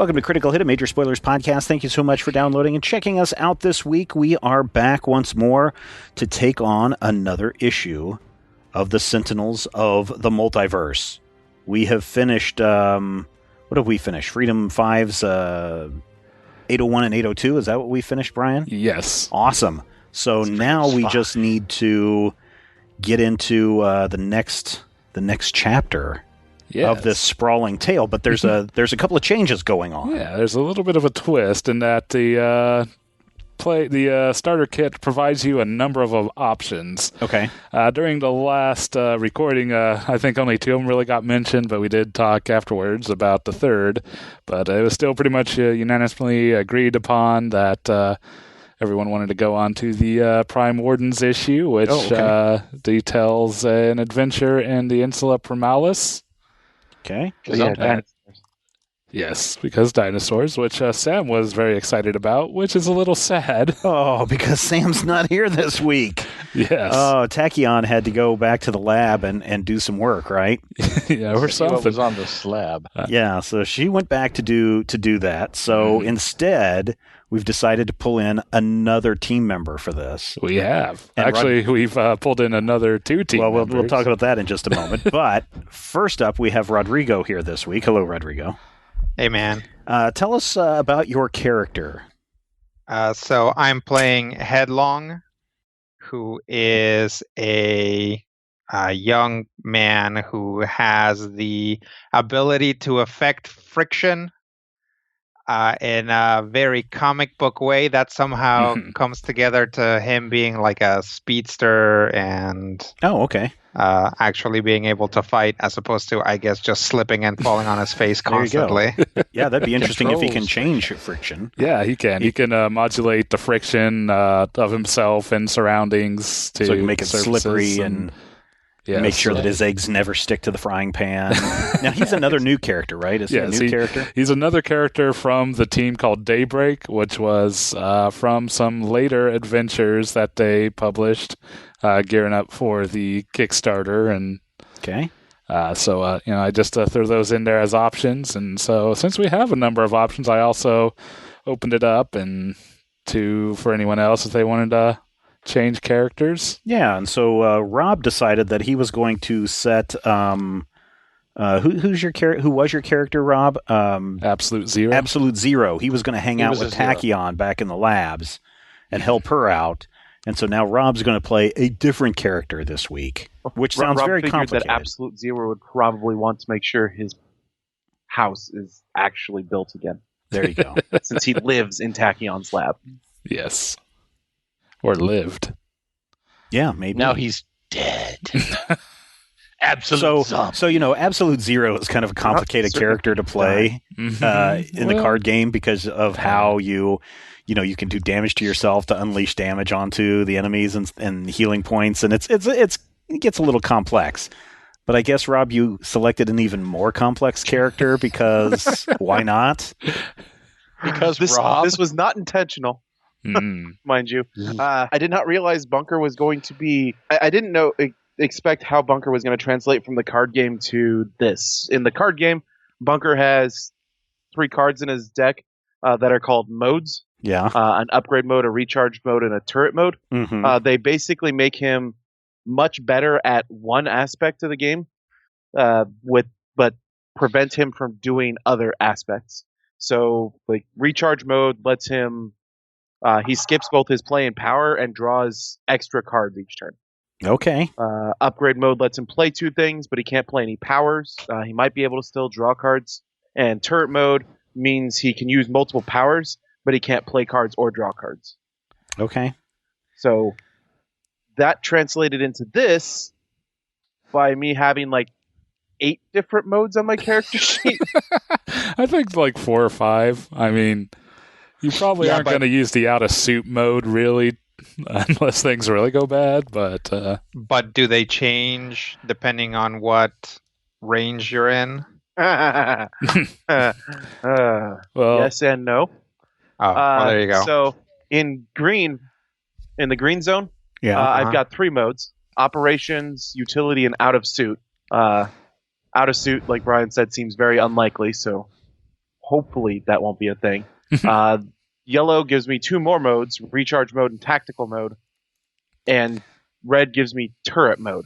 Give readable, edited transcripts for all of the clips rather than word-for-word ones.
Welcome to Critical Hit, a Major Spoilers podcast. Thank you so much for downloading and checking us out this week. We are back once more to take on another issue of the Sentinels of the Multiverse. We have finished, what have we finished? Freedom 5's 801 and 802. Is that what we finished, Brian? Yes. Awesome. So now we just need to get into the next chapter. Yes. Of this sprawling tale, but there's a couple of changes going on. Yeah, there's a little bit of a twist in that the starter kit provides you a number of options. Okay. During the last recording, I think only 2 of them really got mentioned, but we did talk afterwards about the third. But it was still pretty much unanimously agreed upon that everyone wanted to go on to the Prime Wardens issue, which details an adventure in the Insula Primalis. Okay. Yes, because dinosaurs, which Sam was very excited about, which is a little sad. Oh, because Sam's not here this week. Yes. Oh, Tachyon had to go back to the lab and do some work, right? Yeah, or something. What was on the slab? Yeah, so she went back to do that. So instead, we've decided to pull in another team member for this. We have. And actually, we've pulled in another 2 team members. Well, we'll talk about that in just a moment. But first up, we have Rodrigo here this week. Hello, Rodrigo. Hey, man. Tell us about your character. So I'm playing Headlong, who is a young man who has the ability to affect friction in a very comic book way that somehow comes together to him being like a speedster and actually being able to fight as opposed to, I guess, just slipping and falling on his face constantly. Yeah, that'd be interesting if he can change friction. Yeah, he can. He can modulate the friction of himself and surroundings to so he can make it surfaces slippery and make sure that his eggs never stick to the frying pan. Now, he's another new character, right? Is he a new character? He's another character from the team called Daybreak, which was from some later adventures that they published, gearing up for the Kickstarter. And I just threw those in there as options. And so since we have a number of options, I also opened it up for anyone else if they wanted to change characters. Yeah, and so Rob decided that he was going to set who was your character, Rob? Absolute Zero. Absolute Zero. He was going to hang out with Tachyon back in the labs and help her out. And so now Rob's going to play a different character this week, which sounds very complicated. That Absolute Zero would probably want to make sure his house is actually built again. There you go. Since he lives in Tachyon's lab. Yes. Or lived. Yeah, maybe. Now he's dead. Absolute So Absolute Zero is kind of a complicated character to play in the card game because of how you can do damage to yourself to unleash damage onto the enemies and healing points, and it gets a little complex. But I guess, Rob, you selected an even more complex character because why not? Because this was not intentional. Mind you. I did not realize Bunker was going to be... I didn't expect how Bunker was going to translate from the card game to this. In the card game, Bunker has 3 cards in his deck that are called modes. Yeah. An upgrade mode, a recharge mode, and a turret mode. Mm-hmm. They basically make him much better at one aspect of the game, but prevent him from doing other aspects. So, like, recharge mode lets him... he skips both his play and power and draws extra cards each turn. Okay. Upgrade mode lets him play 2 things, but he can't play any powers. He might be able to still draw cards. And turret mode means he can use multiple powers, but he can't play cards or draw cards. Okay. So that translated into this by me having like 8 different modes on my character sheet. I think like 4 or 5. I mean... You probably aren't going to use the out-of-suit mode, really, unless things really go bad, but... But do they change depending on what range you're in? Yes and no. Well, there you go. So, in the green zone, I've got 3 modes. Operations, utility, and out-of-suit. Out-of-suit, like Brian said, seems very unlikely, so... hopefully that won't be a thing. Yellow gives me 2 more modes, recharge mode and tactical mode, and red gives me turret mode.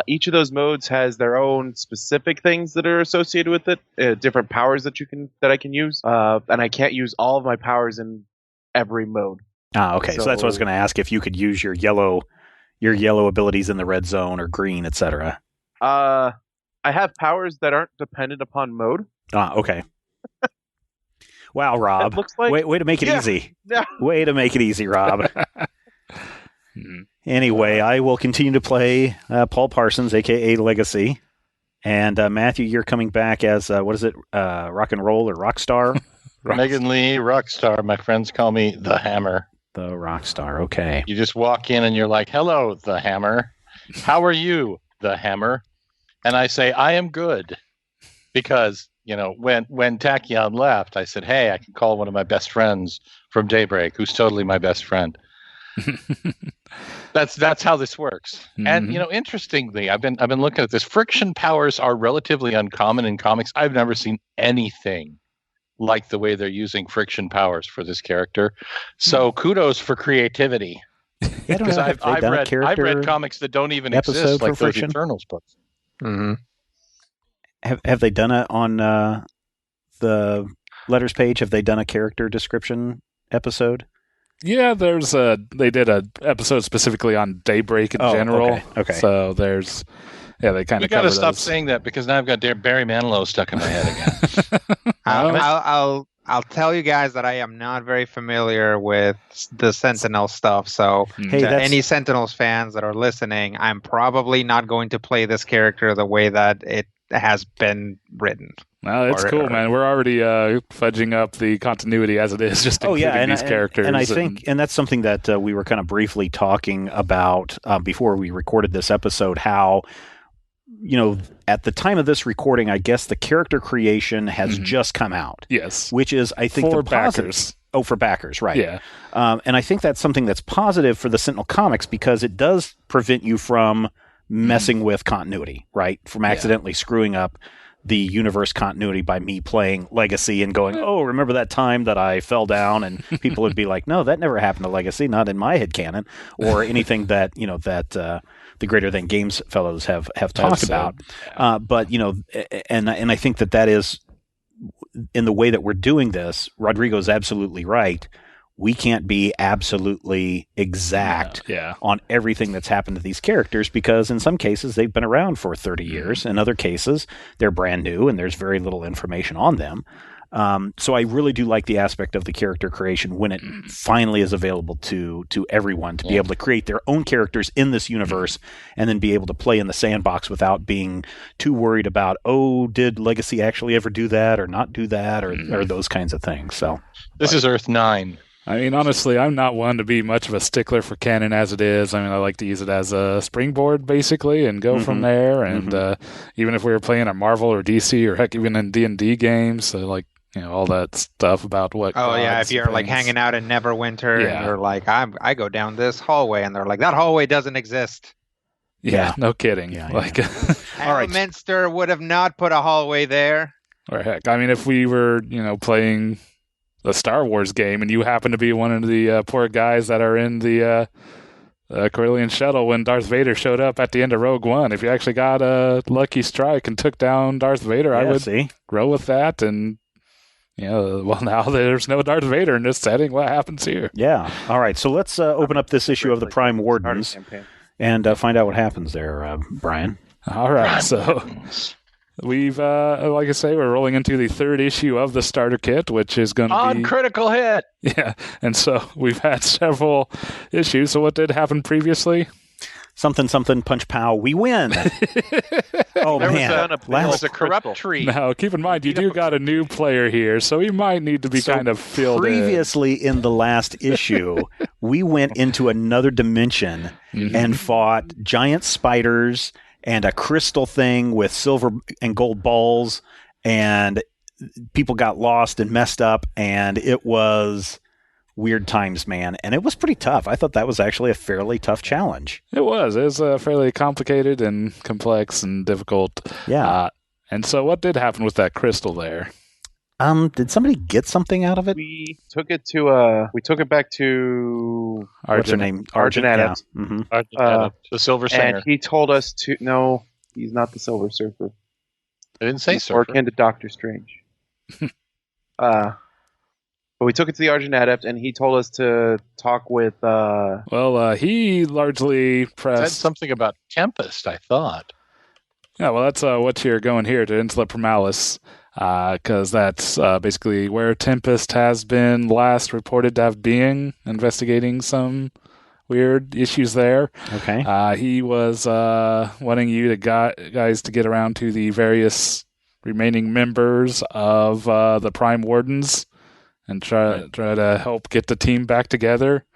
Each of those modes has their own specific things that are associated with it, different powers that I can use, and I can't use all of my powers in every mode. Okay. So that's what I was going to ask, if you could use your yellow abilities in the red zone or green, etc. I have powers that aren't dependent upon mode. Okay. Wow, Rob. It looks like, way to make it easy. Yeah. Way to make it easy, Rob. Anyway, I will continue to play Paul Parsons, a.k.a. Legacy. And Matthew, you're coming back as, what is it, rock and roll or rock star? Megan Lee, Rockstar. My friends call me the Hammer. The rock star, okay. You just walk in and you're like, hello, the Hammer. How are you, the Hammer? And I say, I am good. Because, when Tachyon left, I said, hey, I can call one of my best friends from Daybreak, who's totally my best friend. That's how this works. Mm-hmm. And interestingly, I've been looking at this. Friction powers are relatively uncommon in comics. I've never seen anything like the way they're using friction powers for this character. So kudos for creativity. Because I've read comics that don't even exist, like those Eternals books. Mm-hmm. Have they done it on the letters page? Have they done a character description episode? Yeah, they did an episode specifically on Daybreak in general. Okay. So they kind of cover. You got to stop saying that, because now I've got Barry Manilow stuck in my head again. I'll tell you guys that I am not very familiar with the Sentinel stuff. So any Sentinels fans that are listening, I'm probably not going to play this character the way that it has been written. Well, it's cool, man. We're already fudging up the continuity as it is, just including these characters. And I think, and that's something that we were kind of briefly talking about before we recorded this episode, how, at the time of this recording, I guess the character creation has just come out. Yes. Which is, I think, for the positive. Backers. Oh, for backers, right. Yeah. And I think that's something that's positive for the Sentinel comics, because it does prevent you from messing with continuity, right? From accidentally screwing up the universe continuity by me playing Legacy and going, oh, remember that time that I fell down? And people would be like, no, that never happened to Legacy, not in my headcanon, or anything that, the Greater Than Games fellows have talked about. But, and I think that is, in the way that we're doing this, Rodrigo's absolutely right. We can't be absolutely exact on everything that's happened to these characters, because in some cases they've been around for 30 years. In other cases, they're brand new and there's very little information on them. So I really do like the aspect of the character creation when it finally is available to everyone to be able to create their own characters in this universe and then be able to play in the sandbox without being too worried about, oh, did Legacy actually ever do that or not do that or those kinds of things. So this is Earth 9. I mean, honestly, I'm not one to be much of a stickler for canon as it is. I mean, I like to use it as a springboard, basically, and go from there. And even if we were playing a Marvel or DC or heck, even in D&D games, all that stuff about what. Oh, yeah, if you're like hanging out in Neverwinter and you're like, I go down this hallway, and they're like, that hallway doesn't exist. Yeah, no kidding. Yeah, all right. Elminster would have not put a hallway there. Or heck, I mean, if we were, playing a Star Wars game and you happen to be one of the poor guys that are in the Corellian shuttle when Darth Vader showed up at the end of Rogue One, if you actually got a lucky strike and took down Darth Vader, I would roll with that. And well, now there's no Darth Vader in this setting. What happens here? Yeah. All right. So let's open up this issue of the Prime Wardens and find out what happens there, Brian. All right. So we've, like I say, we're rolling into the third issue of the starter kit, which is going to be on critical hit. Yeah. And so we've had several issues. So what did happen previously? Something, punch, pow, we win. Oh, man. There was a corrupt tree. Now, keep in mind, you do got a new player here, so we might need to be kind of filled previously in the last issue, we went into another dimension and fought giant spiders and a crystal thing with silver and gold balls, and people got lost and messed up, and it was weird times, man. And it was pretty tough. I thought that was actually a fairly tough challenge. It was. It was fairly complicated and complex and difficult. Yeah. And so what did happen with that crystal there? Did somebody get something out of it? We took it back to What's her name? Argent Adept. Yeah. Mm-hmm. The Silver Singer. And he told us to... No, he's not the Silver Surfer. I didn't say He's Surfer. working to Doctor Strange. But we took it to the Argent Adept, and he told us to talk with... he largely pressed... Said something about Tempest, I thought. Yeah, well, that's what you're going here to Insula Primalis, because that's basically where Tempest has been last reported to have been, investigating some weird issues there. Okay. He was wanting you guys to get around to the various remaining members of the Prime Wardens and try to help get the team back together.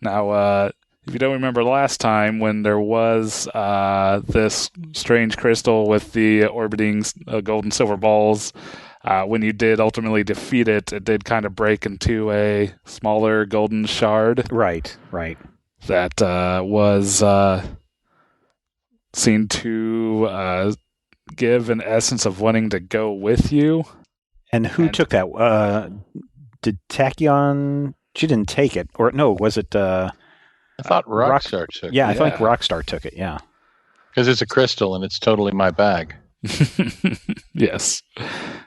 Now, if you don't remember last time when there was this strange crystal with the orbiting gold and silver balls, when you did ultimately defeat it, it did kind of break into a smaller golden shard. Right. That was seen to give an essence of wanting to go with you. And who took that? Did Tachyon? She didn't take it. Or no, was it... I thought Rockstar took it. Yeah, I think Rockstar took it, yeah. Because it's a crystal and it's totally my bag. Yes.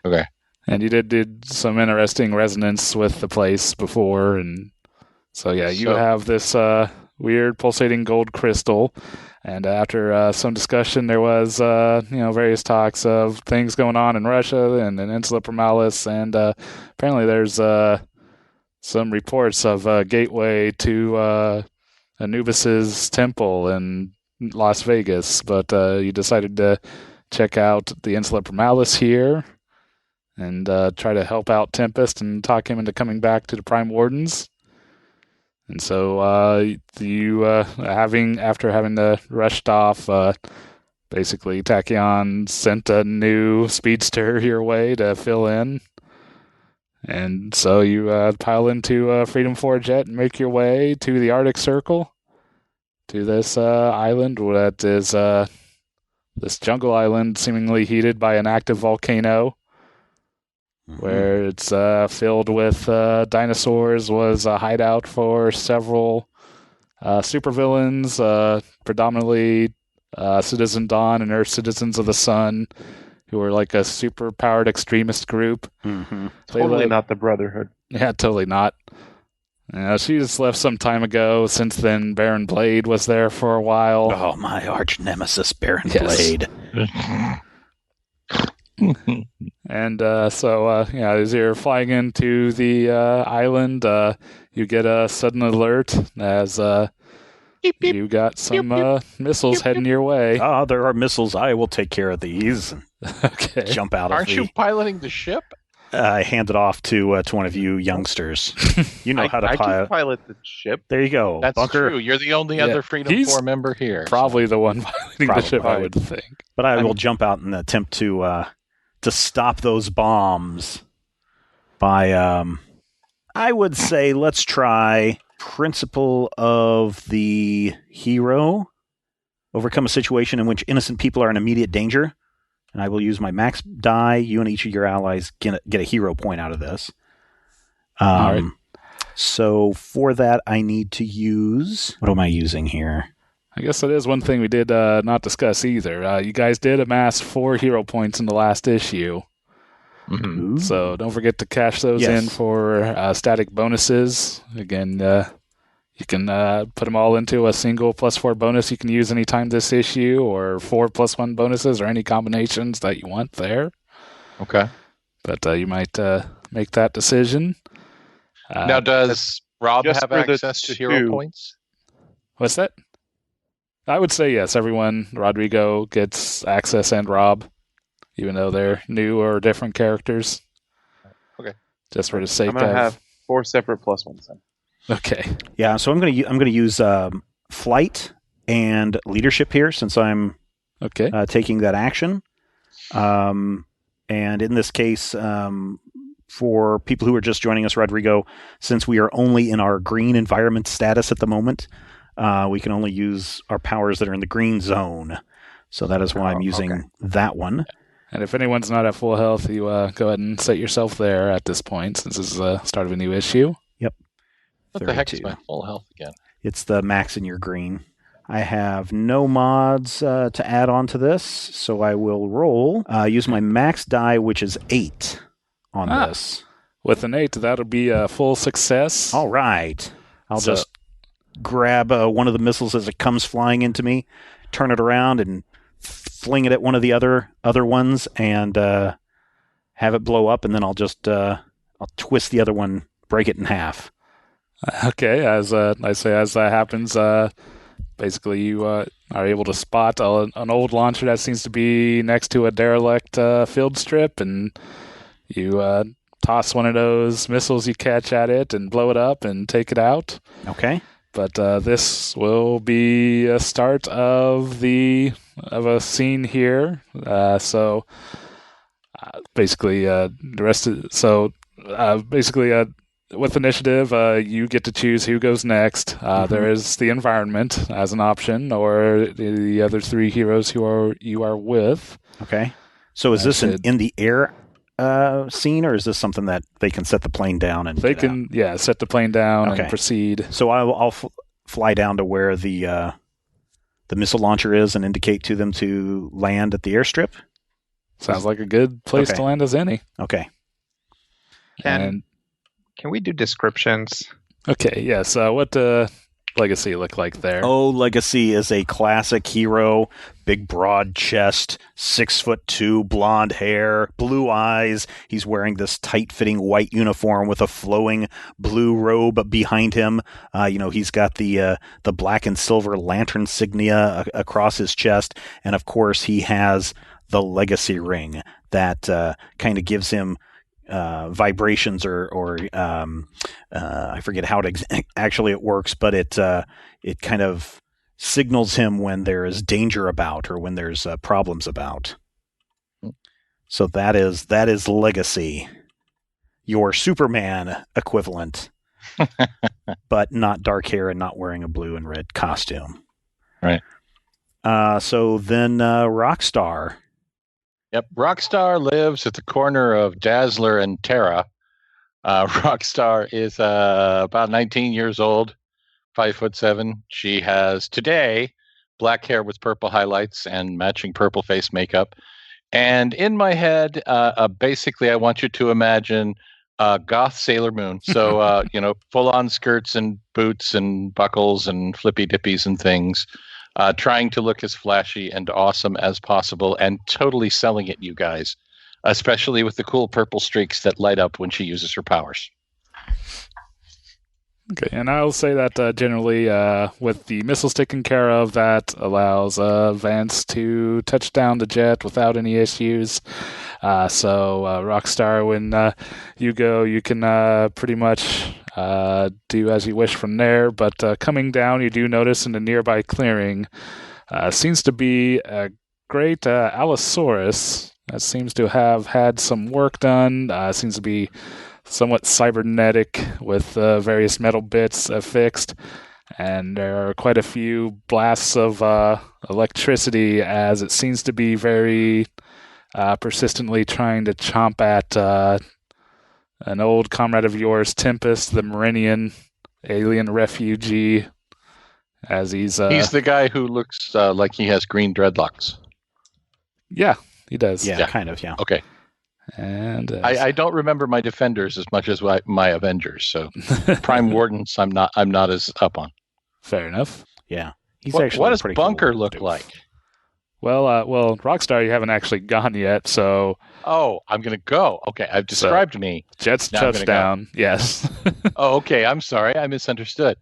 Okay. And you did some interesting resonance with the place before, and so you have this weird pulsating gold crystal, and after some discussion there was various talks of things going on in Russia and in Insula Primalis, and apparently there's some reports of a gateway to Anubis's temple in Las Vegas, but you decided to check out the Insula Primalis here and try to help out Tempest and talk him into coming back to the Prime Wardens. And so after having rushed off, basically Tachyon sent a new speedster your way to fill in. And so you pile into Freedom 4 jet and make your way to the Arctic Circle, to this island that is this jungle island seemingly heated by an active volcano, where it's filled with dinosaurs, was a hideout for several supervillains, predominantly Citizen Dawn and Earth Citizens of the Sun, who were like a super-powered extremist group. Mm-hmm. Totally not the Brotherhood. Yeah, totally not. She just left some time ago. Since then, Baron Blade was there for a while. Oh, my arch nemesis, Baron Yes. Blade. And as you're flying into the island, you get a sudden alert as Beep, beep. you got some missiles heading your way. There are missiles. I will take care of these. Okay. Jump out Aren't of you piloting the ship? I hand it off to one of you youngsters. You know how to I pilot. can pilot the ship. There you go. That's Bunker. true. You're the only other Freedom he's 4 member here. Probably the one piloting the ship, I would think. But I will jump out and attempt to stop those bombs by, I would say, let's try principle of the hero. Overcome a situation in which innocent people are in immediate danger. And I will use my max die. You and each of your allies get a hero point out of this. All right. So for that, I need to use... What am I using here? I guess that is one thing we did not discuss either. You guys did amass 4 hero points in the last issue. Mm-hmm. So don't forget to cash those in for static bonuses. Again, you can put them all into a single +4 bonus you can use anytime this issue, or 4 +1 bonuses, or any combinations that you want there. Okay. But you might make that decision. Now, does Rob just have for the access to hero 2. points? What's that? I would say yes. Everyone, Rodrigo gets access, and Rob, even though they're new or different characters. Okay. Just for the sake I'm going of... to have 4 separate +1s then. Okay. Yeah, so I'm going to use flight and leadership here, since I'm taking that action. And in this case, for people who are just joining us, Rodrigo, since we are only in our green environment status at the moment, we can only use our powers that are in the green zone. So that is why I'm using that one. And if anyone's not at full health, you go ahead and set yourself there at this point, since this is the start of a new issue. Yep. What the heck is my full health again? It's the max in your green. I have no mods to add on to this, so I will roll. Use my max die, which is 8 on this. With an 8, that'll be a full success. All right. I'll just grab one of the missiles as it comes flying into me, turn it around, and fling it at one of the other ones, and have it blow up, and then I'll just I'll twist the other one, break it in half. Okay, as I say, as that happens, basically you are able to spot an old launcher that seems to be next to a derelict field strip, and you toss one of those missiles you catch at it and blow it up and take it out. Okay. But this will be a start of a scene here. Basically, with initiative, you get to choose who goes next. There is the environment as an option, or the other 3 heroes who you are with. Okay. So is this an in the air scene, or is this something that they can set the plane down and they can set the plane down and proceed? So I'll fly down to where the missile launcher is and indicate to them to land at the airstrip. Sounds like a good place to land as any. Okay. Can we do descriptions? Okay, yes. What Legacy look like there? Oh, Legacy is a classic hero. Big, broad chest, 6'2", blonde hair, blue eyes. He's wearing this tight-fitting white uniform with a flowing blue robe behind him. He's got the black and silver lantern insignia across his chest, and of course, he has the Legacy ring that kind of gives him vibrations or I forget how actually it works, but it kind of signals him when there is danger about or when there's problems about. So that is Legacy, your Superman equivalent, but not dark hair and not wearing a blue and red costume. Right. So then Rockstar. Yep, Rockstar lives at the corner of Dazzler and Terra. Rockstar is about 19 years old, 5'7". She has today black hair with purple highlights and matching purple face makeup. And in my head, basically, I want you to imagine goth Sailor Moon. So, full-on skirts and boots and buckles and flippy dippies and things. Trying to look as flashy and awesome as possible and totally selling it, you guys, especially with the cool purple streaks that light up when she uses her powers. Okay, and I'll say that generally with the missiles taken care of, that allows Vance to touch down the jet without any issues. So Rockstar, when you go, you can pretty much do as you wish from there. But coming down, you do notice in the nearby clearing seems to be a great Allosaurus that seems to have had some work done. Seems to be somewhat cybernetic with various metal bits affixed, and there are quite a few blasts of electricity, as it seems to be very persistently trying to chomp at an old comrade of yours, Tempest, the Meridian alien refugee, as he's the guy who looks like he has green dreadlocks. Yeah, he does. Yeah, kind of, yeah. Okay. And I don't remember my Defenders as much as my Avengers, so Prime Wardens I'm not as up on. Fair enough. Yeah. What does Bunker look like? Well, Rockstar, you haven't actually gone yet, so... Oh, I'm going to go. Okay, I've described me. Jet's touchdown, yes. Oh, okay, I'm sorry. I misunderstood.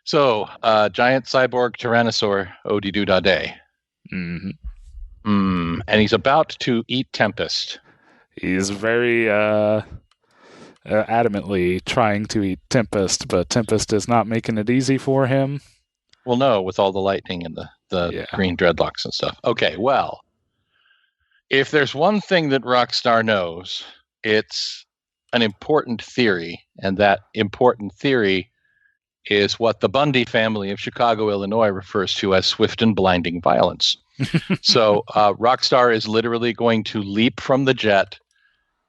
So, giant cyborg Tyrannosaur, Odie-doo-dah-day. Mm-hmm. And he's about to eat Tempest. He's very adamantly trying to eat Tempest, but Tempest is not making it easy for him. Well, no, with all the lightning and the green dreadlocks and stuff. Okay, well, if there's one thing that Rockstar knows, it's an important theory, and that important theory is what the Bundy family of Chicago, Illinois refers to as swift and blinding violence. So Rockstar is literally going to leap from the jet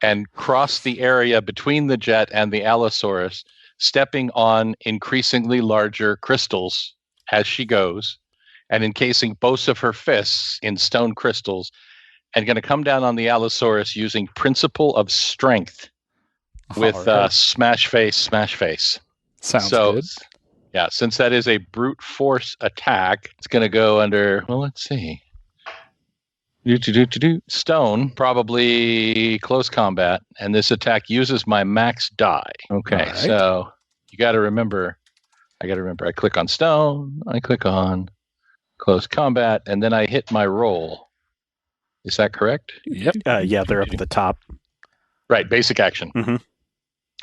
and cross the area between the jet and the Allosaurus, stepping on increasingly larger crystals as she goes, and encasing both of her fists in stone crystals, and going to come down on the Allosaurus using Principle of Strength with smash face. Sounds good. Yeah, since that is a brute force attack, it's going to go under, well, let's see. Stone, probably close combat, and this attack uses my max die. Okay, right. So you got to remember, I click on stone, I click on close combat, and then I hit my roll. Is that correct? Yep. Yeah, they're up at the top. Right, basic action. Mm-hmm.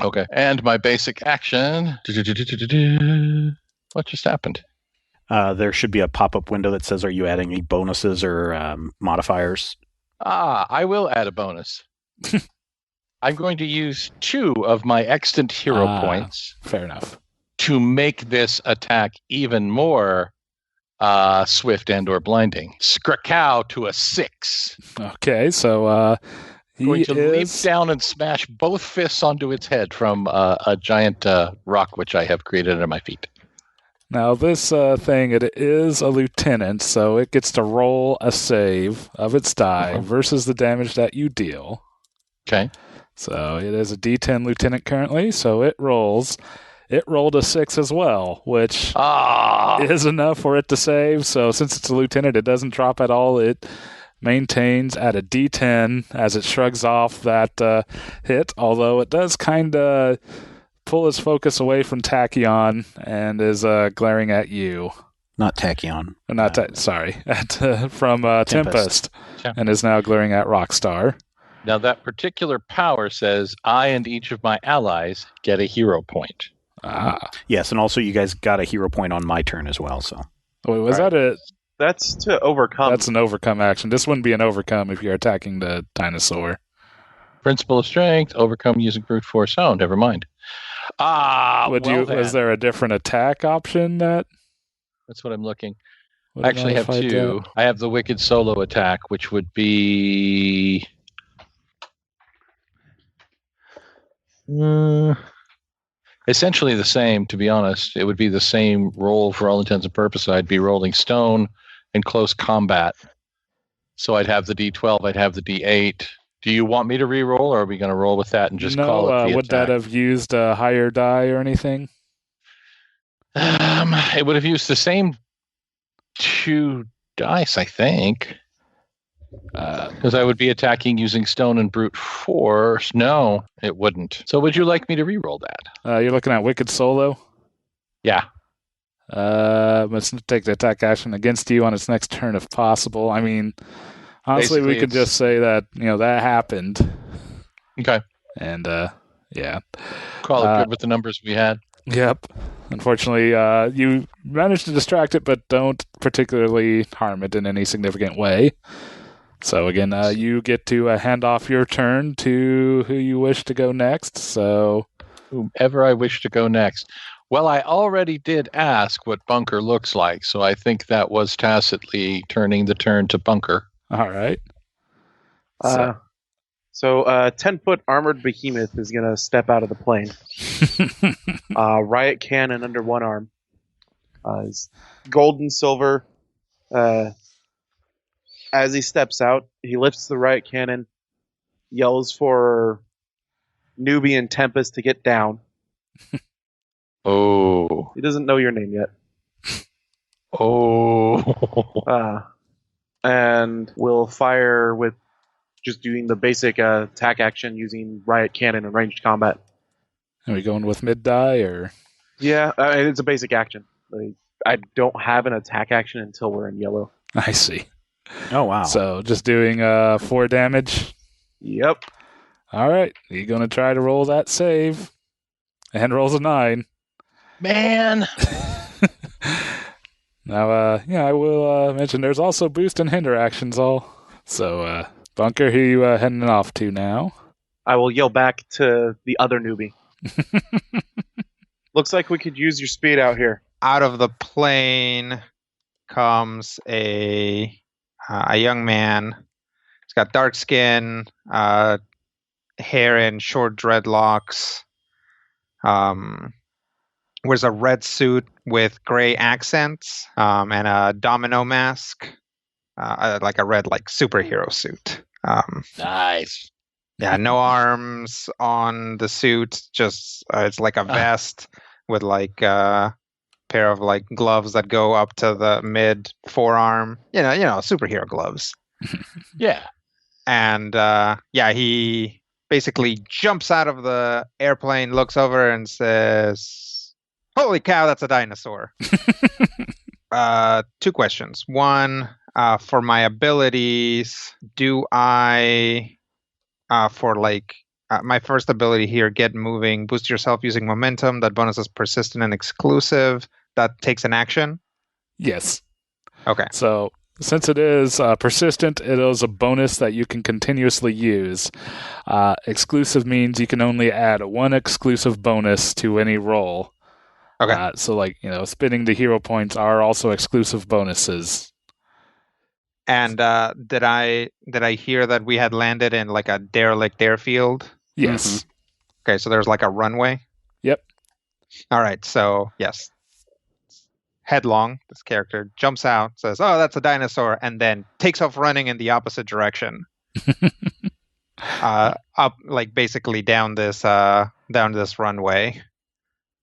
Okay, and my basic action. What just happened? There should be a pop-up window that says, are you adding any bonuses or modifiers? I will add a bonus. I'm going to use 2 of my extant hero points. Fair enough. To make this attack even more swift and or blinding. Skrakow to a 6. Okay, so he going to leap down and smash both fists onto its head from a giant rock which I have created under my feet. Now, this thing, it is a lieutenant, so it gets to roll a save of its die versus the damage that you deal. Okay. So it is a D10 lieutenant currently, so it rolls. It rolled a 6 as well, which is enough for it to save. So since it's a lieutenant, it doesn't drop at all. It maintains at a D10 as it shrugs off that hit, although it does kind of pull his focus away from Tachyon and is glaring at you. Not Tachyon. From Tempest. Yeah. And is now glaring at Rockstar. Now that particular power says I and each of my allies get a hero point. Yes, and also you guys got a hero point on my turn as well. So, wait, that it? That's to overcome. That's an overcome action. This wouldn't be an overcome if you're attacking the dinosaur. Principle of Strength, overcome using brute force. Oh, never mind. Is there a different attack option that? That's what I'm looking. I actually have 2. I have the Wicked Solo attack, which would be essentially the same, to be honest. It would be the same roll for all intents and purposes. I'd be rolling stone in close combat. So I'd have the D12, I'd have the D8. Do you want me to re-roll, or are we going to roll with that and just call it the would attack? That have used a higher die or anything? It would have used the same 2 dice, I think. Because I would be attacking using stone and brute force. No, it wouldn't. So would you like me to re-roll that? You're looking at Wicked Solo? Yeah. Let's take the attack action against you on its next turn if possible. I mean, honestly, we could just say that, that happened. Okay. And, yeah. Call it good with the numbers we had. Yep. Unfortunately, you managed to distract it, but don't particularly harm it in any significant way. So again, you get to hand off your turn to who you wish to go next. So, whomever I wish to go next. Well, I already did ask what Bunker looks like, so I think that was tacitly turning the turn to Bunker. All right. So 10-foot armored behemoth is going to step out of the plane. Riot cannon under one arm. Gold and silver. As he steps out, he lifts the riot cannon, yells for Newbie and Tempest to get down. Oh. He doesn't know your name yet. Oh. And we'll fire with just doing the basic attack action using riot cannon and ranged combat. Are we going with mid-die or? Yeah, it's a basic action. I don't have an attack action until we're in yellow. I see. Oh, wow. So just doing 4 damage? Yep. All right. You're going to try to roll that save. And rolls a 9. Man! Now, I will mention there's also boost and hinder actions all. So, Bunker, who are you heading off to now? I will yell back to the other newbie. Looks like we could use your speed out here. Out of the plane comes a a young man. He's got dark skin, hair in short dreadlocks. Wears a red suit with gray accents, and a domino mask, like a red superhero suit. Nice. Yeah, no arms on the suit. Just it's like a vest with a pair of gloves that go up to the mid forearm. Superhero gloves. Yeah. And he basically jumps out of the airplane, looks over, and says, "Holy cow, that's a dinosaur." 2 questions. One, for my abilities, do I, for my first ability here, get moving, boost yourself using momentum. That bonus is persistent and exclusive. That takes an action? Yes. Okay. So since it is persistent, it is a bonus that you can continuously use. Exclusive means you can only add 1 exclusive bonus to any roll. Okay. So spinning the hero points are also exclusive bonuses. And did I hear that we had landed in a derelict airfield? Yes. Mm-hmm. Okay, so there's a runway? Yep. All right, so yes. Headlong, this character jumps out, says, "Oh, that's a dinosaur," and then takes off running in the opposite direction. Up basically down this runway.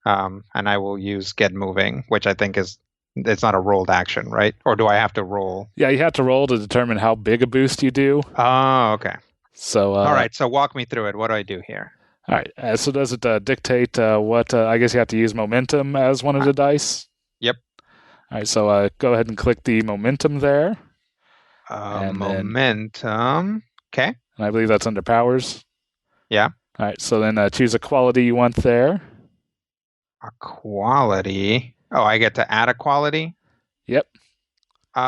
And I will use get moving, which I think it's not a rolled action, right? Or do I have to roll? Yeah, you have to roll to determine how big a boost you do. Oh, okay. So all right, so walk me through it. What do I do here? All right, so does it dictate what? I guess you have to use momentum as one of the dice. Yep. All right, so go ahead and click the momentum there. Momentum. Okay. And I believe that's under powers. Yeah. All right, so then choose a quality you want there. A quality. Oh, I get to add a quality? Yep. Well,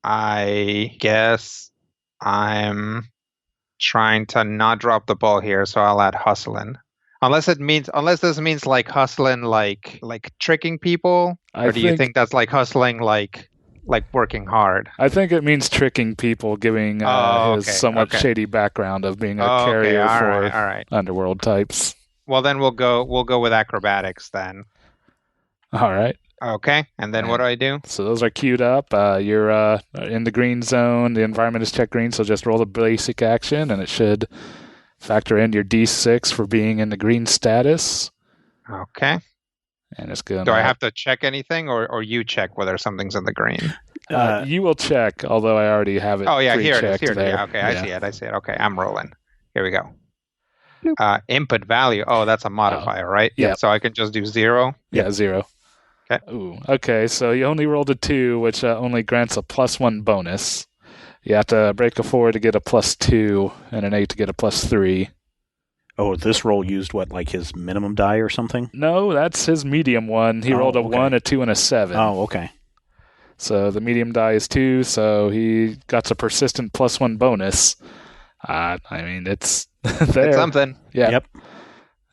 I guess I'm trying to not drop the ball here, so I'll add hustling. Unless this means hustling like tricking people? Or do you think that's hustling like working hard? I think it means tricking people, giving his somewhat shady background of being a carrier for underworld types. Well, then we'll go with acrobatics then. All right. Okay, and then what do I do? So those are queued up. You're in the green zone. The environment is checked green, so just roll the basic action, and it should factor in your D6 for being in the green status. Okay. And it's going. Do I have to check anything, or you check whether something's in the green? You will check, although I already have it. Oh yeah, here it is. Here there. Yeah, okay, yeah. I see it. Okay, I'm rolling. Here we go. Input value. Oh, that's a modifier, right? Yeah. So I can just do 0? Yeah, 0. Okay. Ooh, okay, so you only rolled a 2, which only grants a +1 bonus. You have to break a 4 to get a +2, and an 8 to get a +3. Oh, this roll used his minimum die or something? No, that's his medium one. He rolled a 1, a 2, and a 7. Oh, okay. So the medium die is 2, so he got a persistent +1 bonus. I mean, it's there. It's something. Yeah. Yep.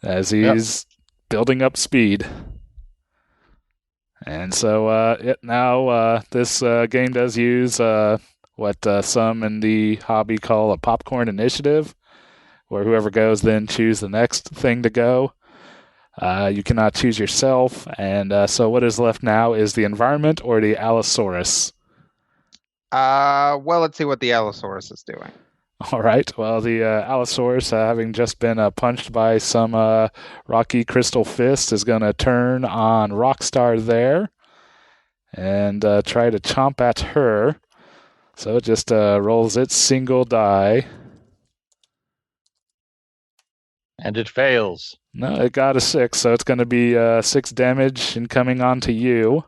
As he's building up speed. And so now this game does use what some in the hobby call a popcorn initiative, where whoever goes then choose the next thing to go. You cannot choose yourself, and so what is left now is the environment or the Allosaurus. Well, let's see what the Allosaurus is doing. All right. Well, the Allosaurus, having just been punched by some rocky crystal fist, is going to turn on Rockstar there and try to chomp at her. So it just rolls its single die. And it fails. No, it got a 6, so it's going to be 6 damage incoming onto you.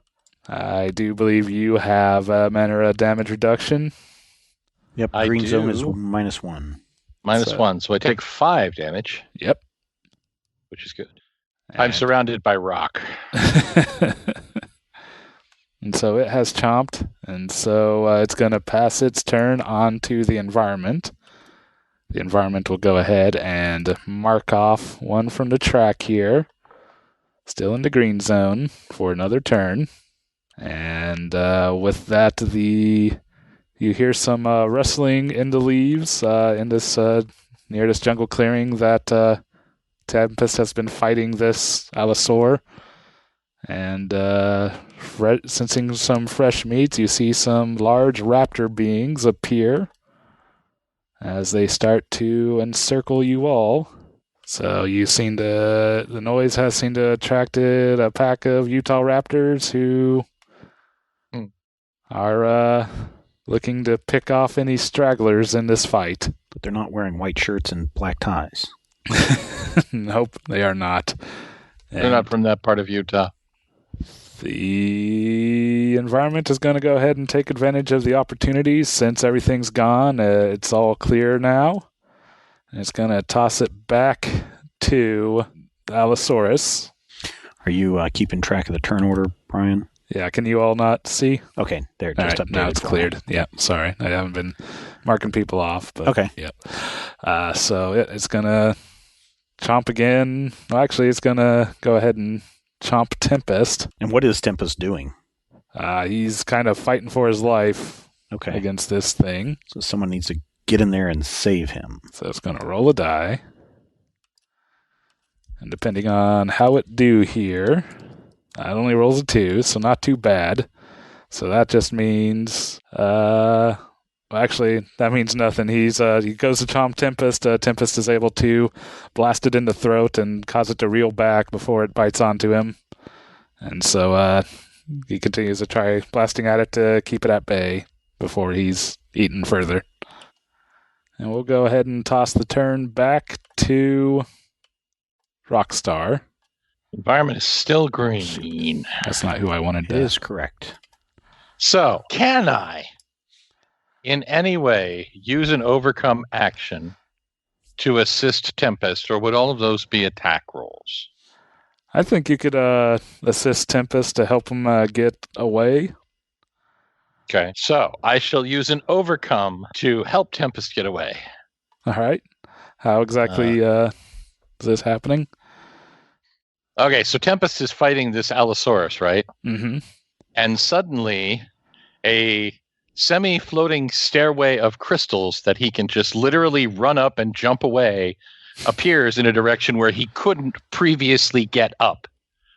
I do believe you have Manera damage reduction. Yep, green zone is -1. -1, so I take 5 damage. Yep. Which is good. I'm surrounded by rock. And so it has chomped, and so it's going to pass its turn on to the environment. The environment will go ahead and mark off one from the track here. Still in the green zone for another turn. And with that, you hear some rustling in the leaves in this near this jungle clearing that Tempest has been fighting this Allosaur. And sensing some fresh meat, you see some large raptor beings appear as they start to encircle you all. So the noise has seemed to attracted a pack of Utah Raptors who are looking to pick off any stragglers in this fight. But they're not wearing white shirts and black ties. Nope, they are not. They're not from that part of Utah. The environment is going to go ahead and take advantage of the opportunities since everything's gone. It's all clear now. And it's going to toss it back to Allosaurus. Are you keeping track of the turn order, Brian? Yeah, can you all not see? Okay, there, just updated. Now it's cleared. Yeah, sorry. I haven't been marking people off. But, okay. Yep. So it's going to chomp again. Well, actually, it's going to go ahead and chomp Tempest. And what is Tempest doing? He's kind of fighting for his life against this thing. So someone needs to get in there and save him. So it's going to roll a die. And depending on how it do here, it only rolls a 2, so not too bad. So that just means... actually, that means nothing. He goes to chomp Tempest. Tempest is able to blast it in the throat and cause it to reel back before it bites onto him. And so he continues to try blasting at it to keep it at bay before he's eaten further. And we'll go ahead and toss the turn back to Rockstar. Environment is still green. That's not who I wanted to. It is correct. So, can I, in any way, use an overcome action to assist Tempest, or would all of those be attack rolls? I think you could assist Tempest to help him get away. Okay, so I shall use an overcome to help Tempest get away. All right. How exactly is this happening? Okay, so Tempest is fighting this Allosaurus, right? Mm-hmm. And suddenly, a semi-floating stairway of crystals that he can just literally run up and jump away appears in a direction where he couldn't previously get up.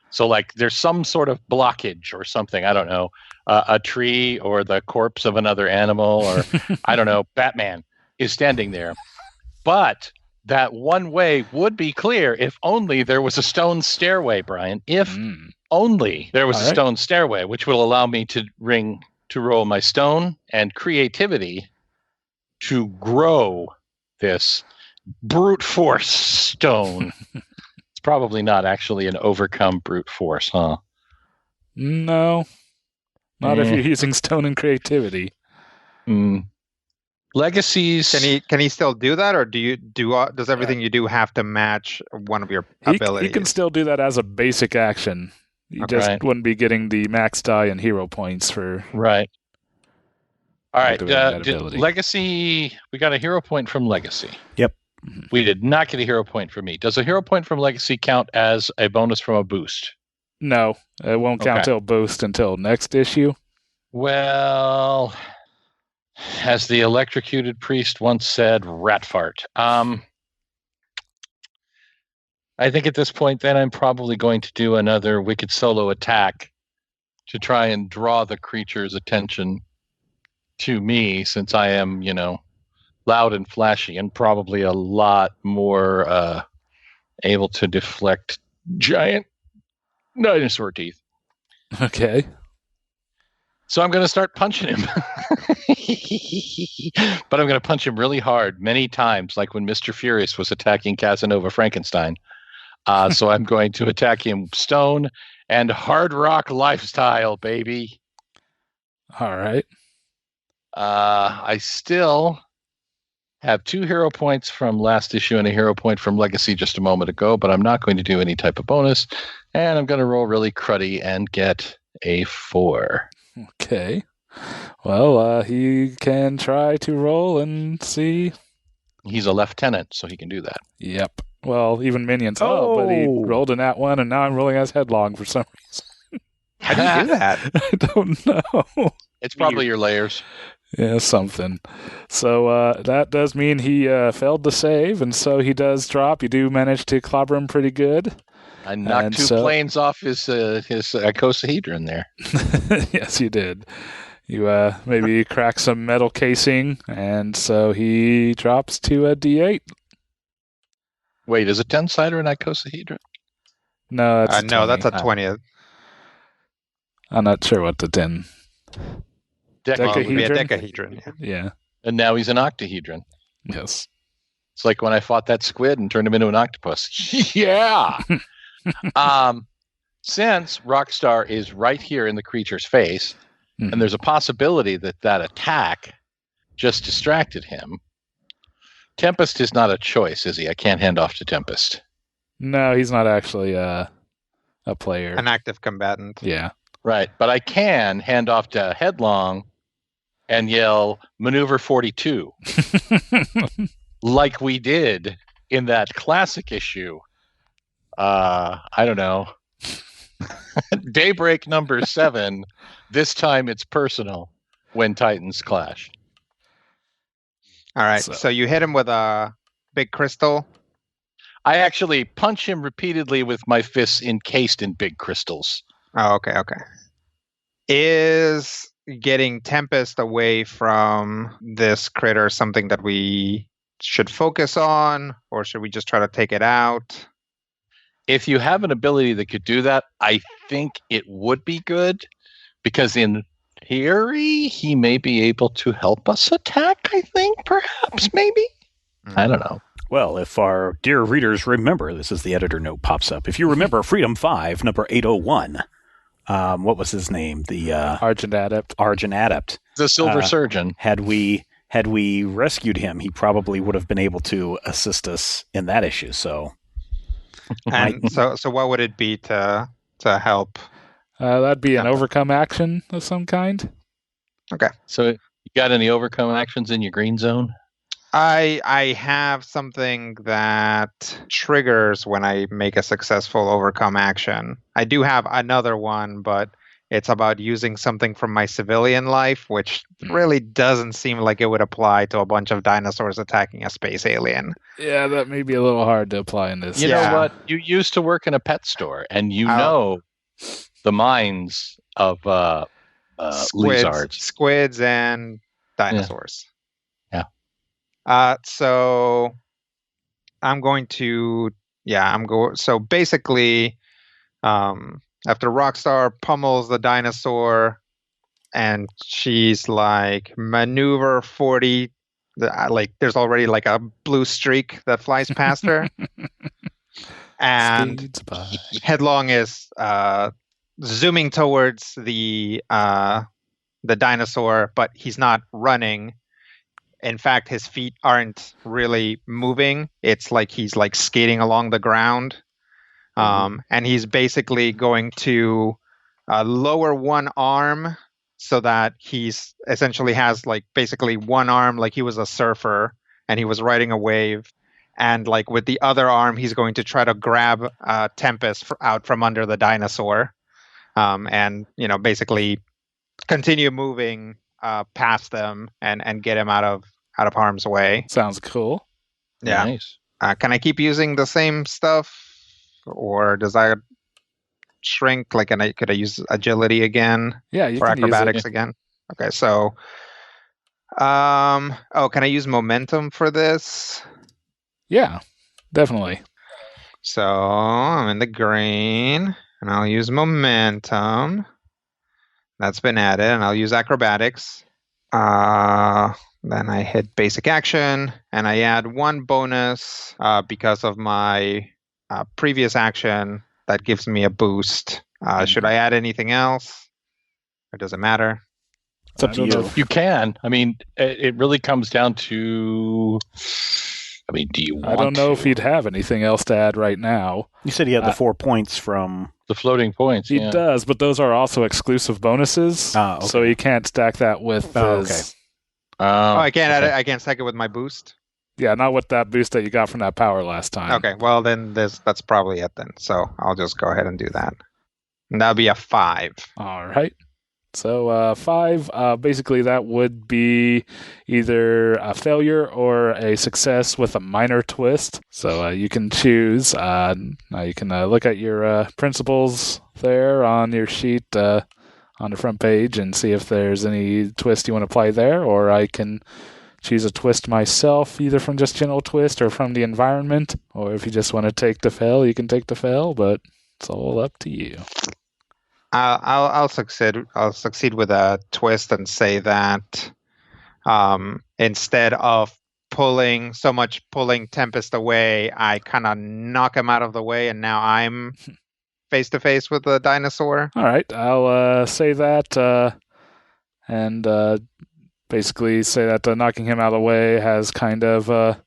So, like, there's some sort of blockage or something. I don't know. A tree or the corpse of another animal or, I don't know, Batman is standing there. But that one way would be clear if only there was a stone stairway, Brian. If only there was a stone stairway, which will allow me to roll my stone and creativity to grow this brute force stone. It's probably not actually an overcome brute force, huh? No. Not if you're using stone and creativity. Legacies. Can he still do that, or does everything you do have to match one of your abilities? He can still do that as a basic action. You just wouldn't be getting the max die and hero points for... Right. All right. Legacy, we got a hero point from Legacy. Yep. We did not get a hero point from me. Does a hero point from Legacy count as a bonus from a boost? No, it won't count till boost until next issue. Well, as the electrocuted priest once said, rat fart. I think at this point, then, I'm probably going to do another wicked solo attack to try and draw the creature's attention to me, since I am, loud and flashy and probably a lot more able to deflect giant dinosaur teeth. Okay. So I'm going to start punching him. But I'm going to punch him really hard many times, like when Mr. Furious was attacking Casanova Frankenstein. So I'm going to attack him stone and hard rock lifestyle, baby. All right. I still have 2 hero points from last issue and a hero point from Legacy just a moment ago, but I'm not going to do any type of bonus. And I'm going to roll really cruddy and get a 4. Okay. Well, he can try to roll and see. He's a lieutenant, so he can do that. Yep. Well, even minions. But he rolled in that one, and now I'm rolling as headlong for some reason. How do you do that? I don't know. It's probably your layers. Yeah, something. So that does mean he failed to save, and so he does drop. You do manage to clobber him pretty good. I knocked two planes off his icosahedron there. Yes, you did. You maybe crack some metal casing, and so he drops to a D8. Wait, is a 10-sider an icosahedron? No, that's no, that's a 20. I'm not sure what the 10. Decahedron? Would be a decahedron. Yeah. And now he's an octahedron. Yes. It's like when I fought that squid and turned him into an octopus. Yeah. Since Rockstar is right here in the creature's face, and there's a possibility that that attack just distracted him, Tempest is not a choice, is he? I can't hand off to Tempest. No, he's not actually a player. An active combatant. Yeah. Right. But I can hand off to Headlong and yell, Maneuver 42. Like we did in that classic issue. I don't know. Daybreak number 7. This time it's personal when Titans clash. All right. So you hit him with a big crystal. I actually punch him repeatedly with my fists encased in big crystals. Oh, okay. Is getting Tempest away from this critter something that we should focus on, or should we just try to take it out? If you have an ability that could do that, I think it would be good, because in theory, he may be able to help us attack, I think, perhaps, maybe? I don't know. Well, if our dear readers remember, this is the editor note pops up. If you remember Freedom 5, number 801, what was his name? The Argent Adept. Argent Adept. The Silver Surgeon. Had we rescued him, he probably would have been able to assist us in that issue. So, and so what would it be to help? That'd be an overcome action of some kind. Okay. So, you got any overcome actions in your green zone? I have something that triggers when I make a successful overcome action. I do have another one, but it's about using something from my civilian life, which really doesn't seem like it would apply to a bunch of dinosaurs attacking a space alien. Yeah, that may be a little hard to apply in this. You know what? You used to work in a pet store, and you know the minds of lizards. Squids and dinosaurs. So I'm going to, so basically, after Rockstar pummels the dinosaur and she's like, maneuver 40, there's already like a blue streak that flies past her. And Headlong is zooming towards the dinosaur, but he's not running. In fact, his feet aren't really moving. It's like he's like skating along the ground. And he's basically going to lower one arm so that he's essentially has like basically one arm like he was a surfer and he was riding a wave. And like with the other arm, he's going to try to grab Tempest out from under the dinosaur. And, basically continue moving past them and get him out of harm's way. Sounds cool. Yeah. Nice. Can I keep using the same stuff, or does that shrink? Like, could I use agility again? Yeah, you or can acrobatics use it. again? Okay, so, can I use momentum for this? Yeah, definitely. So I'm in the green, and I'll use momentum. That's been added, and I'll use acrobatics. Then I hit basic action, and I add one bonus because of my previous action that gives me a boost. Should I add anything else? Or does it matter? It's up to you. You can. I mean, it really comes down to... I mean, do you want I don't know to? if he'd have anything else to add right now. You said he had the 4 points from... The floating points, He does, but those are also exclusive bonuses, okay. so you can't stack that with his... I can't add it. I can't stack it with my boost. Yeah, not with that boost that you got from that power last time. Okay, well then that's probably it then. So I'll just go ahead and do that. And that'll be a 5. All right. So 5, basically that would be either a failure or a success with a minor twist. So you can choose. Now you can look at your principles there on your sheet on the front page and see if there's any twist you want to apply there, or I can choose a twist myself, either from just general twist or from the environment, or if you just want to take the fail, you can take the fail, but it's all up to you. I'll succeed. I'll succeed with a twist and say that instead of pulling Tempest away, I kind of knock him out of the way, and now I'm face to face with the dinosaur. All right, I'll say that, and basically say that knocking him out of the way has kind of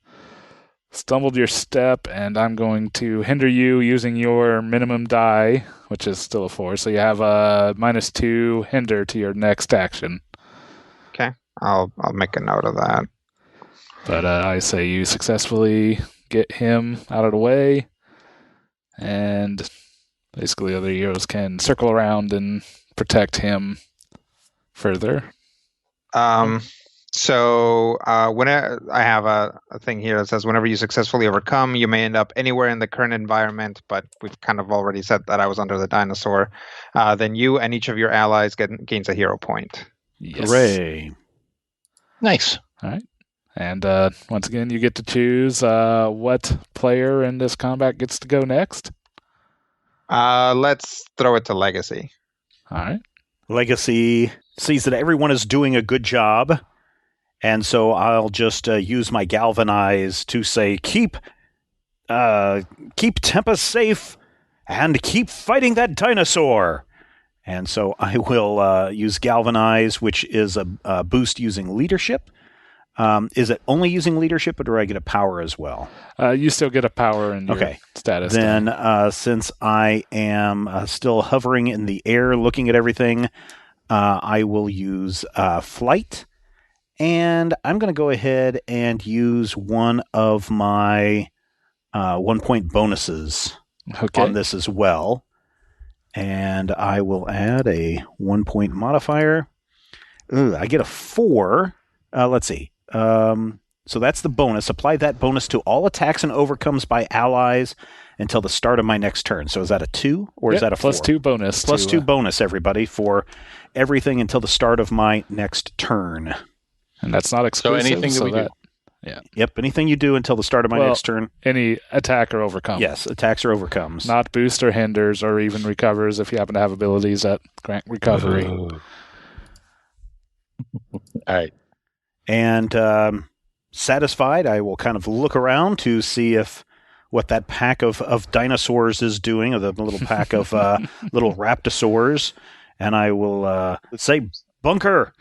stumbled your step, and I'm going to hinder you using your minimum die, which is still a 4. So you have a -2 hinder to your next action. Okay, I'll make a note of that. But I say you successfully get him out of the way, and basically other heroes can circle around and protect him further. So whenever I have a thing here that says whenever you successfully overcome, you may end up anywhere in the current environment, but we've kind of already said that I was under the dinosaur. Then you and each of your allies gains a hero point. Yes. Hooray. Nice. All right. And once again, you get to choose what player in this combat gets to go next. Let's throw it to Legacy. All right. Legacy sees that everyone is doing a good job, and so I'll just use my Galvanize to say, keep Tempest safe and keep fighting that dinosaur. And so I will use Galvanize, which is a boost using leadership. Is it only using leadership, or do I get a power as well? You still get a power in your status. Then, since I am still hovering in the air looking at everything, I will use flight. And I'm going to go ahead and use one of my 1-point bonuses on this as well. And I will add a 1-point modifier. Ooh, I get a 4. Let's see. So that's the bonus. Apply that bonus to all attacks and overcomes by allies until the start of my next turn. So is that a 2 or is that a 4? +2 bonus. +2 bonus, everybody, for everything until the start of my next turn. And that's not exclusive. So anything that we do. Yeah. Yep, anything you do until the start of my next turn. Any attack or overcome. Yes, attacks or overcomes. Not boost or hinders or even recovers if you happen to have abilities that grant recovery. All right. And satisfied, I will kind of look around to see if what that pack of dinosaurs is doing, or the little pack of little raptosaurs, and I will say, bunker,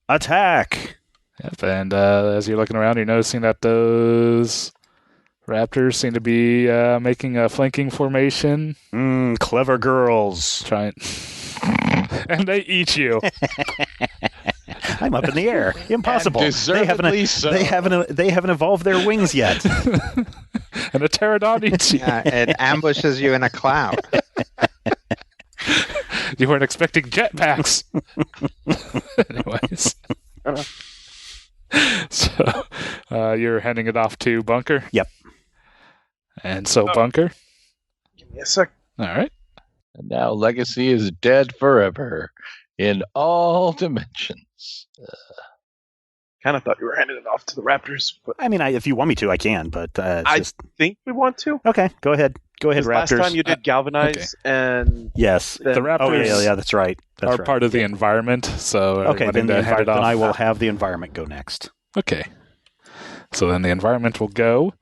attack. Yep, and as you're looking around, you're noticing that those raptors seem to be making a flanking formation. Clever girls. Trying, and they eat you. I'm up in the air. Impossible. They haven't evolved their wings yet. And a pterodon eats you. Yeah, it ambushes you in a cloud. You weren't expecting jetpacks. Anyways. So you're handing it off to Bunker? Yep. And so Bunker? Give me a sec. All right. And now Legacy is dead forever in all dimensions. Kind of thought you were handing it off to the Raptors. But I mean, if you want me to, I can, but I think we want to. Okay, go ahead. Go ahead, Raptors. Last time you did Galvanize and... Yes. The Raptors yeah, that's right. Are part of the environment, so... Okay, then I will have the environment go next. Okay. So then the environment will go,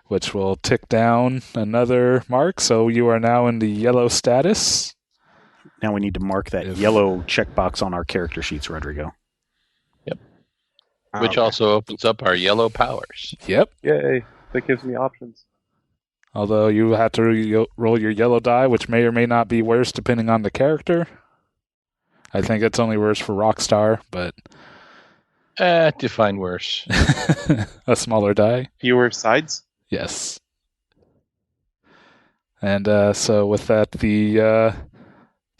which will tick down another mark, so you are now in the yellow status. Now we need to mark that yellow checkbox on our character sheets, Rodrigo. Yep. Which also opens up our yellow powers. Yep. Yay. That gives me options. Although you have to roll your yellow die, which may or may not be worse depending on the character. I think it's only worse for Rockstar, but... define worse. A smaller die. Fewer sides? Yes. And so with that, the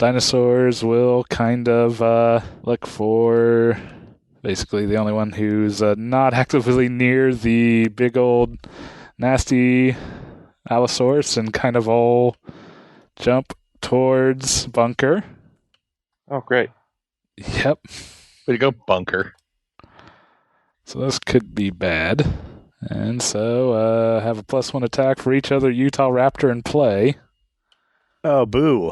dinosaurs will kind of look for basically the only one who's not actively near the big old nasty Allosaurus and kind of all jump towards Bunker. Oh, great. Yep. Way to go, Bunker. So this could be bad. And so have a +1 attack for each other Utah Raptor in play. Oh, boo.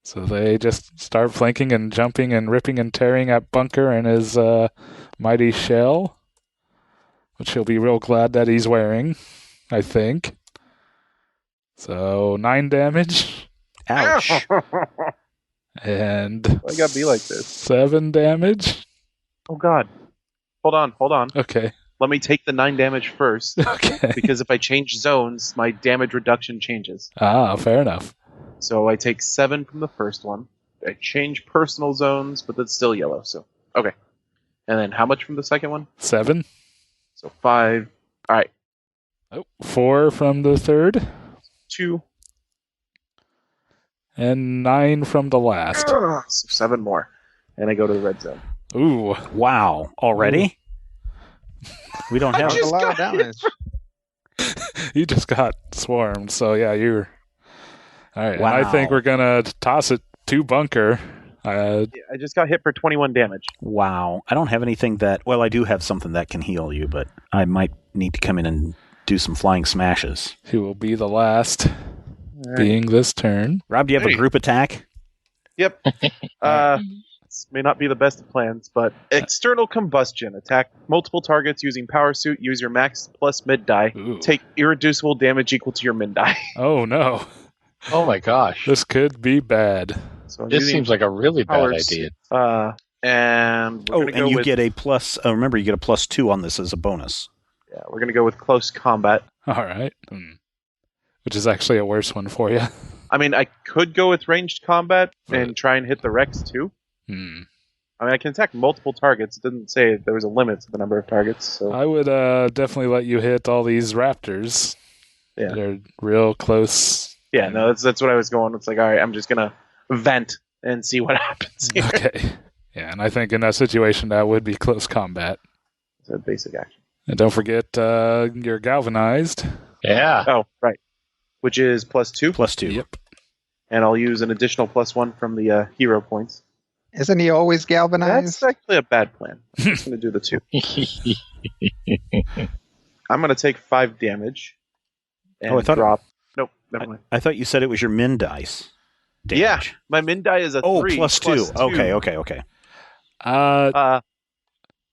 So they just start flanking and jumping and ripping and tearing at Bunker and his mighty shell, which he'll be real glad that he's wearing, I think. So 9 damage. Ouch. And Why you gotta be like this? 7 damage. Oh, God. Hold on. Okay. Let me take the 9 damage first, Okay. because if I change zones, my damage reduction changes. Fair enough. So I take 7 from the first one. I change personal zones, but that's still yellow, so... Okay. And then how much from the second one? 7. So 5. Alright. 4 from the third. 2. And 9 from the last. So 7 more. And I go to the red zone. Ooh. Wow. Already? We don't have That's a lot of damage. You just got swarmed, so yeah, you're... Alright, Wow. and I think we're gonna toss it to Bunker. I just got hit for 21 damage. Wow. I don't have anything that... Well, I do have something that can heal you, but I might need to come in and do some flying smashes. Who will be the last, being this turn. Rob, do you have a group attack? Yep. This may not be the best of plans, but external combustion. Attack multiple targets using power suit. Use your max plus mid die. Ooh. Take irreducible damage equal to your min die. Oh no. Oh my gosh. This could be bad. So I'm This using seems like a really bad power idea. suit. And we're Oh, gonna and go you with, get a plus... remember, you get a +2 on this as a bonus. yeah, we're gonna go with close combat. Alright. Which is actually a worse one for you. I mean, I could go with ranged combat and try and hit the Rex too. I mean, I can attack multiple targets. It didn't say there was a limit to the number of targets. So I would definitely let you hit all these raptors. Yeah. They're real close. yeah, no, that's what I was going. It's like, all right, I'm just gonna vent and see what happens here. Okay. Yeah, and I think in that situation that would be close combat. It's a basic action. And don't forget you're galvanized. Yeah. Oh, right. Which is +2. +2. Yep. And I'll use an additional +1 from the hero points. Isn't he always galvanized? That's actually a bad plan. I'm just going to do the 2. I'm going to take 5 damage. And Oh, I thought- drop. Nope, never mind. I thought you said it was your min dice. Yeah, Damage. my min die is a 3. +2. +2. Okay.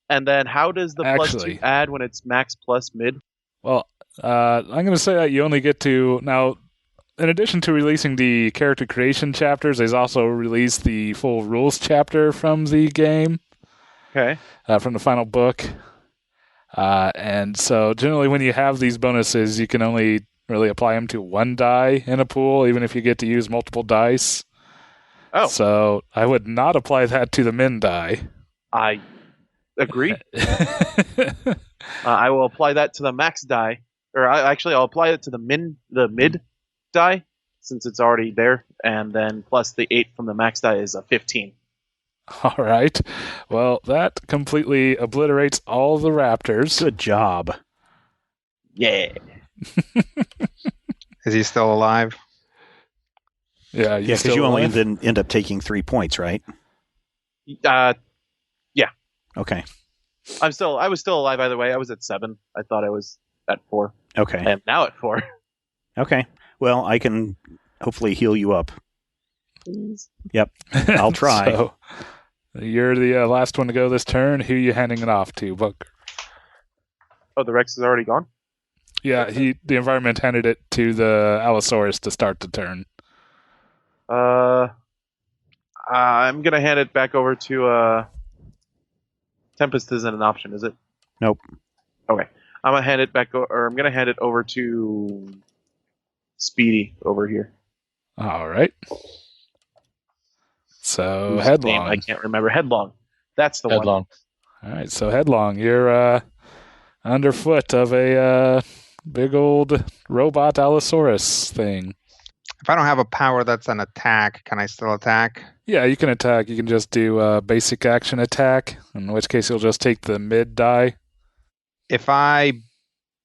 And then how does the Actually- +2 add when it's max plus mid? Well, I'm going to say that you only get to... Now, in addition to releasing the character creation chapters, they've also released the full rules chapter from the game, Okay. from the final book. And so generally when you have these bonuses, you can only really apply them to one die in a pool, even if you get to use multiple dice. Oh. So I would not apply that to the min die. I agree. I will apply that to the max die. Or I'll apply it to the mid die, since it's already there. And then plus the 8 from the max die is a 15. All right. Well, that completely obliterates all the raptors. Good job. Yeah. Is he still alive? Yeah, Yeah, because you only then end up taking 3 points, right? Okay. I was still alive either way. I was at 7. I thought I was at 4. Okay. I am now at 4. Okay. Well, I can hopefully heal you up. Please. Yep. I'll try. So, you're the last one to go this turn. Who are you handing it off to, Bunker? Oh, the Rex is already gone? Yeah, the environment handed it to the Allosaurus to start the turn. I'm going to hand it back over to... Tempest isn't an option, is it? Nope. Okay. I'm going to hand it over to Speedy over here. All right. So, Whose Headlong. name I can't remember. Headlong. That's the one. Headlong. All right, so Headlong, you're underfoot of a big old robot Allosaurus thing. If I don't have a power that's an attack, can I still attack? Yeah, you can attack. You can just do a basic action attack, in which case you'll just take the mid die. If I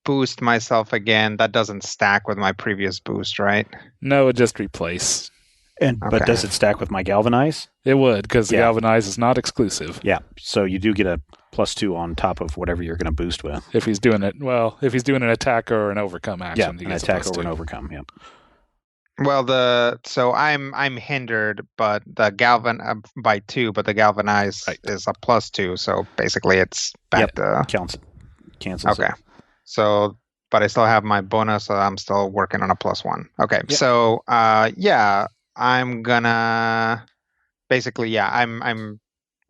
boost myself again, that doesn't stack with my previous boost, right? No, it just replace. But does it stack with my galvanize? It would, because the Yeah. galvanize is not exclusive. Yeah. So you do get a +2 on top of whatever you're going to boost with. If he's doing it, if he's doing an attack or an overcome action, he an gets attack a over +2. an overcome. Yeah. Well, so I'm hindered, but the by 2, but the galvanize is a +2. So basically, it's back to Cancels. Okay. So, but I still have my bonus, so I'm still working on a +1. Okay. Yep. So, I'm gonna basically, I'm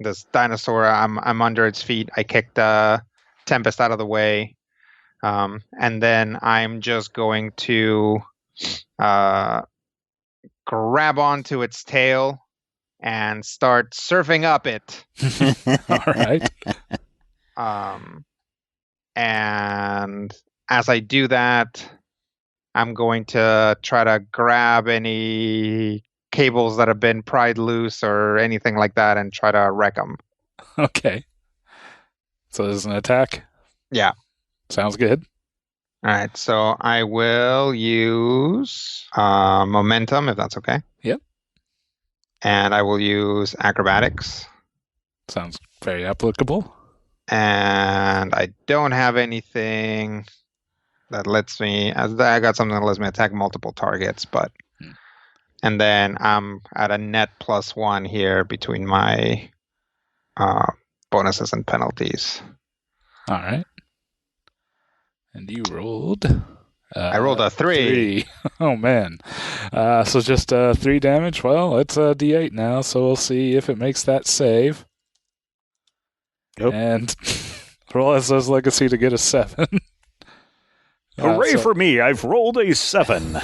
this dinosaur. I'm under its feet. I kicked Tempest out of the way, and then I'm just going to grab onto its tail and start surfing up it. All right. And as I do that, I'm going to try to grab any cables that have been pried loose or anything like that and try to wreck them. Okay. So this is an attack? Yeah. Sounds good. All right. So I will use momentum, if that's okay. Yep. And I will use acrobatics. Sounds very applicable. And I don't have anything that lets me. I got something that lets me attack multiple targets, but. And then I'm at a net +1 here between my bonuses and penalties. All right. And you rolled. I rolled a 3. Oh man. So just 3 damage. Well, it's a D8 now, so we'll see if it makes that save. Yep. And roll SO's legacy to get a 7. Hooray for me! I've rolled a 7.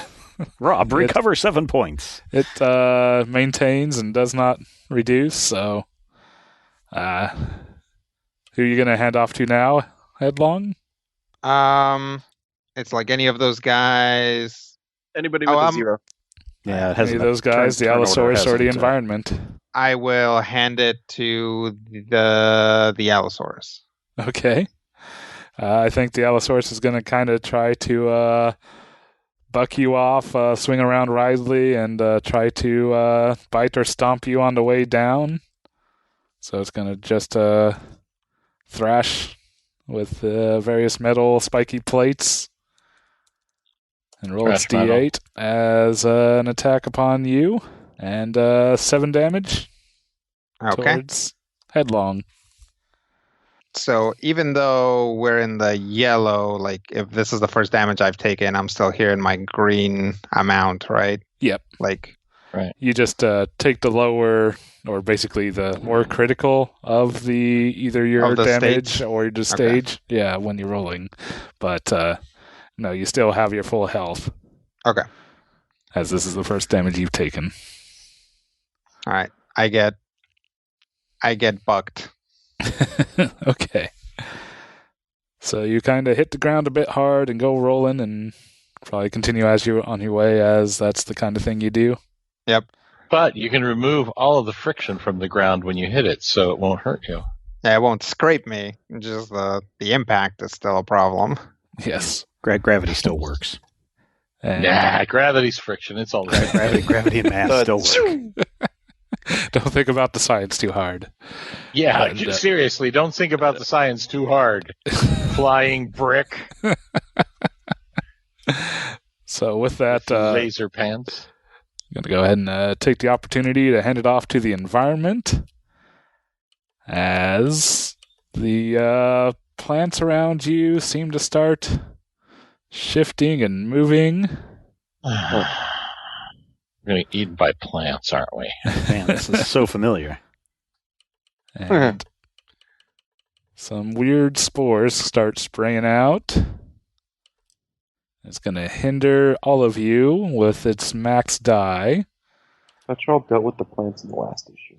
Rob, recover 7 points. It maintains and does not reduce, so who are you going to hand off to now, Headlong? It's like any of those guys. Anybody with a 0. Yeah, it has any of those guys, the Allosaurus or the environment. I will hand it to the Allosaurus. Okay. I think the Allosaurus is going to kind of try to buck you off, swing around wildly, and try to bite or stomp you on the way down. So it's going to just thrash with various metal spiky plates and roll its D8 as an attack upon you, and 7 damage towards Headlong. So even though we're in the yellow, like if this is the first damage I've taken, I'm still here in my green amount, right? Yep. Like, right. You just take the lower, or basically the more critical of either your damage stage? or the stage. Okay. Yeah, when you're rolling. But no, you still have your full health. Okay. As this is the first damage you've taken. All right. I get bucked. Okay. So you kind of hit the ground a bit hard and go rolling, and probably continue as you're on your way, as that's the kind of thing you do. Yep. But you can remove all of the friction from the ground when you hit it, so it won't hurt you. Yeah, it won't scrape me. Just the impact is still a problem. Yes. Gravity still works. Nah, gravity's friction. It's all right. Gravity and mass still work. Don't think about the science too hard. Yeah, seriously, don't think about the science too hard. Flying brick. So with that... laser pants. I'm going to go ahead and take the opportunity to hand it off to the environment, as the plants around you seem to start shifting and moving. We're going to get eaten by plants, aren't we? Man, this is so familiar. And some weird spores start spraying out. It's going to hinder all of you with its max die. I thought y'all dealt with the plants in the last issue.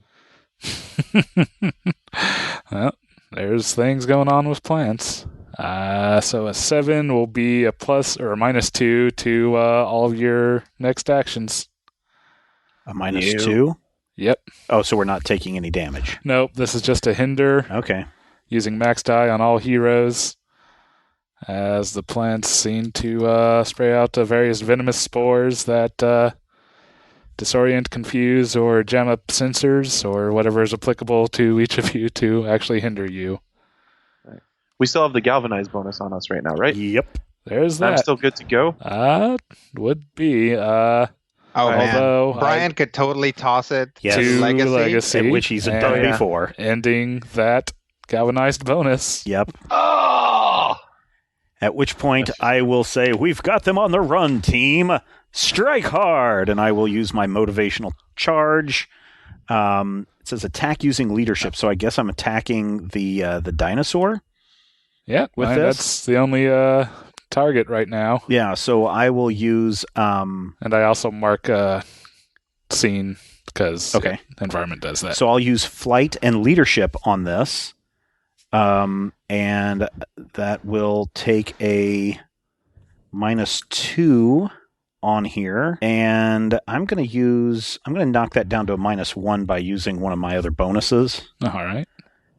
Well, there's things going on with plants. So a 7 will be a plus or a -2 to all of your next actions. A -2? Yep. Oh, so we're not taking any damage. Nope, this is just a hinder. Okay. Using max die on all heroes. As the plants seem to spray out various venomous spores that disorient, confuse, or jam up sensors, or whatever is applicable to each of you to actually hinder you. We still have the galvanize bonus on us right now, right? Yep. There's that. I'm still good to go. Would be. Oh, although man. Brian could totally toss it Yes. to to Legacy. At which he's done and before. ending that galvanized bonus. Yep. Oh! At which point I will say, we've got them on the run, team. Strike hard. And I will use my motivational charge. It says attack using leadership. So I guess I'm attacking the dinosaur. Yeah, With this? that's the only target right now. Yeah, so I will use... And I also mark scene because Okay. environment does that. So I'll use flight and leadership on this. And that will take a -2 on here. And I'm going to knock that down to a -1 by using one of my other bonuses. All right.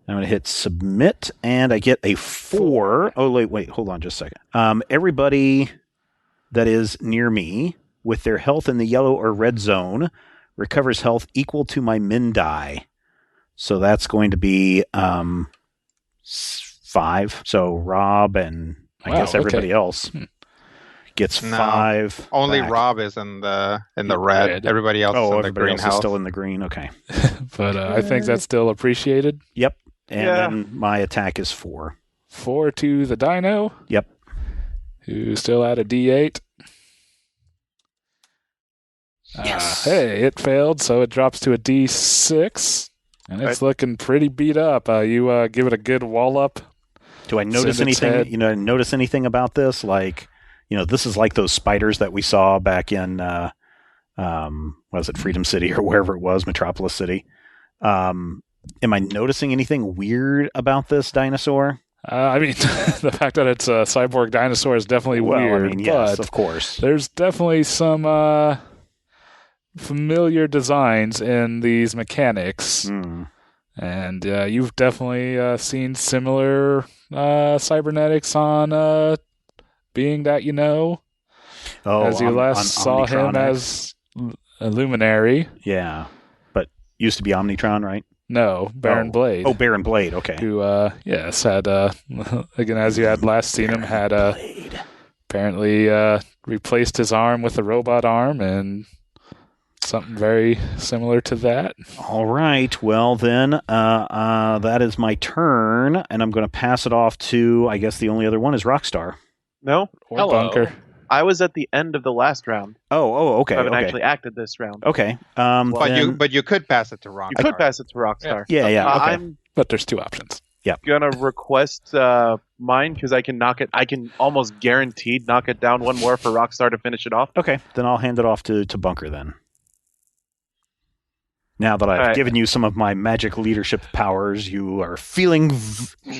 I'm going to hit submit, and I get a 4. Oh, wait, hold on just a second. Everybody that is near me with their health in the yellow or red zone recovers health equal to my min die. So that's going to be 5. So Rob and I guess everybody else gets 5. Only back. Rob is in the red. Everybody else is in the everybody green else house. is still in the green. Okay. But I think that's still appreciated. Yep. And Yeah. then my attack is 4. 4 to the dino. Yep. Who's still at a D8. Yes. Hey, it failed, so it drops to a D6. And it's looking pretty beat up. You give it a good wall up. Do I notice Send its head. anything? Notice anything about this? Like, this is like those spiders that we saw back in, was it Freedom City or wherever it was, Metropolis City. Am I noticing anything weird about this dinosaur? I mean, the fact that it's a cyborg dinosaur is definitely weird. I mean, yes, but of course. there's definitely some familiar designs in these mechanics. And you've definitely seen similar cybernetics on Being That You Know. As you last saw him Omnitron as a luminary. Yeah, but used to be Omnitron, right? No, Baron Blade. Oh, Baron Blade, okay. Who, yes, had, again, as you had last seen him, had apparently replaced his arm with a robot arm and something very similar to that. All right. Well, then that is my turn, and I'm going to pass it off to, I guess the only other one is Rockstar. No, Or Hello. Bunker. I was at the end of the last round. Oh, okay. I haven't okay. actually acted this round. Okay. But you could pass it to Rockstar. You could pass it to Rockstar. Yeah. Okay. I'm But there's 2 options. gonna request mine because I can knock it. I can almost guaranteed knock it down one more for Rockstar to finish it off. Okay. Then I'll hand it off to Bunker then. Now that I've All right. given you some of my magic leadership powers, you are feeling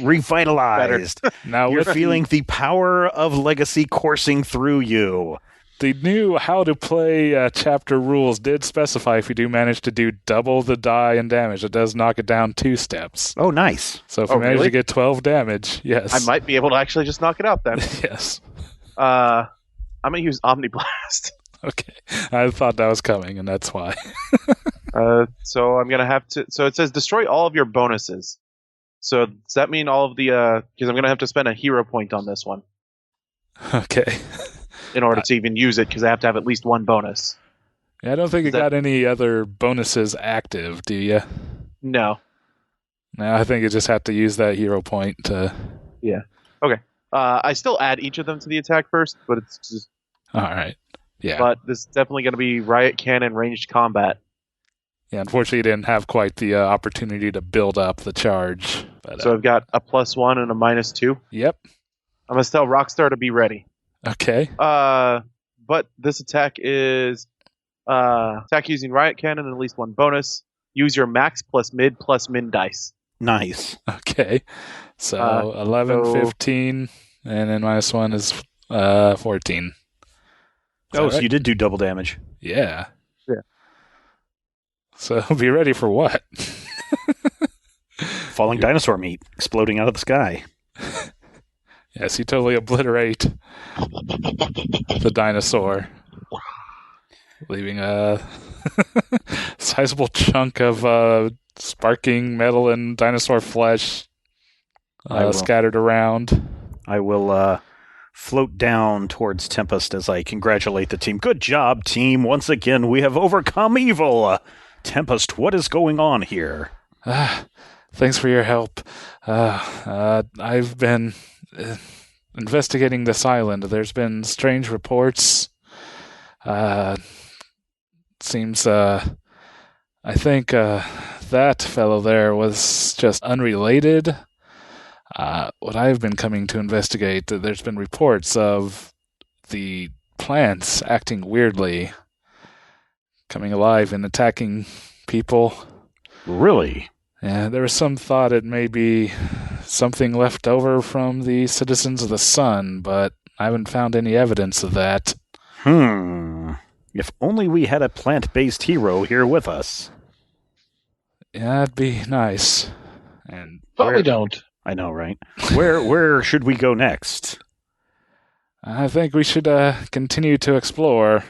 revitalized. Now, You're with feeling the power of legacy coursing through you. the new how to play chapter rules did specify if you do manage to do double the die and damage, it does knock it down 2 steps. Oh, nice. So if you manage really? to get 12 damage, yes. I might be able to actually just knock it out then. Yes. I'm gonna use Omniblast. Okay. I thought that was coming, and that's why. So I'm gonna have to. So it says destroy all of your bonuses. So does that mean all of the? Because I'm gonna have to spend a hero point on this one Okay. in order to even use it, because I have to have at least one bonus. Yeah, I don't think you Is that- got any other bonuses active, do you? No. No, I think you just have to use that hero point to... I still add each of them to the attack first, but it's just. All right. Yeah. But this is definitely going to be riot cannon ranged combat. Yeah, unfortunately, you didn't have quite the opportunity to build up the charge. But, So I've got a +1 and a -2. Yep. I'm gonna tell Rockstar to be ready. Okay. But this attack is attack using riot cannon and at least one bonus. Use your max plus mid plus min dice. Nice. Okay. So 11, so- 15, and then -1 is 14. Is Oh, that so right? you did do double damage. Yeah. Yeah. So be ready for what? Falling dinosaur meat exploding out of the sky. Yes, you totally obliterate the dinosaur, leaving a sizable chunk of sparking metal and dinosaur flesh scattered around. I will float down towards Tempest as I congratulate the team. Good job, team. Once again, we have overcome evil. Tempest, what is going on here? Thanks for your help. I've been investigating this island. There's been strange reports. Seems, I think that fellow there was just unrelated. What I've been coming to investigate, there's been reports of the plants acting weirdly, coming alive and attacking people. Really? Yeah, there was some thought it may be something left over from the citizens of the sun, but I haven't found any evidence of that. If only we had a plant-based hero here with us. Yeah, that'd be nice. And But we don't. I know, right? Where should we go next? I think we should continue to explore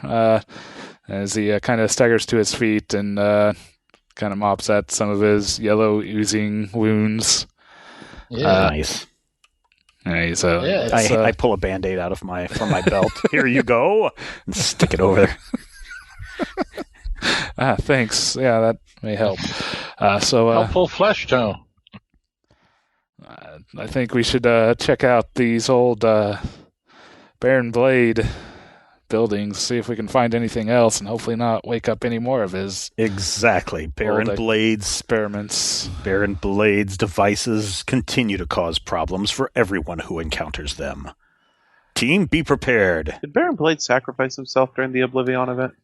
as he kind of staggers to his feet and kind of mops at some of his yellow oozing wounds. Yeah. Nice. And I pull a Band-Aid out from my belt. Here you go, and stick it over there. Thanks. Yeah, that may help. Helpful flesh tone. I think we should check out these old Baron Blade buildings, see if we can find anything else, and hopefully not wake up any more of his Exactly. Baron Blade's experiments. Baron Blade's devices continue to cause problems for everyone who encounters them. Team, be prepared. Did Baron Blade sacrifice himself during the Oblivion event?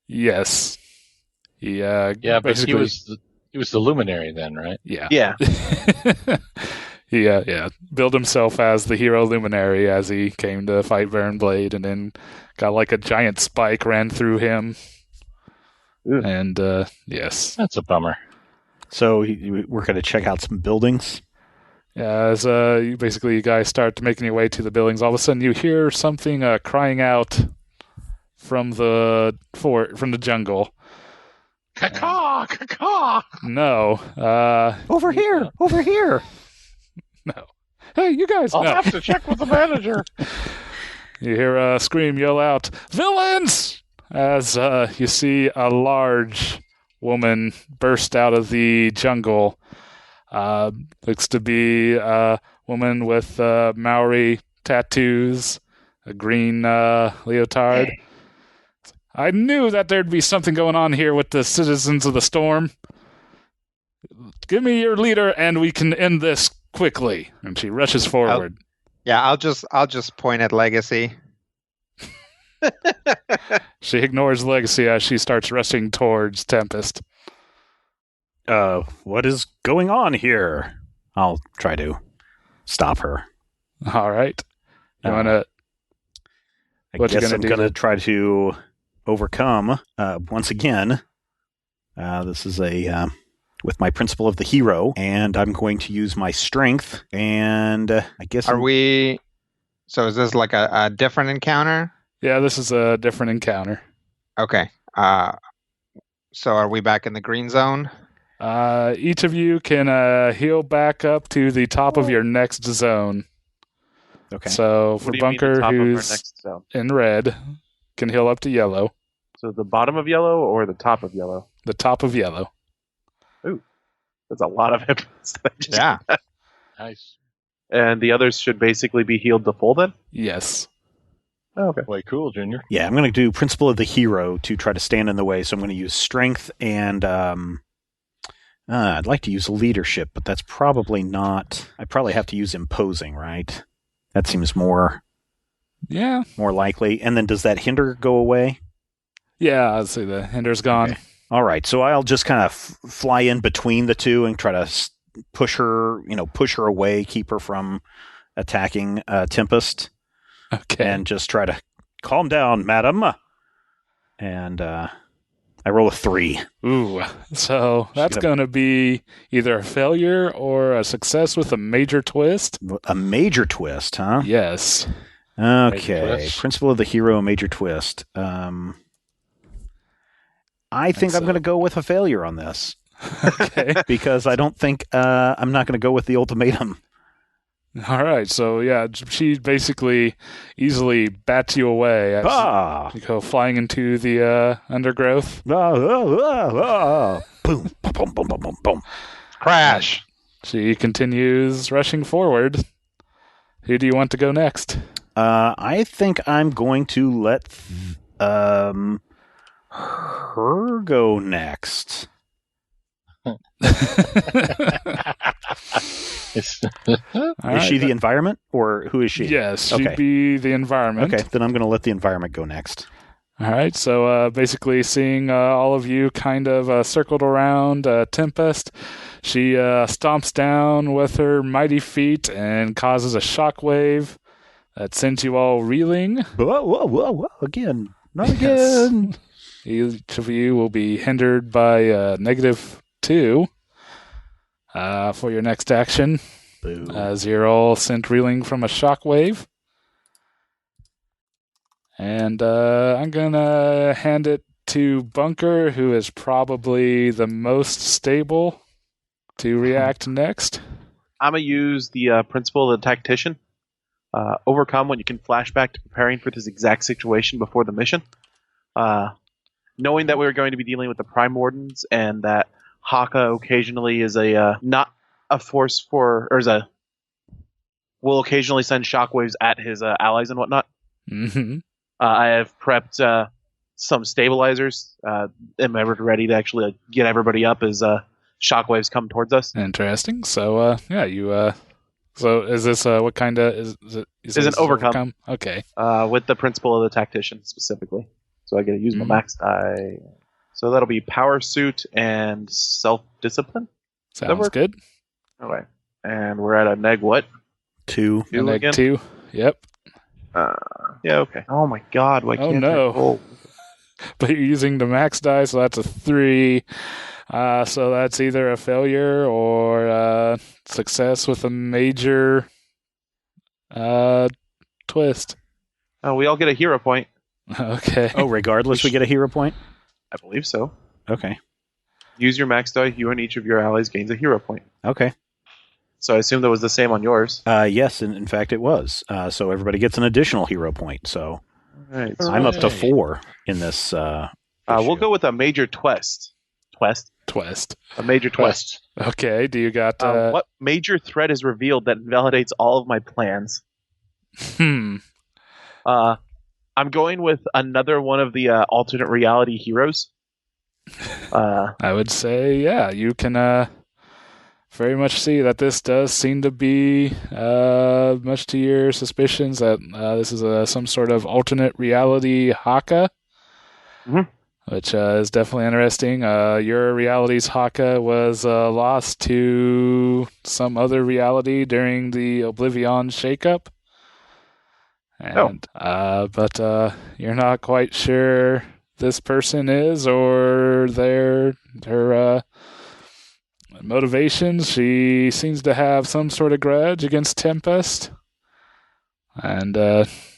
Yes. He Yeah, but basically he was the luminary then, right? Yeah. Yeah. Yeah. Billed himself as the hero luminary as he came to fight Baron Blade, and then got like a giant spike ran through him. Ugh. And yes. That's a bummer. So we're going to check out some buildings. Yeah, as you guys start making your way to the buildings, all of a sudden you hear something crying out from the jungle. Caw, caw. No. Over here! Over here! No. Hey, you guys! I'll No. have to check with the manager. You hear a scream, yell out, "Villains!" As you see a large woman burst out of the jungle. Looks to be a woman with Maori tattoos, a green leotard. I knew that there'd be something going on here with the citizens of the storm. Give me your leader and we can end this quickly. And she rushes forward. Yeah, I'll just point at Legacy. She ignores Legacy as she starts rushing towards Tempest. What is going on here? I'll try to stop her. All right. You want to... I What you guess gonna I'm do? going to try to overcome, once again. This is with my principle of the hero, and I'm going to use my strength, and I guess... So is this like a different encounter? Yeah, this is a different encounter. Okay. So are we back in the green zone? Each of you can heal back up to the top of your next zone. Okay. So What for do you mean the Bunker, top of our who's next zone? in red, can heal up to yellow. So the bottom of yellow or the top of yellow? The top of yellow. That's a lot of hit points that I just Yeah. Nice. And the others should basically be healed to full then? Yes. Oh, okay. Way cool, Junior. Yeah, I'm going to do principle of the hero to try to stand in the way, so I'm going to use strength and... I'd like to use leadership, but that's probably not... I probably have to use imposing, right? That seems more Yeah. likely. And then does that hinder go away? Yeah, I'd say the hinder's gone. Okay. All right, so I'll just kind of fly in between the two and try to push her away, keep her from attacking Tempest. Okay. And just try to calm down, madam. And I roll a 3. Ooh, so that's going to be either a failure or a success with a major twist. A major twist, huh? Yes. Okay. Principle of the hero, major twist. I think I'm going to go with a failure on this. Okay. Because I don't think I'm not going to go with the ultimatum. All right, so yeah, she basically easily bats you away as you go flying into the undergrowth. Boom, boom, boom, boom, boom, boom. Crash. She continues rushing forward. Who do you want to go next? I think I'm going to let her go next. Is she the environment, or who is she? Yes, she'd be the environment. Okay, then I'm going to let the environment go next. All right, so basically seeing all of you kind of circled around Tempest, she stomps down with her mighty feet and causes a shockwave that sends you all reeling. Whoa, whoa, whoa, whoa, again. Not again. Each of you will be hindered by -2 for your next action, as you're all sent reeling from a shockwave. And I'm going to hand it to Bunker, who is probably the most stable, to react next. I'm going to use the principle of the tactician. Overcome when you can flashback to preparing for this exact situation before the mission. Knowing that we were going to be dealing with the Primordans and that Haka occasionally is not a force for, or will occasionally send shockwaves at his allies and whatnot. Mm-hmm. I have prepped some stabilizers. Am ever ready to actually get everybody up as shockwaves come towards us. Interesting. So you. So is this what kind of is it? Is an overcome? Okay. With the principle of the tactician specifically. So I get to use my max die. So that'll be power suit and self-discipline. Sounds good. All right. And we're at a neg what? 2. Neg 2. Yep. Yeah, okay. Oh my god, why can't no. I roll? But you're using the max die, so that's a 3. So that's either a failure or a success with a major twist. Oh, we all get a hero point. Okay. Oh, regardless, we get a hero point? I believe so. Okay. Use your max die. You and each of your allies gains a hero point. Okay. So I assume that was the same on yours. Yes, and in fact it was. So everybody gets an additional hero point. So right, I'm up to 4 in this. We'll go with a major twist. Twist. A major twist. Okay. Do you got what major threat is revealed that invalidates all of my plans? I'm going with another one of the alternate reality heroes. I would say, yeah, you can very much see that this does seem to be, much to your suspicions, that this is some sort of alternate reality Haka, which is definitely interesting. Your reality's Haka was lost to some other reality during the Oblivion shakeup. And, but you're not quite sure this person is or her motivations. She seems to have some sort of grudge against Tempest. And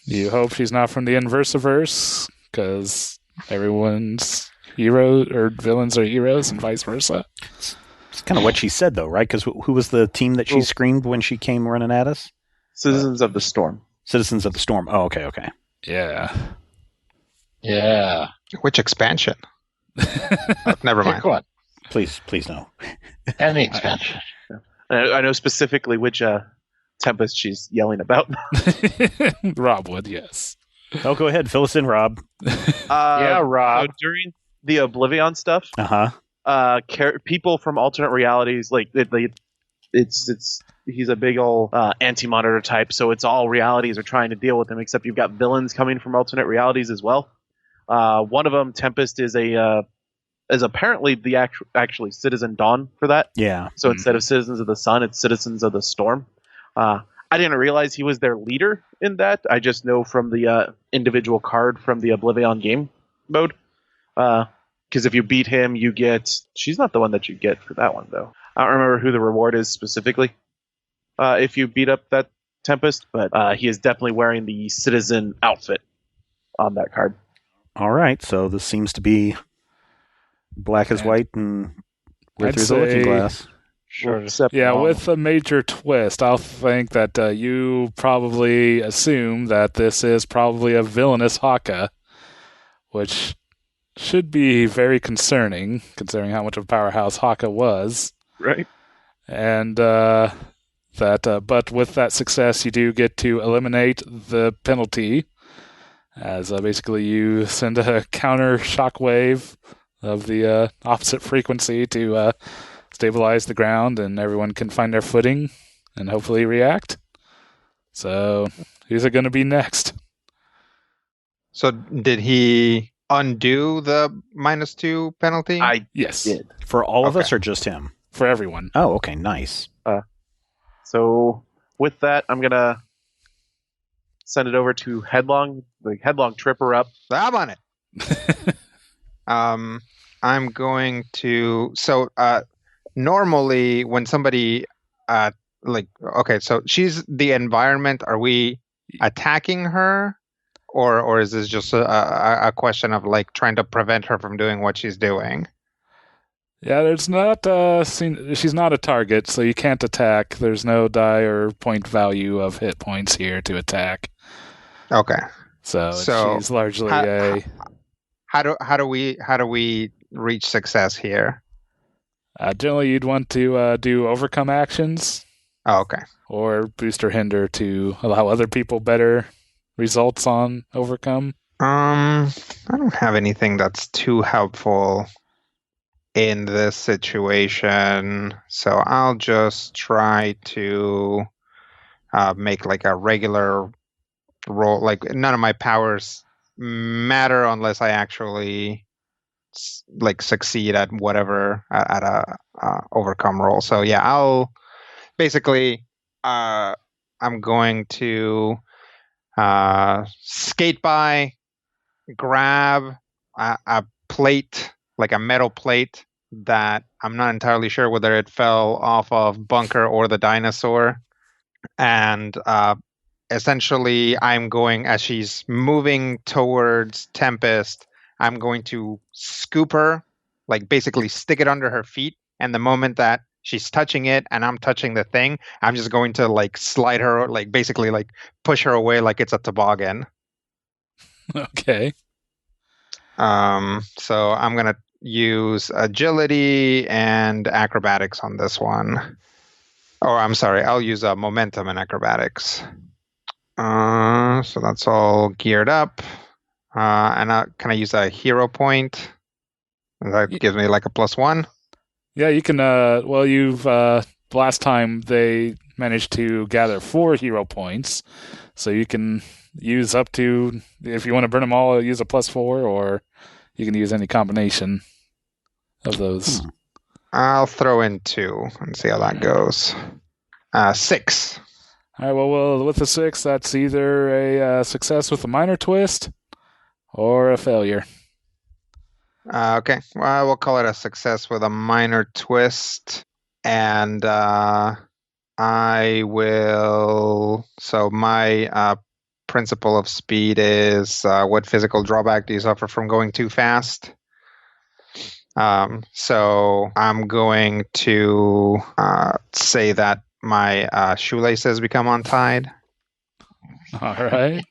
you hope she's not from the Inversiverse, because everyone's hero or villains are heroes and vice versa. It's kind of what she said, though, right? Because who was the team that she screamed when she came running at us? Citizens of the Storm. Citizens of the Storm. Oh, okay. Yeah. Which expansion? Never mind. Pick one. Please no. Any expansion. I know specifically which Tempest she's yelling about. Rob would, yes. Oh, go ahead. Fill us in, Rob. Rob. So during the Oblivion stuff, people from alternate realities, like he's a big old anti-monitor type, so it's all realities are trying to deal with him, except you've got villains coming from alternate realities as well. One of them, Tempest, is a is apparently the actually Citizen Dawn for that. Yeah. So instead of Citizens of the Sun, it's Citizens of the Storm. I didn't realize he was their leader in that. I just know from the individual card from the Oblivion game mode. Because if you beat him, you get... She's not the one that you get for that one, though. I don't remember who the reward is specifically if you beat up that Tempest, but he is definitely wearing the Citizen outfit on that card. All right, so this seems to be black as white and we're through the looking glass. Sure. Yeah, with a major twist, I'll think that you probably assume that this is probably a villainous Haka, which should be very concerning, considering how much of a powerhouse Haka was. Right. And but with that success, you do get to eliminate the penalty, as basically you send a counter shockwave of the opposite frequency to stabilize the ground, and everyone can find their footing and hopefully react. So, who's it going to be next? So, did he undo the -2 penalty? Yes. Did. For all of us or just him? For everyone. Oh, okay, nice. So, with that, I'm going to send it over to Headlong. The Headlong tripper up. I'm on it. I'm going to... So, normally when somebody okay, so she's the environment. Are we attacking her, or is this just a question of like trying to prevent her from doing what she's doing? Yeah, there's not she's not a target, so you can't attack. There's no die or point value of hit points here to attack. Okay, so she's largely How do we reach success here? Generally, you'd want to do overcome actions. Oh, okay. Or boost or hinder to allow other people better results on overcome. I don't have anything that's too helpful in this situation, so I'll just try to make like a regular roll. Like none of my powers matter unless I actually like succeed at whatever at a overcome roll. So yeah, I'll basically I'm going to skate by, grab a plate, like a metal plate that I'm not entirely sure whether it fell off of Bunker or the dinosaur, and essentially I'm going, as she's moving towards Tempest, I'm going to scoop her, like basically stick it under her feet. And the moment that she's touching it and I'm touching the thing, I'm just going to like slide her, like basically like push her away like it's a toboggan. Okay. So I'm going to use agility and acrobatics on this one. Or I'm sorry, I'll use momentum and acrobatics. So that's all geared up. And can I use a hero point? That gives me like a +1. Yeah, you can. Well, you've last time they managed to gather 4 hero points, so you can use up to, if you want to burn them all, use a +4, or you can use any combination of those. I'll throw in 2 and see how that goes. 6. All right. Well, with the 6, that's either a success with a minor twist or a failure. Okay, well, we'll call it a success with a minor twist. And I will... So my principle of speed is what physical drawback do you suffer from going too fast? So I'm going to say that my shoelaces become untied. All right.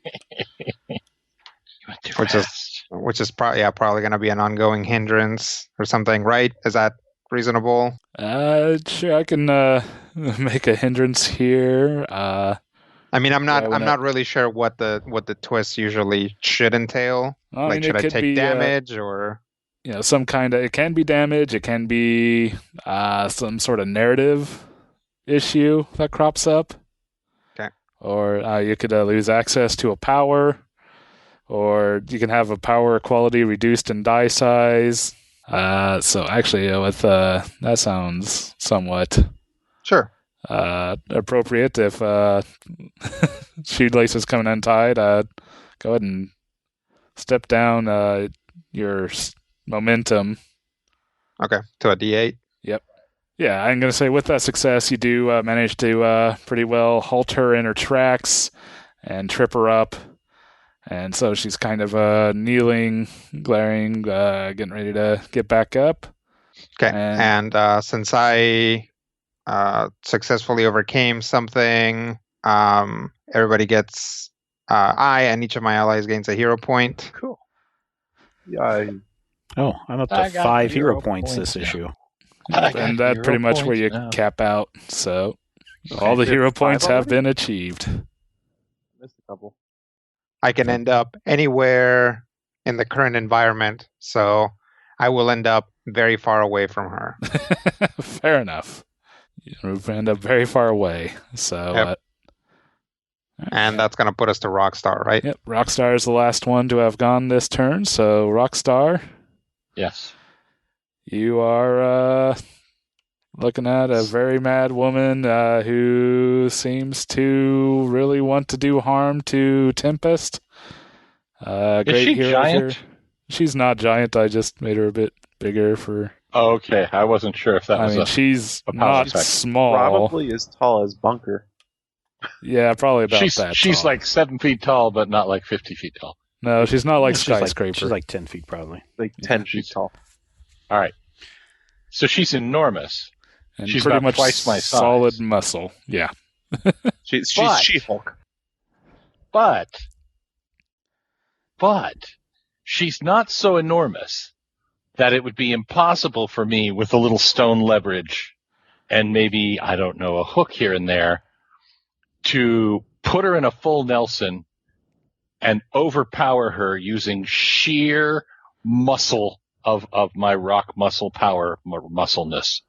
Which is probably going to be an ongoing hindrance or something, right? Is that reasonable? Sure, I can make a hindrance here. I mean, I'm not really sure what the twist usually should entail. Should I take damage or? Some kind of... It can be damage. It can be some sort of narrative issue that crops up. Okay. Or you could lose access to a power. Or you can have a power quality reduced in die size. So actually, with that sounds somewhat Sure. appropriate. If shoelace is coming untied, go ahead and step down your momentum. Okay, to a D8. Yep. Yeah, I'm going to say with that success, you do manage to pretty well halt her in her tracks and trip her up. And so she's kind of kneeling, glaring, getting ready to get back up. Okay, and since I successfully overcame something, everybody gets I and each of my allies gains a hero point. Cool. Yeah. I'm up to 5 hero points this issue. And that's pretty much where you cap out. So all the hero points have been achieved. Missed a couple. I can end up anywhere in the current environment, so I will end up very far away from her. Fair enough. You end up very far away. So, yep. And that's going to put us to Rockstar, right? Yep. Rockstar is the last one to have gone this turn. So, Rockstar. Yes. You are looking at a very mad woman who seems to really want to do harm to Tempest. Is she giant? She's not giant. I just made her a bit bigger for... Oh, okay. I wasn't sure if that was she's not small. Probably as tall as Bunker. Yeah, probably about that She's tall. like 7 feet tall, but not like 50 feet tall. No, she's not like Skyscraper. She's like 10 feet probably. Like 10 feet tall. All right. So she's enormous. And she's pretty about much twice my size. Solid muscle. Yeah. She's She-Hulk. But she's not so enormous that it would be impossible for me with a little stone leverage and maybe, I don't know, a hook here and there to put her in a full Nelson and overpower her using sheer muscle of my rock muscle power, muscleness.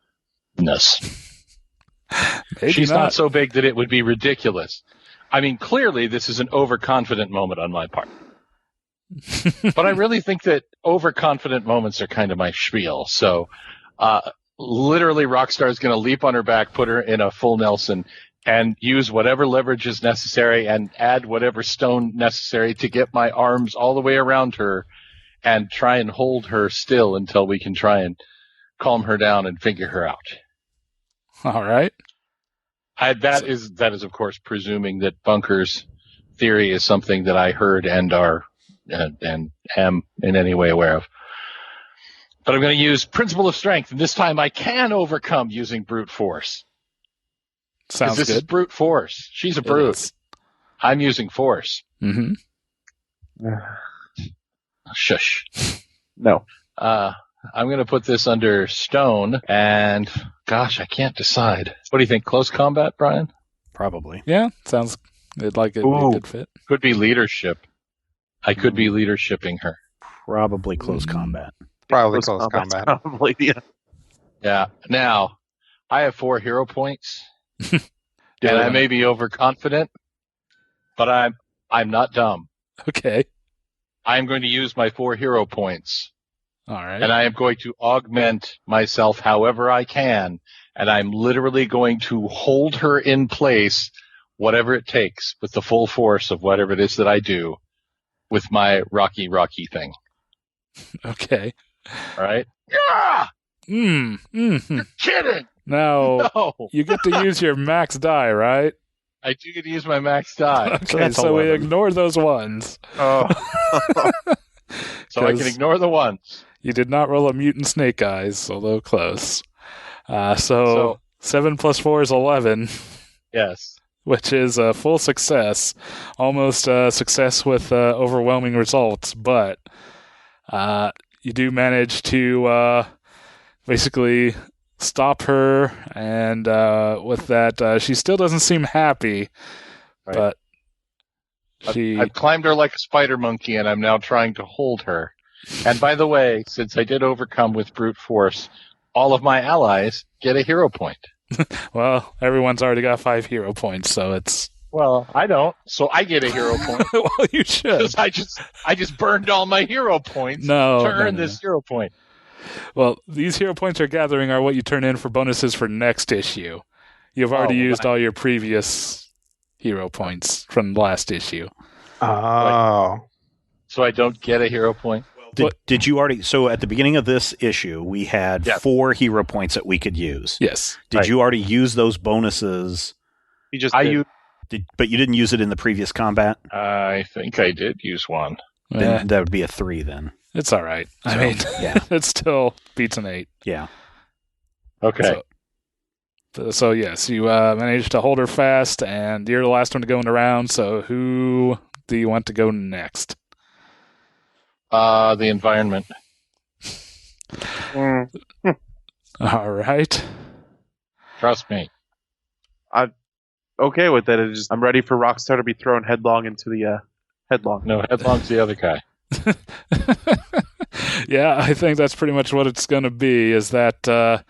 She's not so big that it would be ridiculous. I mean, clearly this is an overconfident moment on my part. But I really think that overconfident moments are kind of my spiel. So, literally Rockstar is going to leap on her back, put her in a full Nelson, and use whatever leverage is necessary and add whatever stone necessary to get my arms all the way around her and try and hold her still until we can try and calm her down and figure her out. All right. That is, of course, presuming that Bunker's theory is something that I heard and am in any way aware of. But I'm going to use Principle of Strength, and this time I can overcome using brute force. Sounds this good. Is brute force. She's a brute. I'm using force. Mm-hmm. Shush. No. I'm going to put this under stone, and gosh, I can't decide. What do you think? Close combat, Brian? Probably. Yeah, sounds like it'd be a good fit. Could be leadership. I could be leadershipping her. Probably close combat. Probably close combat. Probably, yeah. Yeah. Now, I have 4 hero points, and I may be overconfident, but I'm not dumb. Okay. I'm going to use my 4 hero points. All right. And I am going to augment myself however I can, and I'm literally going to hold her in place, whatever it takes, with the full force of whatever it is that I do, with my Rocky thing. Okay. All right? Yeah! You're kidding! Now, No! you get to use your max die, right? I do get to use my max die. Okay, so we ignore those ones. Oh. So I can ignore the ones. You did not roll a mutant snake eyes, although close. So 7 plus 4 is 11. Yes. Which is a full success. Almost a success with overwhelming results, but you do manage to basically stop her, and with that, she still doesn't seem happy, right. But I've climbed her like a spider monkey, and I'm now trying to hold her. And by the way, since I did overcome with brute force, all of my allies get a hero point. Well, everyone's already got 5 hero points, so it's... Well, I don't, so I get a hero point. Well, you should. Because I just burned all my hero points to earn this hero point. Well, these hero points you're gathering are what you turn in for bonuses for next issue. You've already used all your previous hero points from last issue. Oh. So I don't get a hero point? Did you already? So at the beginning of this issue, we had 4 hero points that we could use. Yes. Did you already use those bonuses? You just But you didn't use it in the previous combat? I think I did use one. Then that would be a 3 then. It's all right. I mean, it still beats an 8. Yeah. Okay. So yes, you managed to hold her fast, and you're the last one to go in the round, so who do you want to go next? The environment. All right. Trust me. I'm okay with that. I'm ready for Rockstar to be thrown headlong into the headlong. No, headlong's the other guy. Yeah, I think that's pretty much what it's going to be, is that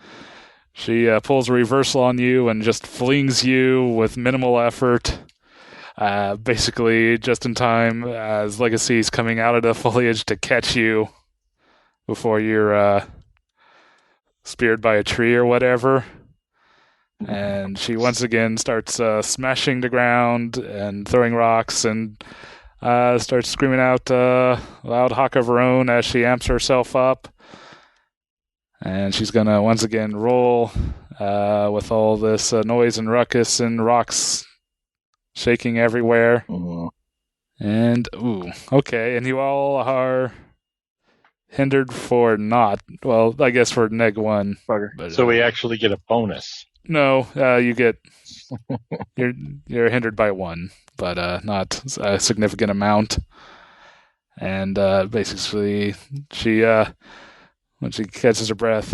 she pulls a reversal on you and just flings you with minimal effort. Basically, just in time as Legacy's coming out of the foliage to catch you before you're speared by a tree or whatever. And she once again starts smashing the ground and throwing rocks and starts screaming out a loud hawk of her own as she amps herself up. And she's going to once again roll with all this noise and ruckus and rocks shaking everywhere. And, okay. And you all are hindered for I guess for -1. Bugger. But, So we actually get a bonus. No, you get... you're hindered by 1, but not a significant amount. And basically, she... when she catches her breath,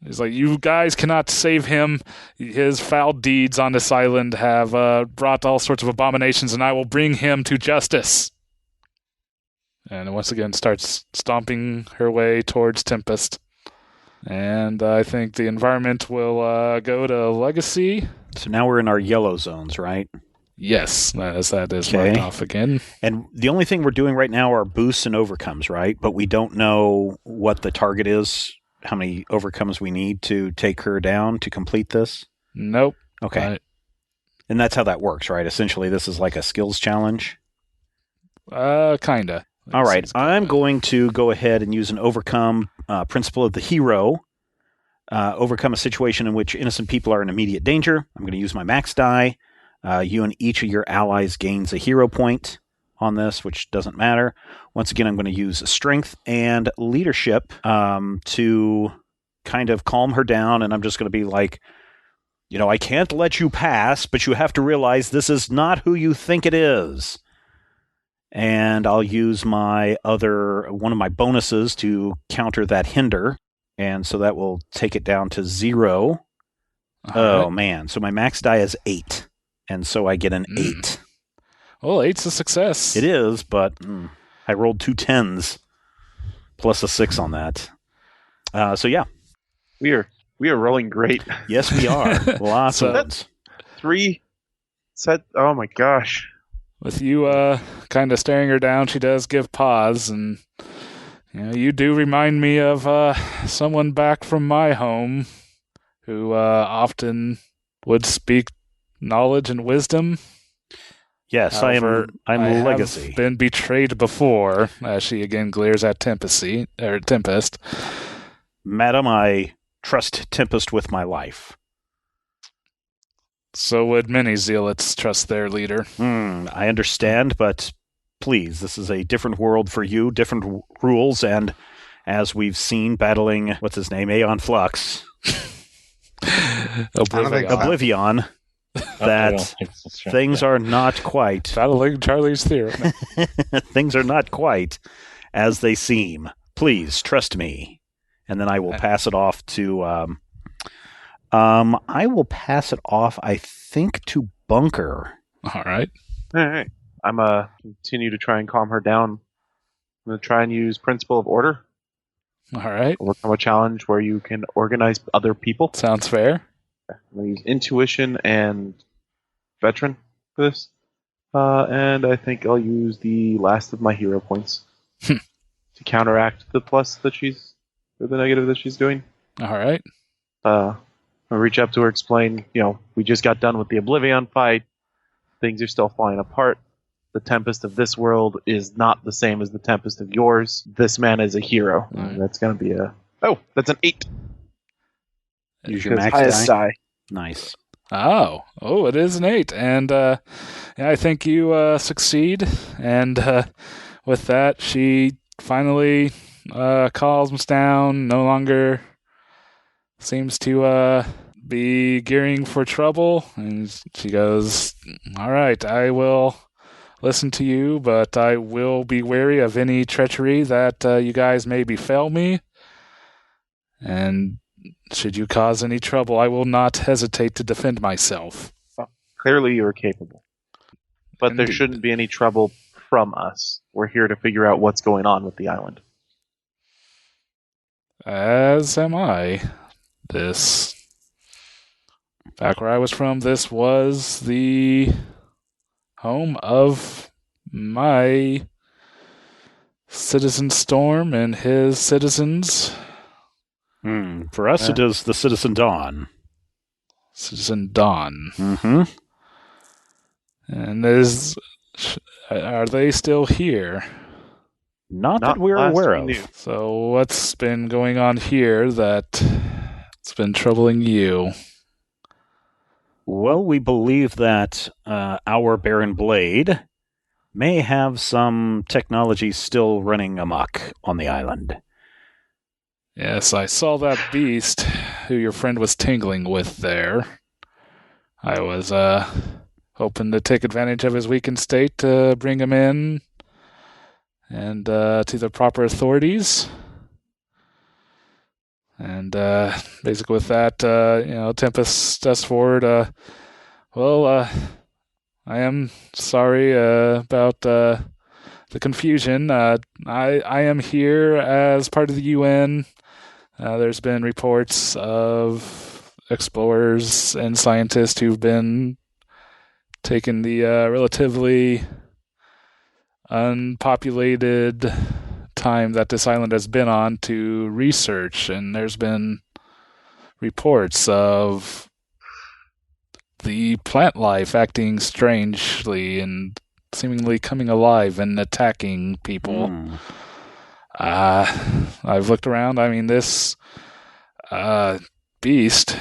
is like, you guys cannot save him. His foul deeds on this island have brought all sorts of abominations, and I will bring him to justice. And once again starts stomping her way towards Tempest. And I think the environment will go to Legacy. So now we're in our yellow zones, right? Yes, that is marked off again. And the only thing we're doing right now are boosts and overcomes, right? But we don't know what the target is, how many overcomes we need to take her down to complete this? Nope. Okay. And that's how that works, right? Essentially, this is like a skills challenge? Kinda. All right. I'm going to go ahead and use an overcome principle of the hero. Overcome a situation in which innocent people are in immediate danger. I'm going to use my max die. You and each of your allies gains a hero point on this, which doesn't matter. Once again, I'm going to use strength and leadership to kind of calm her down, and I'm just going to be like, I can't let you pass, but you have to realize this is not who you think it is. And I'll use one of my bonuses to counter that hinder, and so that will take it down to 0. Right. Man. So my max die is 8. And so I get an 8. Well, 8's a success. It is, but I rolled 2 10s plus a 6 on that. So yeah. We are rolling great. Yes, we are. Lots of that's 3 set. Oh my gosh. With you kind of staring her down, she does give pause, and you do remind me of someone back from my home who often would speak knowledge and wisdom. Yes, However, I'm I Legacy. Have been betrayed before, as she again glares at Tempest. Madam, I trust Tempest with my life. So would many zealots trust their leader. I understand, but please, this is a different world for you, different rules, and as we've seen battling, what's his name, Aeon Flux, Oblivion, that things are not quite... Battling Charlie's theorem. Things are not quite as they seem. Please, trust me. And then I will pass it off to... I think, to Bunker. All right. I'm continue to try and calm her down. I'm going to try and use Principle of Order. All right. Overcome a challenge where you can organize other people. Sounds fair. I'm going to use Intuition and Veteran for this. And I think I'll use the last of my hero points to counteract the plus that she's for the negative that she's doing. All right. I'll reach up to her, explain, we just got done with the Oblivion fight. Things are still falling apart. The Tempest of this world is not the same as the Tempest of yours. This man is a hero. Right. That's going to be that's an 8. Use your max Highest die. Nice. Oh, it is an 8. And I think you succeed. And with that, she finally calms down, no longer seems to be gearing for trouble. And she goes, all right, I will listen to you, but I will be wary of any treachery that you guys may befell me. And should you cause any trouble, I will not hesitate to defend myself. Clearly you are capable. But Indeed. there shouldn't be any trouble from us. We're here to figure out what's going on with the island. As am I. Back where I was from, this was the home of my Citizen Storm and his citizens. For us, it is the Citizen Dawn. Citizen Dawn. Mm-hmm. And are they still here? Not that we're aware of. Knew. So what's been going on here that's been troubling you? Well, we believe that our Baron Blade may have some technology still running amok on the island. Yes, I saw that beast who your friend was tingling with there. I was hoping to take advantage of his weakened state to bring him in and to the proper authorities. And basically with that, Tempest steps forward. I am sorry about the confusion. I am here as part of the UN. There's been reports of explorers and scientists who've been taking the relatively unpopulated time that this island has been on to research, and there's been reports of the plant life acting strangely and seemingly coming alive and attacking people. I've looked around. I mean, this beast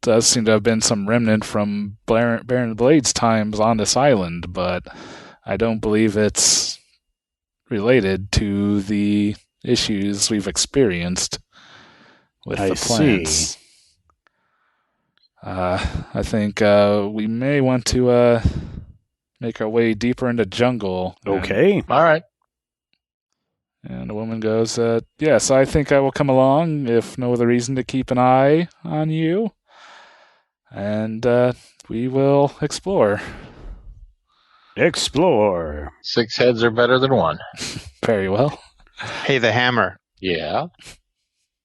does seem to have been some remnant from Baron Blade's times on this island, but I don't believe it's related to the issues we've experienced with the plants. See. I think we may want to make our way deeper into jungle. Okay. All right. And the woman goes, yes, I think I will come along, if no other reason, to keep an eye on you. And we will explore. Explore. 6 heads are better than 1. Very well. Hey, the hammer. Yeah.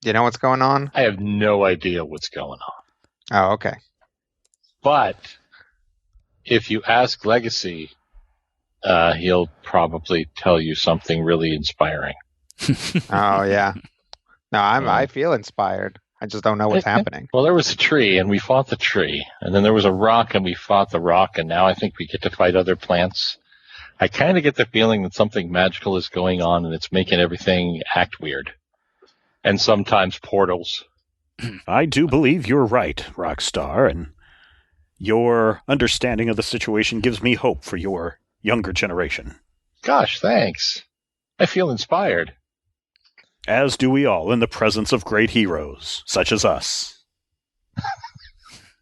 You know what's going on? I have no idea what's going on. Oh, okay. But if you ask Legacy, he'll probably tell you something really inspiring. Oh, yeah. No, I feel inspired. I just don't know what's happening. Well, there was a tree, and we fought the tree. And then there was a rock, and we fought the rock. And now I think we get to fight other plants. I kind of get the feeling that something magical is going on, and it's making everything act weird. And sometimes portals. I do believe you're right, Rockstar, and your understanding of the situation gives me hope for your younger generation. Gosh, thanks. I feel inspired. As do we all in the presence of great heroes, such as us.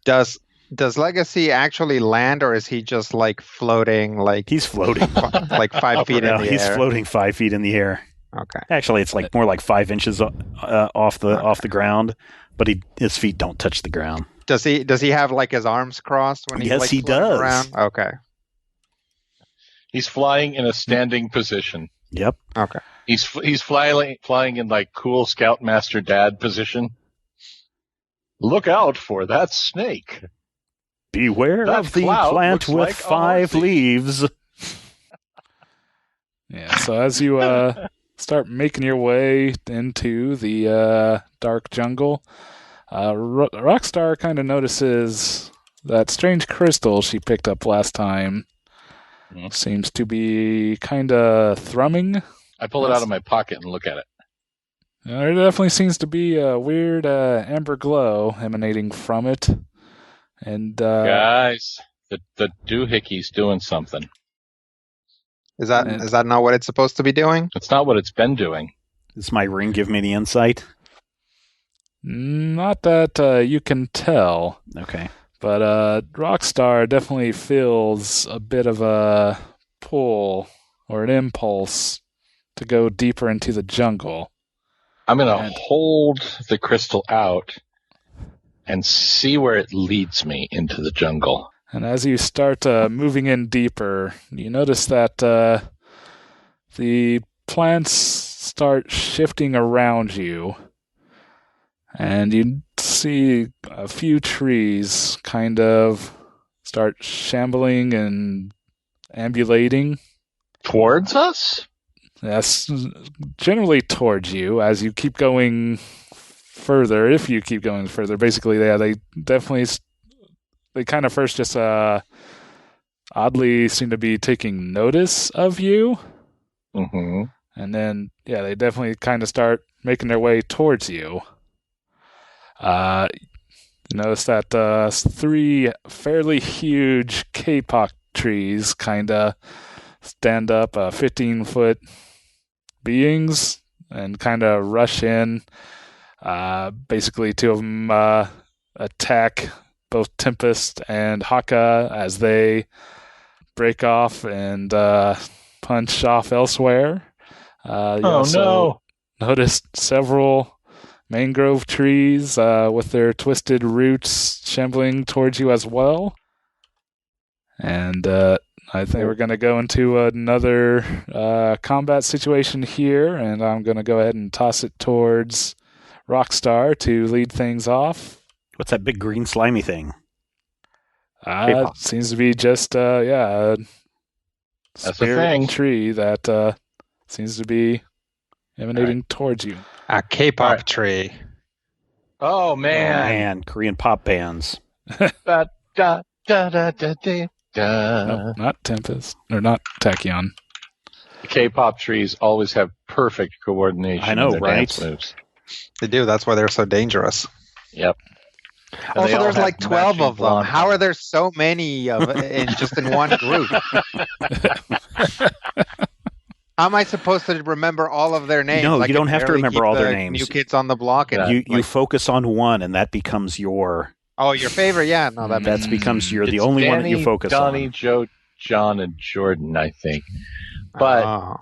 Does Legacy actually land, or is he just like floating? Like He's floating. like 5 feet in the He's air? floating 5 feet in the air. Okay. Actually, it's like more like 5 inches off the ground, but his feet don't touch the ground. Does he have like his arms crossed when he's Yes, like he floating does. around? Okay. He's flying in a standing position. Yep. Okay. He's flying in like cool Scoutmaster Dad position. Look out for that snake. Beware That of the cloud plant looks with like a 5 horsey. leaves. Yeah, so as you start making your way into the dark jungle, Rockstar kind of notices that strange crystal she picked up last time. Seems to be kind of thrumming. I pull it out of my pocket and look at it. There definitely seems to be a weird amber glow emanating from it. And guys, the doohickey's doing something. Is that not what it's supposed to be doing? It's not what it's been doing. Does my ring give me the insight? Not that you can tell. Okay. But Rockstar definitely feels a bit of a pull or an impulse to go deeper into the jungle. I'm going to hold the crystal out and see where it leads me into the jungle. And as you start moving in deeper, you notice that the plants start shifting around you. And you see a few trees kind of start shambling and ambulating. Towards us? Yes, generally towards you as you keep going further. If you keep going further, basically, they definitely, they kind of first just oddly seem to be taking notice of you. Mm-hmm. And then, they definitely kind of start making their way towards you. You notice that 3 fairly huge K-pop trees kind of stand up, 15-foot beings, and kind of rush in. Basically, 2 of them attack both Tempest and Haka as they break off and punch off elsewhere. No! Noticed several mangrove trees with their twisted roots shambling towards you as well. And I think we're going to go into another combat situation here, and I'm going to go ahead and toss it towards Rockstar to lead things off. What's that big green slimy thing? Seems to be just, a spirit tree that seems to be emanating towards you. A K-pop tree. Oh, man. Korean pop bands. No, not Tempest. Or not Tachyon. The K-pop trees always have perfect coordination. I know, in their right? dance moves. They do. That's why they're so dangerous. Yep. And Also, there's like 12 of them. How are there so many in one group? How am I supposed to remember all of their names? No, you don't have to remember all their names. New Kids on the Block. And you focus on one, and that becomes your... Oh, your favorite? Yeah. No, that becomes the only one that you focus Donnie, on. Joe, John, and Jordan, I think. But, all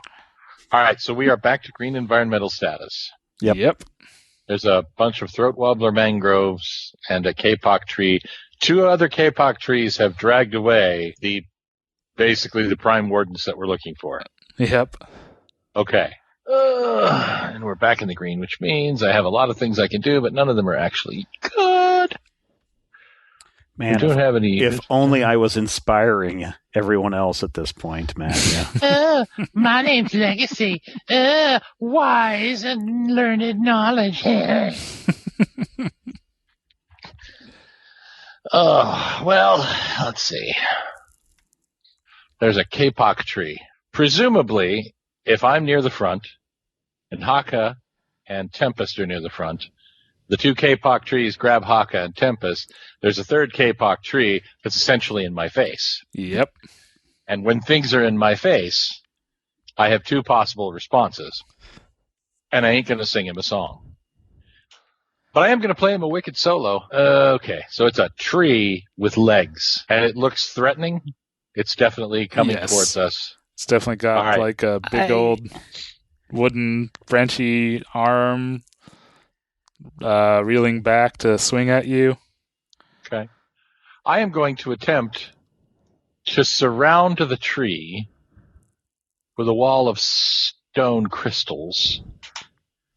right, so we are back to green environmental status. Yep. There's a bunch of throat wobbler mangroves and a kapok tree. 2 other kapok trees have dragged away basically the prime wardens that we're looking for. Yep. Okay. And we're back in the green, which means I have a lot of things I can do, but none of them are actually good. Man, don't have any. If only I was inspiring everyone else at this point, man. Yeah. My name's Legacy. Wise and learned knowledge. Well, let's see. There's a kapok tree. Presumably, if I'm near the front, and Haka and Tempest are near the front, the 2 kapok trees grab Haka and Tempest. There's a 3rd kapok tree that's essentially in my face. Yep. And when things are in my face, I have 2 possible responses. And I ain't going to sing him a song. But I am going to play him a wicked solo. Okay, so it's a tree with legs. And it looks threatening. It's definitely coming towards us. It's definitely got like a big old wooden branchy arm reeling back to swing at you. Okay. I am going to attempt to surround the tree with a wall of stone crystals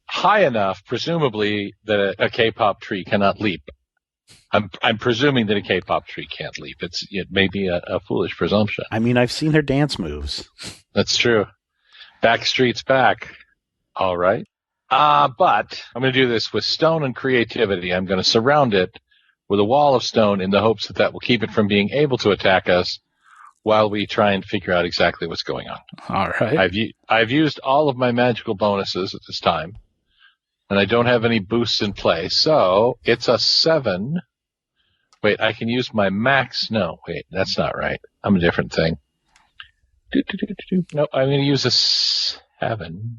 high enough, presumably, that a K-pop tree cannot leap. I'm presuming that a K-pop tree can't leap. It may be a foolish presumption. I mean, I've seen their dance moves. That's true. Backstreet's back. All right. But I'm going to do this with stone and creativity. I'm going to surround it with a wall of stone in the hopes that will keep it from being able to attack us while we try and figure out exactly what's going on. All right. I've used all of my magical bonuses at this time, and I don't have any boosts in play, so it's a 7. Wait, I can use my max. No, wait, that's not right. I'm a different thing. No, I'm going to use a 7.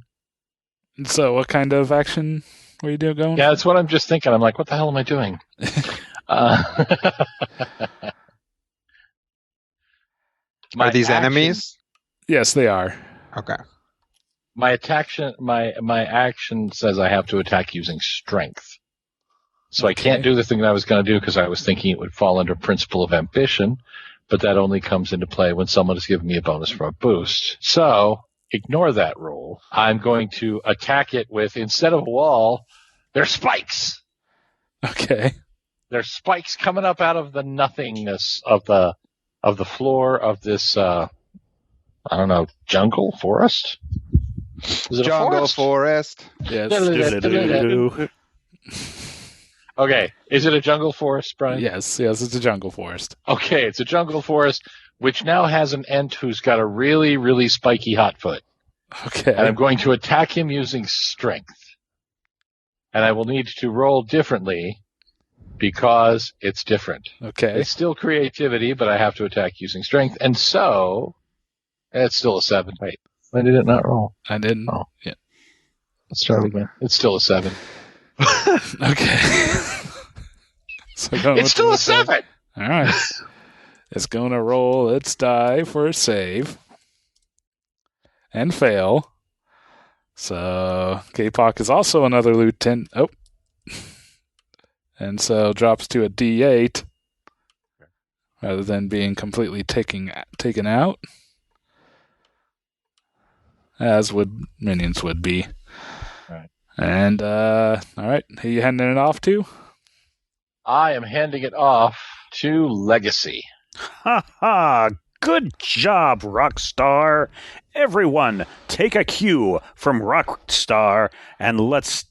So what kind of action were you going? Yeah, that's what I'm just thinking. I'm like, what the hell am I doing? Are these enemies? Yes, they are. Okay. My action says I have to attack using strength. So I can't do the thing that I was going to do because I was thinking it would fall under principle of ambition, but that only comes into play when someone has given me a bonus for a boost. So ignore that roll. I'm going to attack it with, instead of a wall, there's spikes. Okay. There's spikes coming up out of the nothingness of the floor of this, I don't know, jungle, forest? Is it jungle a forest? Yes. Okay, is it a jungle forest, Brian? Yes, it's a jungle forest. Okay, it's a jungle forest, which now has an Ent who's got a really, really spiky hot foot. Okay. And I'm going to attack him using strength. And I will need to roll differently because it's different. Okay. It's still creativity, but I have to attack using strength. And so, it's still a 7. Wait, why did it not roll? I didn't. Oh. Yeah. Let's try it again. It's still a 7. Okay. It's still a 7! All right. It's going to roll its die for a save. And fail. So, K-Pock is also another lieutenant. Oh. And so drops to a D8 rather than being completely taken out, as minions would be. Right. And, all right, who you handing it off to? I am handing it off to Legacy. Ha ha! Good job, Rockstar! Everyone, take a cue from Rockstar and let's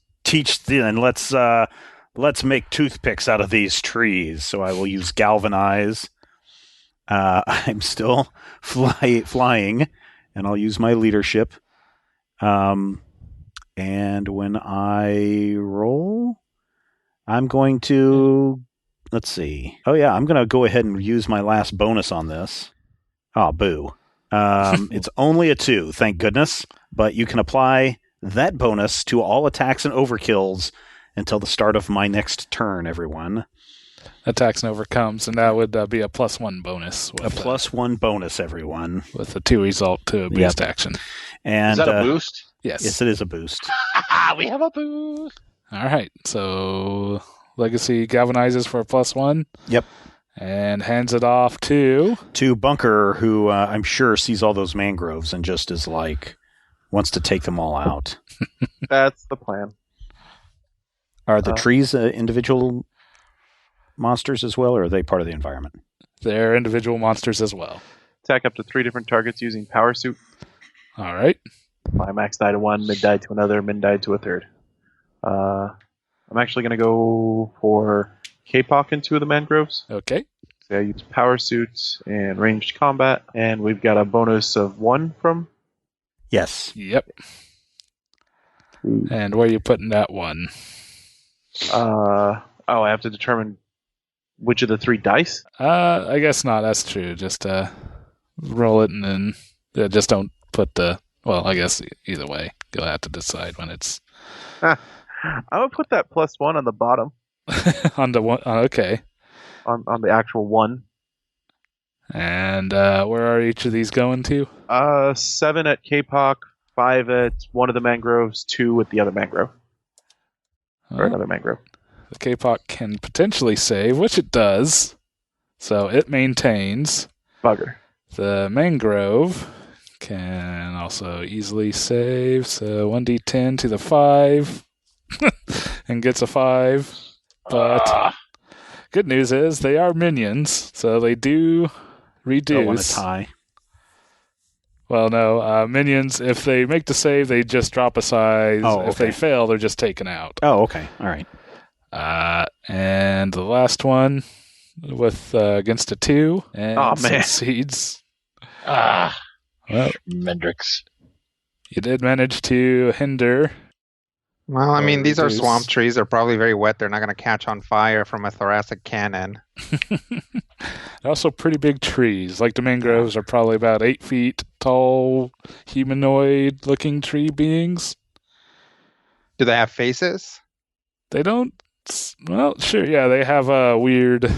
make toothpicks out of these trees. So I will use Galvanize. I'm still flying, and I'll use my leadership. And when I roll, I'm going to... Let's see. Oh, yeah, I'm going to go ahead and use my last bonus on this. Oh, boo. It's only a 2, thank goodness. But you can apply that bonus to all attacks and overkills until the start of my next turn, everyone. Attacks and overcomes, and that would be a +1 bonus. A +1 bonus, everyone. With a 2 result to a boost action. And, is that a boost? Yes. Yes, it is a boost. We have a boost! All right, so Legacy galvanizes for a +1. Yep. And hands it off to Bunker, who I'm sure sees all those mangroves and just is like, wants to take them all out. That's the plan. Are the trees individual monsters as well, or are they part of the environment? They're individual monsters as well. Attack up to 3 different targets using Power Suit. All right. My max die to 1, mid die to another, min die to a third. I'm actually going to go for K-Pock in 2 of the mangroves. Okay. So I use Power Suits and ranged combat, and we've got a bonus of 1 from... Yes. Yep. And where are you putting that 1? I have to determine which of the 3 dice? I guess not. That's true. Just roll it and then just don't put the... Well, I guess either way. You'll have to decide when it's... I would put that +1 on the bottom. On the 1... okay. On the actual 1. And where are each of these going to? 7 at K-Pock, 5 at one of the mangroves, 2 at the other mangrove. Or another mangrove. The K-Pock can potentially save, which it does. So it maintains. Bugger. The mangrove can also easily save. So 1d10 to the 5. And gets a 5. But good news is they are minions. So they do reduce. Oh, on a tie. Well, no. Minions, if they make the save, they just drop a size. Oh, If they okay. fail, they're just taken out. Oh, okay. All right. And the last one with against a 2 and succeeds. Well, Mendrix. You did manage to hinder. Well, I mean, these are reduce. swamp trees. They're probably very wet. They're not going to catch on fire from a thoracic cannon. They're also pretty big trees. Like the mangroves are probably about 8 feet tall, humanoid-looking tree beings. Do they have faces? They don't. Well, sure, yeah, they have a weird,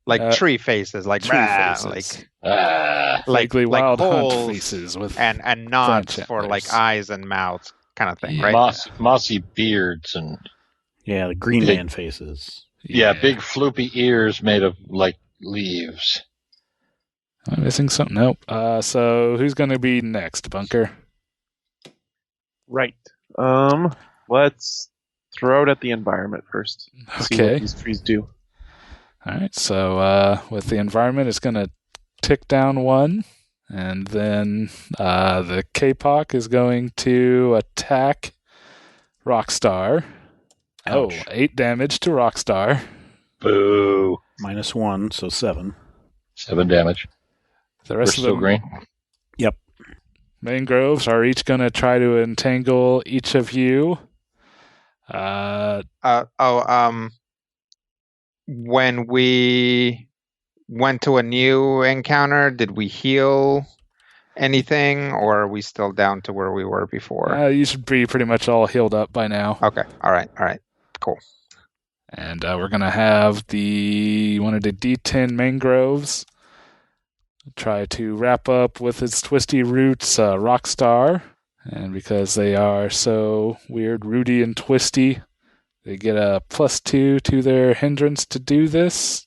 Like tree faces, like tree rah, faces. like vaguely wild holes hunt faces with and nods branch for like antlers. eyes and mouths, kind of thing, Yeah. right? mossy beards and Yeah, the Green Big- Man faces. big floopy ears made of like leaves. I'm missing something. Nope. So who's going to be next, Bunker? Right. Let's throw it at the environment first. See Okay. what these trees do. All right. So with the environment, it's going to tick down 1, and then the K-Poc is going to attack Rockstar. Ouch. 8 damage to Rockstar. Boo. -1, so 7. 7 damage. The We're rest of still the green. mangroves are each going to try to entangle each of you. When we went to a new encounter, did we heal anything, or are we still down to where we were before? You should be pretty much all healed up by now. Okay, all right, cool. And we're going to have one of the D10 mangroves try to wrap up with its twisty roots Rockstar. And because they are so weird, rooty, and twisty, they get a +2 to their hindrance to do this.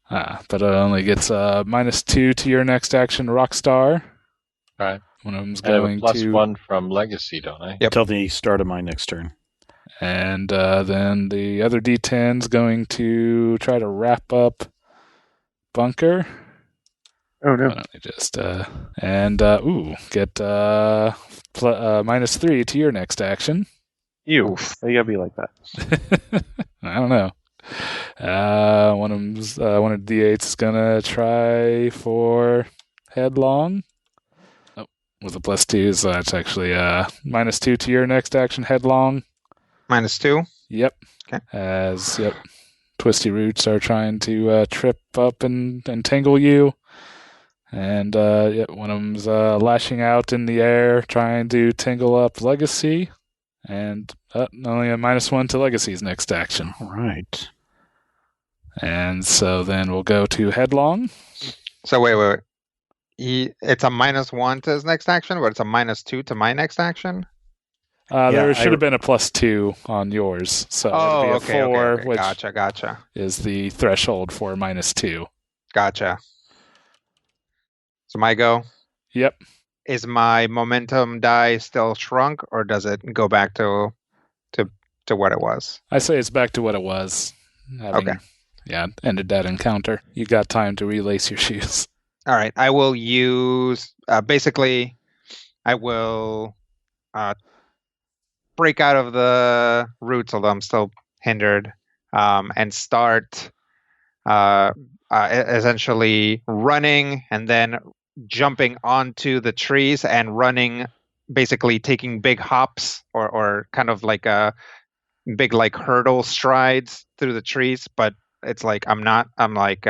But it only gets a -2 to your next action, Rockstar. All right. One of them's I have a going +1 from Legacy, don't I? Yep. Till the start of my next turn. And then the other D10's going to try to wrap up Bunker. Oh no. Why don't we just get -3 to your next action. You. You gotta be like that. I don't know. One of the D8s is gonna try for headlong. Oh, with a +2, so that's actually -2 to your next action, headlong. -2. Yep. Okay. Twisty roots are trying to trip up and entangle you. And one of them's lashing out in the air, trying to tangle up Legacy. And only a -1 to Legacy's next action. All right. And so then we'll go to headlong. So wait. It's a -1 to his next action, but it's a -2 to my next action? There should have been a +2 on yours. So it'd be a 4, okay. which Gotcha. is the threshold for -2. Gotcha. So my go? Yep. Is my momentum die still shrunk, or does it go back to what it was? I say it's back to what it was. Okay. Yeah, ended that encounter. You got time to relace your shoes. All right. I will use basically. I will break out of the roots, although I'm still hindered, and start essentially running and then jumping onto the trees and running, basically taking big hops or kind of like a big like hurdle strides through the trees, but it's like I'm like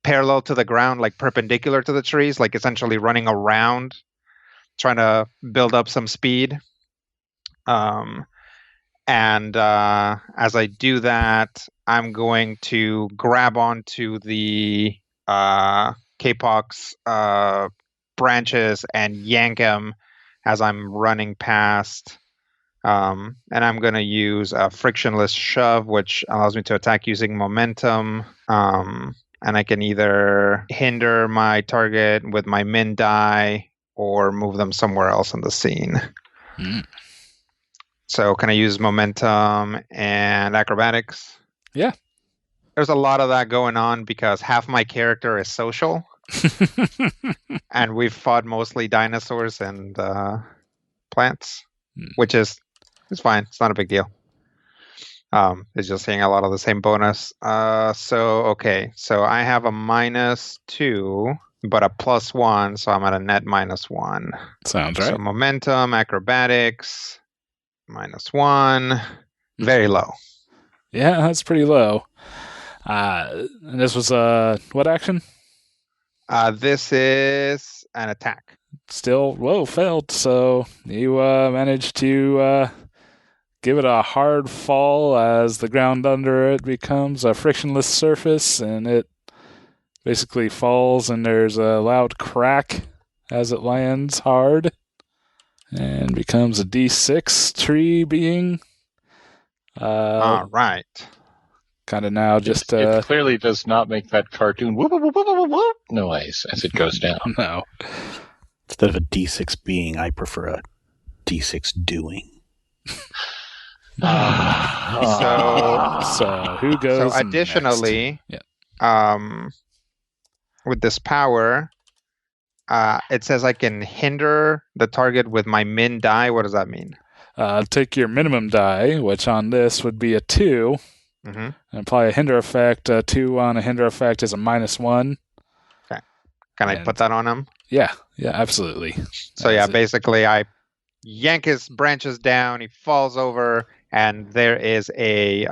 parallel to the ground, like perpendicular to the trees, like essentially running around, trying to build up some speed. And as I do that, I'm going to grab onto the K-Poc's branches and yank him as I'm running past. And I'm going to use a frictionless shove, which allows me to attack using momentum. And I can either hinder my target with my min die or move them somewhere else in the scene. Mm. So can I use momentum and acrobatics? Yeah. There's a lot of that going on because half my character is social. And we've fought mostly dinosaurs and plants, which is fine. It's not a big deal. It's just seeing a lot of the same bonus. So I have a -2, but a +1, so I'm at a net -1. Sounds right. So momentum, acrobatics, -1, very low. Yeah, that's pretty low. And this was what action? This is an attack. Still, failed. So you managed to give it a hard fall as the ground under it becomes a frictionless surface, and it basically falls, and there's a loud crack as it lands hard, and becomes a D6 tree being. All right. Kind of now just... It clearly does not make that cartoon whoop, whoop, whoop, whoop, whoop noise as it goes down. No. Instead of a D6 being, I prefer a D6 doing. So who goes So additionally, with this power, it says I can hinder the target with my min die. What does that mean? Take your minimum die, which on this would be a 2, and apply a hinder effect. 2 on a hinder effect is a -1. Okay. Can I put that on him? Yeah, absolutely. So basically I yank his branches down, he falls over, and there is a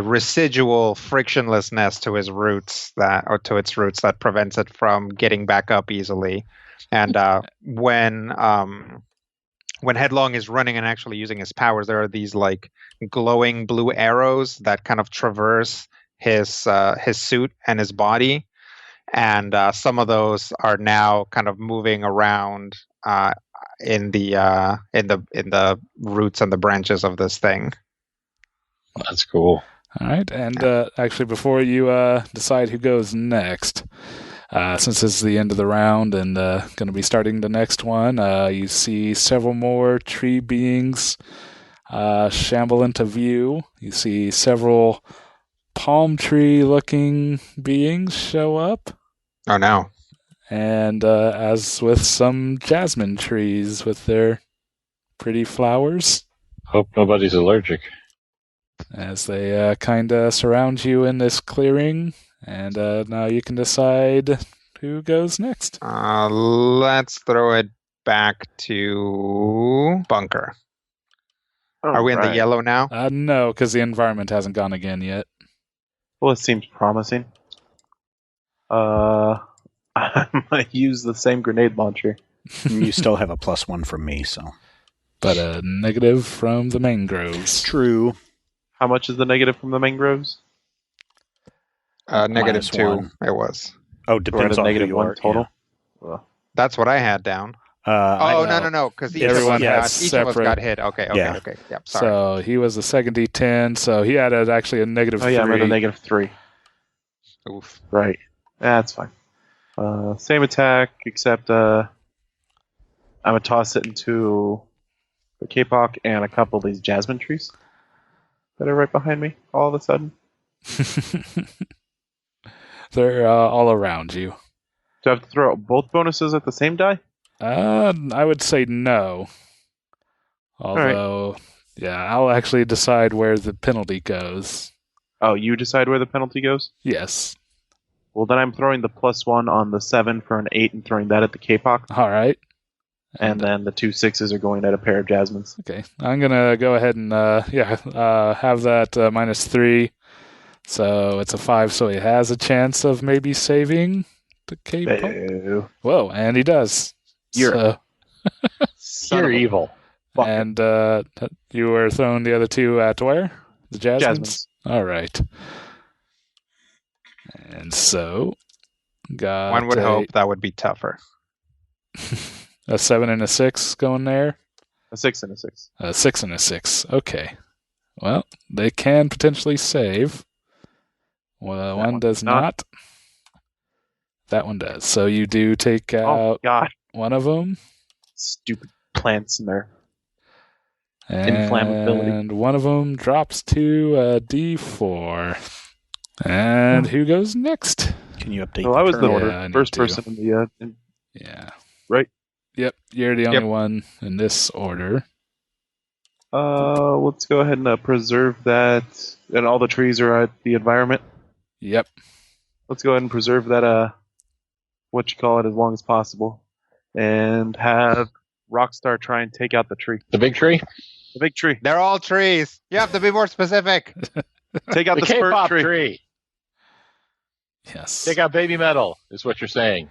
residual frictionlessness to his roots that prevents it from getting back up easily. And when Headlong is running and actually using his powers, there are these like glowing blue arrows that kind of traverse his suit and his body, and some of those are now kind of moving around in the roots and the branches of this thing. That's cool. All right, and actually, before you decide who goes next, since this is the end of the round and going to be starting the next one, you see several more tree beings shamble into view. You see several palm tree-looking beings show up. Oh, no. And as with some jasmine trees with their pretty flowers. Hope nobody's allergic. As they kind of surround you in this clearing. And now you can decide who goes next. Let's throw it back to Bunker. Are we in the yellow now? No, because the environment hasn't gone again yet. Well, it seems promising. I'm going to use the same grenade launcher. You still have a +1 from me, so. But a negative from the mangroves. True. How much is the negative from the mangroves? -2. It was. Oh, depends on who you are. Total. Yeah. Well, that's what I had down. No, because each of us got hit. Okay. Yep, sorry. So he was a second D10, so he had actually a -3. Oh, yeah, I'm at a -3. Oof. Right. That's fine. Same attack, except I'm going to toss it into the K-Pop and a couple of these jasmine trees that are right behind me all of a sudden. They're all around you. Do I have to throw out both bonuses at the same die? I would say no. Although, I'll actually decide where the penalty goes. Oh, you decide where the penalty goes? Yes. Well, then I'm throwing the +1 on the 7 for an 8 and throwing that at the K-Pop. All right. And then the 2 6s are going at a pair of jasmines. Okay. I'm going to go ahead and have that -3. So it's a 5, so he has a chance of maybe saving the K-Pop. Whoa, and he does. You're evil. And you were throwing the other 2 at where? The jasmines? All right. And so, one would hope that would be tougher. A 7 and a 6 going there? A 6 and a 6. A 6 and a 6. Okay. Well, they can potentially save. Well, one does not. That one does. So you do take out one of them. Stupid plants in there. And inflammability. One of them drops to a D4. And who goes next? Can you update? Well, I was the Yeah, first person in the. Yeah. Right. Yep. You're the only one in this order. Let's go ahead and preserve that, and all the trees are at the environment. Yep. Let's go ahead and preserve that. As long as possible, and have Rockstar try and take out the tree. The big tree? The big tree. They're all trees. You have to be more specific. Take out the spurt K-pop tree. tree. Yes. Take out baby metal, is what you're saying.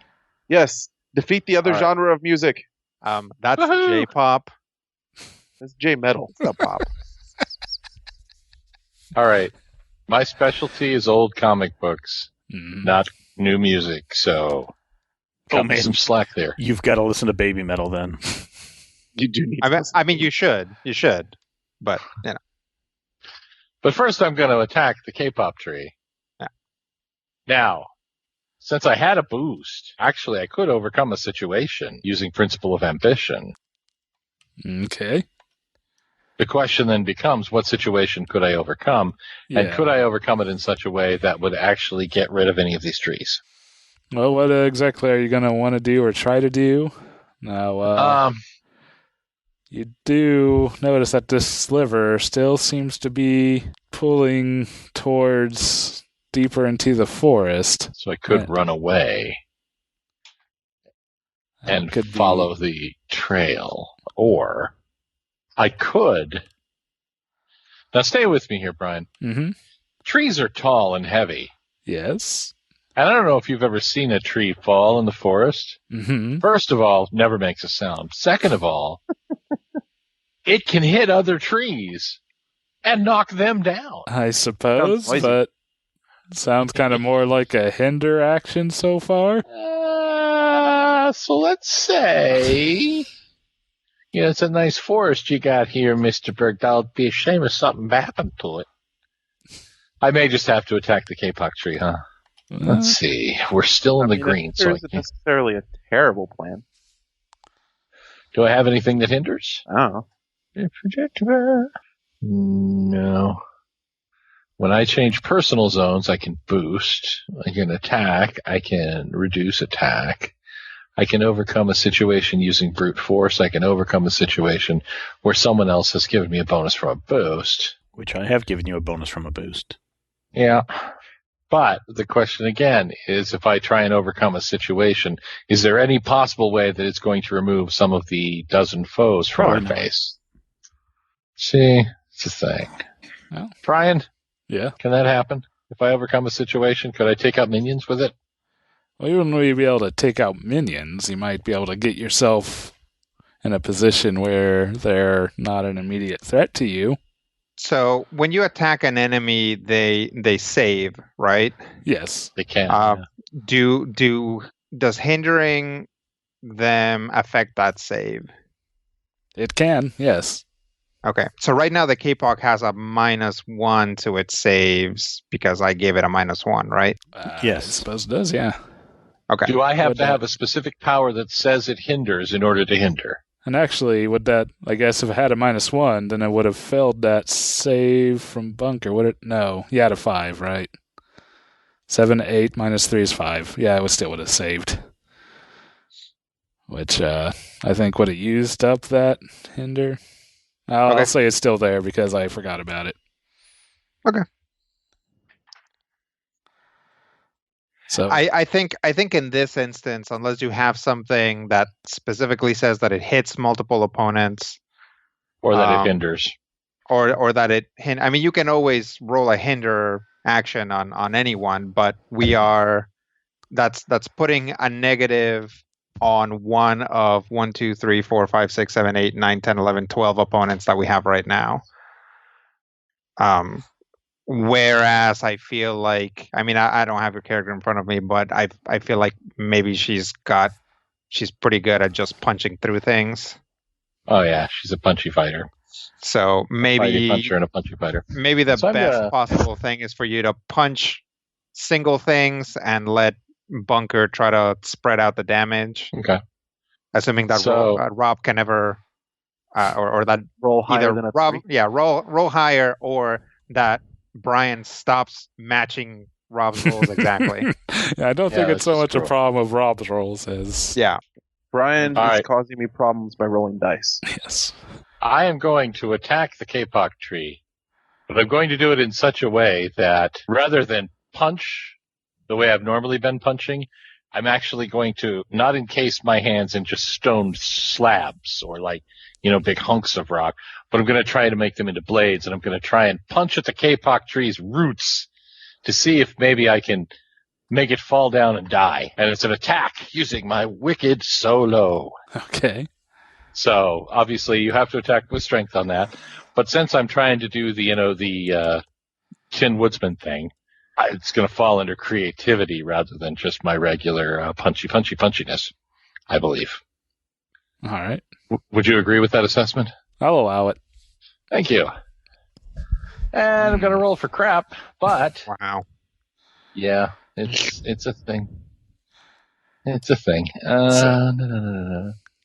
Yes. Defeat the other All right. genre of music. That's Woohoo! J-pop. That's J-metal. It's not pop. All right. My specialty is old comic books, not new music, so cut me some slack there. You've got to listen to baby metal then. You do need. I mean, you should. You should. But But first, I'm going to attack the K-pop tree. Yeah. Now, since I had a boost, actually, I could overcome a situation using Principle of Ambition. Okay. The question then becomes, what situation could I overcome? Yeah. And could I overcome it in such a way that would actually get rid of any of these trees? Well, what exactly are you going to want to do or try to do? Now, you do notice that this sliver still seems to be pulling towards deeper into the forest. So I could run away and Could follow the trail. Or I could... Now stay with me here, Brian. Mm-hmm. Trees are tall and heavy. Yes. And I don't know if you've ever seen a tree fall in the forest. Mm-hmm. First of all, never makes a sound. Second of all, it can hit other trees and knock them down. I suppose, but sounds kind of more like a hinder action so far. So let's say, it's a nice forest you got here, Mr. Bergdahl. It'd be a shame if something happened to it. I may just have to attack the K-pop tree, huh? Let's see. We're still in the green. There isn't necessarily a terrible plan. Do I have anything that hinders? Oh. No. When I change personal zones, I can boost. I can attack. I can reduce attack. I can overcome a situation using brute force. I can overcome a situation where someone else has given me a bonus from a boost. Which I have given you a bonus from a boost. Yeah. But the question again is, if I try and overcome a situation, is there any possible way that it's going to remove some of the dozen foes from our face? See, it's a thing. Well, Brian? Yeah. Can that happen? If I overcome a situation, could I take out minions with it? Well, you wouldn't really be able to take out minions. You might be able to get yourself in a position where they're not an immediate threat to you. So when you attack an enemy, they save, right? Yes. They can. Does hindering them affect that save? It can, yes. Okay. So right now the K-Pop has a -1 to its saves because I gave it a -1, right? Yes. I suppose it does, yeah. Okay. Do I have to have a specific power that says it hinders in order to hinder? And actually, would that, I guess if it had a -1, then it would have failed that save from Bunker, would it? No. You had a 5, right? 7, 8, -3 is 5. Yeah, it still would have saved. Which, I think would have used up that hinder. I'll say it's still there because I forgot about it. Okay. So I think in this instance, unless you have something that specifically says that it hits multiple opponents, or that it hinders, or that it I mean, you can always roll a hinder action on anyone, but that's putting a negative on one of 1, 2, 3, 4, 5, 6, 7, 8, 9, 10, 11, 12 opponents that we have right now. Whereas I feel like, I mean, I don't have your character in front of me, but I feel like maybe she's pretty good at just punching through things. Oh yeah, she's a punchy fighter. So maybe a puncher and a punchy fighter. Maybe the best possible thing is for you to punch single things and let Bunker try to spread out the damage. Okay. Assuming that Rob can ever, or that roll higher either than a Rob, 3. yeah, roll higher, or that Brian stops matching Rob's rolls exactly. Yeah, I don't think Yeah, it's so that's much a true. problem of Rob's rolls as Yeah. Brian All is right. causing me problems by rolling dice. yes. I am going to attack the Kapok tree, but I'm going to do it in such a way that rather than punch the way I've normally been punching, I'm actually going to not encase my hands in just stone slabs or big hunks of rock, but I'm going to try to make them into blades, and I'm going to try and punch at the Kapok tree's roots to see if maybe I can make it fall down and die. And it's an attack using my wicked solo. Okay. So obviously you have to attack with strength on that. But since I'm trying to do the Tin Woodsman thing, it's going to fall under creativity rather than just my regular punchiness, I believe. All right. Would you agree with that assessment? I'll allow it. Thank you. And I'm going to roll for crap, but Wow. yeah, it's a thing. It's a thing.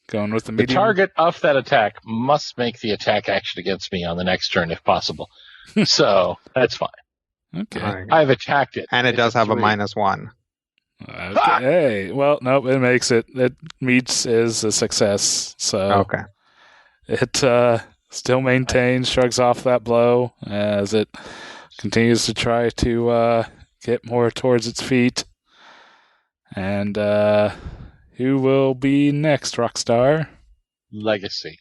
Going with the The medium. target of that attack must make the attack action against me on the next turn if possible. So that's fine. Okay. All right. I've attacked it. And it It's does have a three. -1. Okay. Hey, well, nope, it makes it. It meets is a success. So Okay. it still maintains, shrugs off that blow as it continues to try to get more towards its feet. And who will be next, Rockstar? Legacy.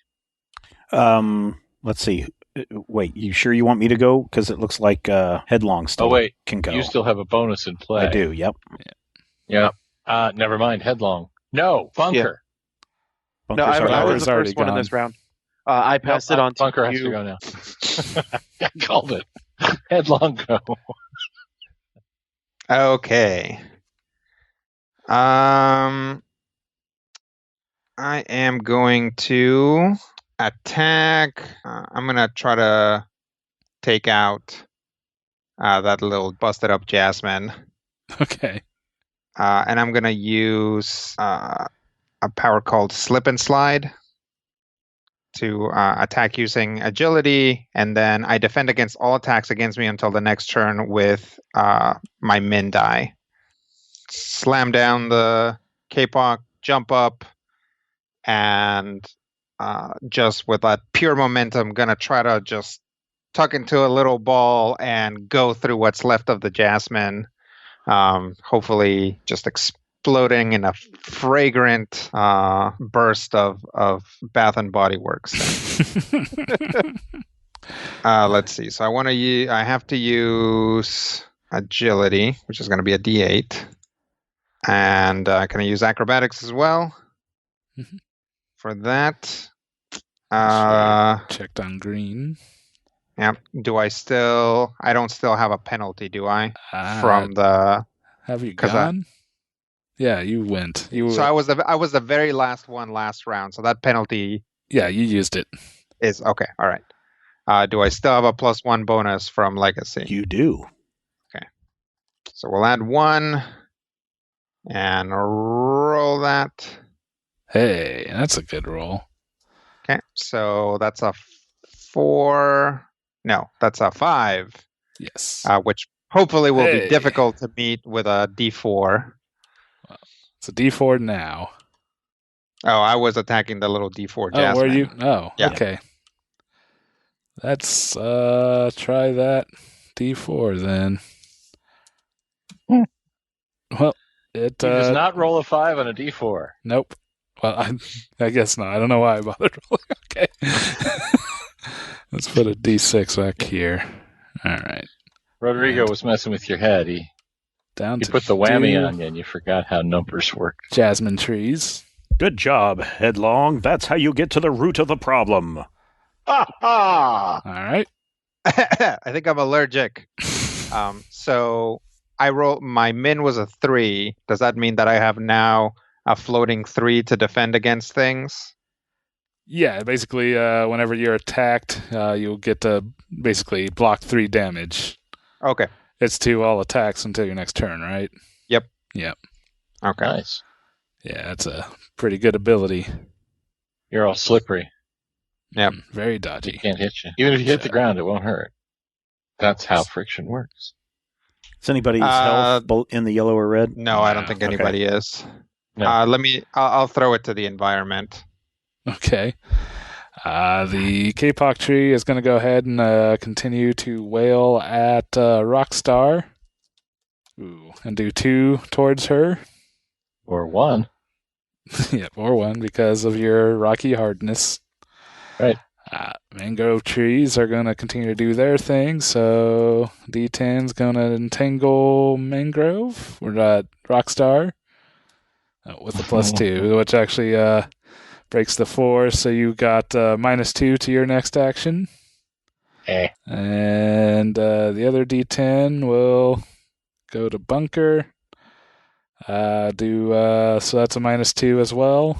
Let's see. Wait, you sure you want me to go? Because it looks like Headlong still wait. can go. You still have a bonus in play. I do. Yep. Yeah. Never mind. Headlong. No. Bunker. No, I Bunker's was already the first one in gone. this round. I passed it on to Bunker has to you. go now. I called it. Headlong go. Okay. I am going to attack. I'm going to try to take out that little busted up Jasmine. Okay. And I'm going to use a power called Slip and Slide to attack using agility, and then I defend against all attacks against me until the next turn with my min die. Slam down the Kapok, jump up, and just with that pure momentum, gonna try to just tuck into a little ball and go through what's left of the Jasmine. Hopefully just exploding in a fragrant burst of Bath and Body Works. Let's see. So I have to use agility, which is going to be a D8. And can I use acrobatics as well? Mhm. For that. Checked on green. Yeah. I don't still have a penalty, do I? Ah, From the have you 'cause gone? Yeah, you went. So I was the very last one last round. So that penalty Yeah, you used it. is okay. All right. Do I still have a +1 bonus from Legacy? You do. So we'll add 1 and roll that. Hey, that's a good roll. Okay. So that's a 4. No, that's a 5, Yes. which hopefully will Hey. be difficult to meet with a D4. It's a D4 now. Oh, I was attacking the little D4 Oh, Jasmine. were you? Oh, Yeah. okay. Let's try that D4 then. Well, it He does not roll a 5 on a D4. Nope. Well, I guess not. I don't know why I bothered rolling. Okay. Let's put a D6 back here. All right. Rodrigo was messing with your head. He Down to put the whammy do on you and you forgot how numbers work. Jasmine trees. Good job, Headlong. That's how you get to the root of the problem. Ha ha! All right. I think I'm allergic. So my min was a 3. Does that mean that I have now a floating 3 to defend against things? Yeah, basically, whenever you're attacked, you'll get to basically block 3 damage. Okay. It's to all attacks until your next turn, right? Yep. Yep. Okay. Nice. Yeah, it's a pretty good ability. You're all slippery. Yep. Very It dodgy. can't hit you. Even if you hit the ground, it won't hurt. That's how friction works. Is anybody's health in the yellow or red? No, I don't think anybody is. No. I'll throw it to the environment. Okay. The K-Pop tree is going to go ahead and continue to wail at Rockstar. Ooh, and do 2 towards her. Or 1. Yep, or 1 because of your rocky hardness. Right. Mangrove trees are going to continue to do their thing, so D10's going to entangle Mangrove, or Rockstar, with a +2, which actually breaks the 4, so you got -2 to your next action. Okay. And the other D10 will go to Bunker. So that's a -2 as well.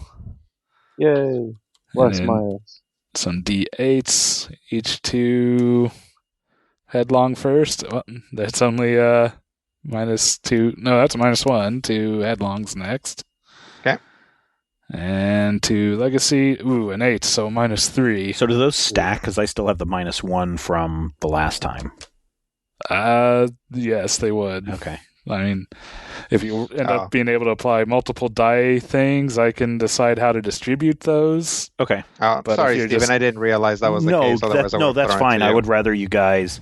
Yay. Plus minus. Some D8s, each to Headlong first. Well, that's only -2. No, that's a -1 to Headlong's next. Okay. And to Legacy, an 8, so -3. So do those stack? Because I still have the -1 from the last time. Yes, they would. Okay. I mean, if you end up being able to apply multiple die things, I can decide how to distribute those. Okay. Sorry, Steven, just... I didn't realize that was the case. That's fine. I would rather you guys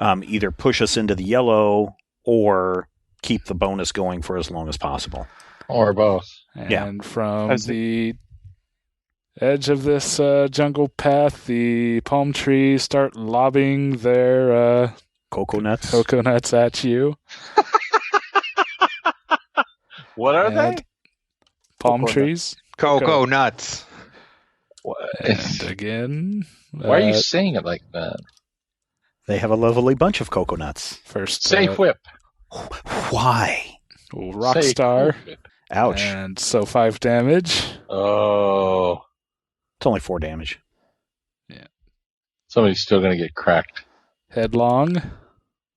either push us into the yellow or keep the bonus going for as long as possible. Or both. And from the edge of this jungle path, the palm trees start lobbing their coconuts at you. What are they? Palm trees. Cocoa nuts. And again. Why are you saying it like that? They have a lovely bunch of coconuts. First. Safe whip. Why? Rockstar. Ouch. And so 5 damage. Oh. It's only 4 damage. Yeah. Somebody's still going to get cracked. Headlong.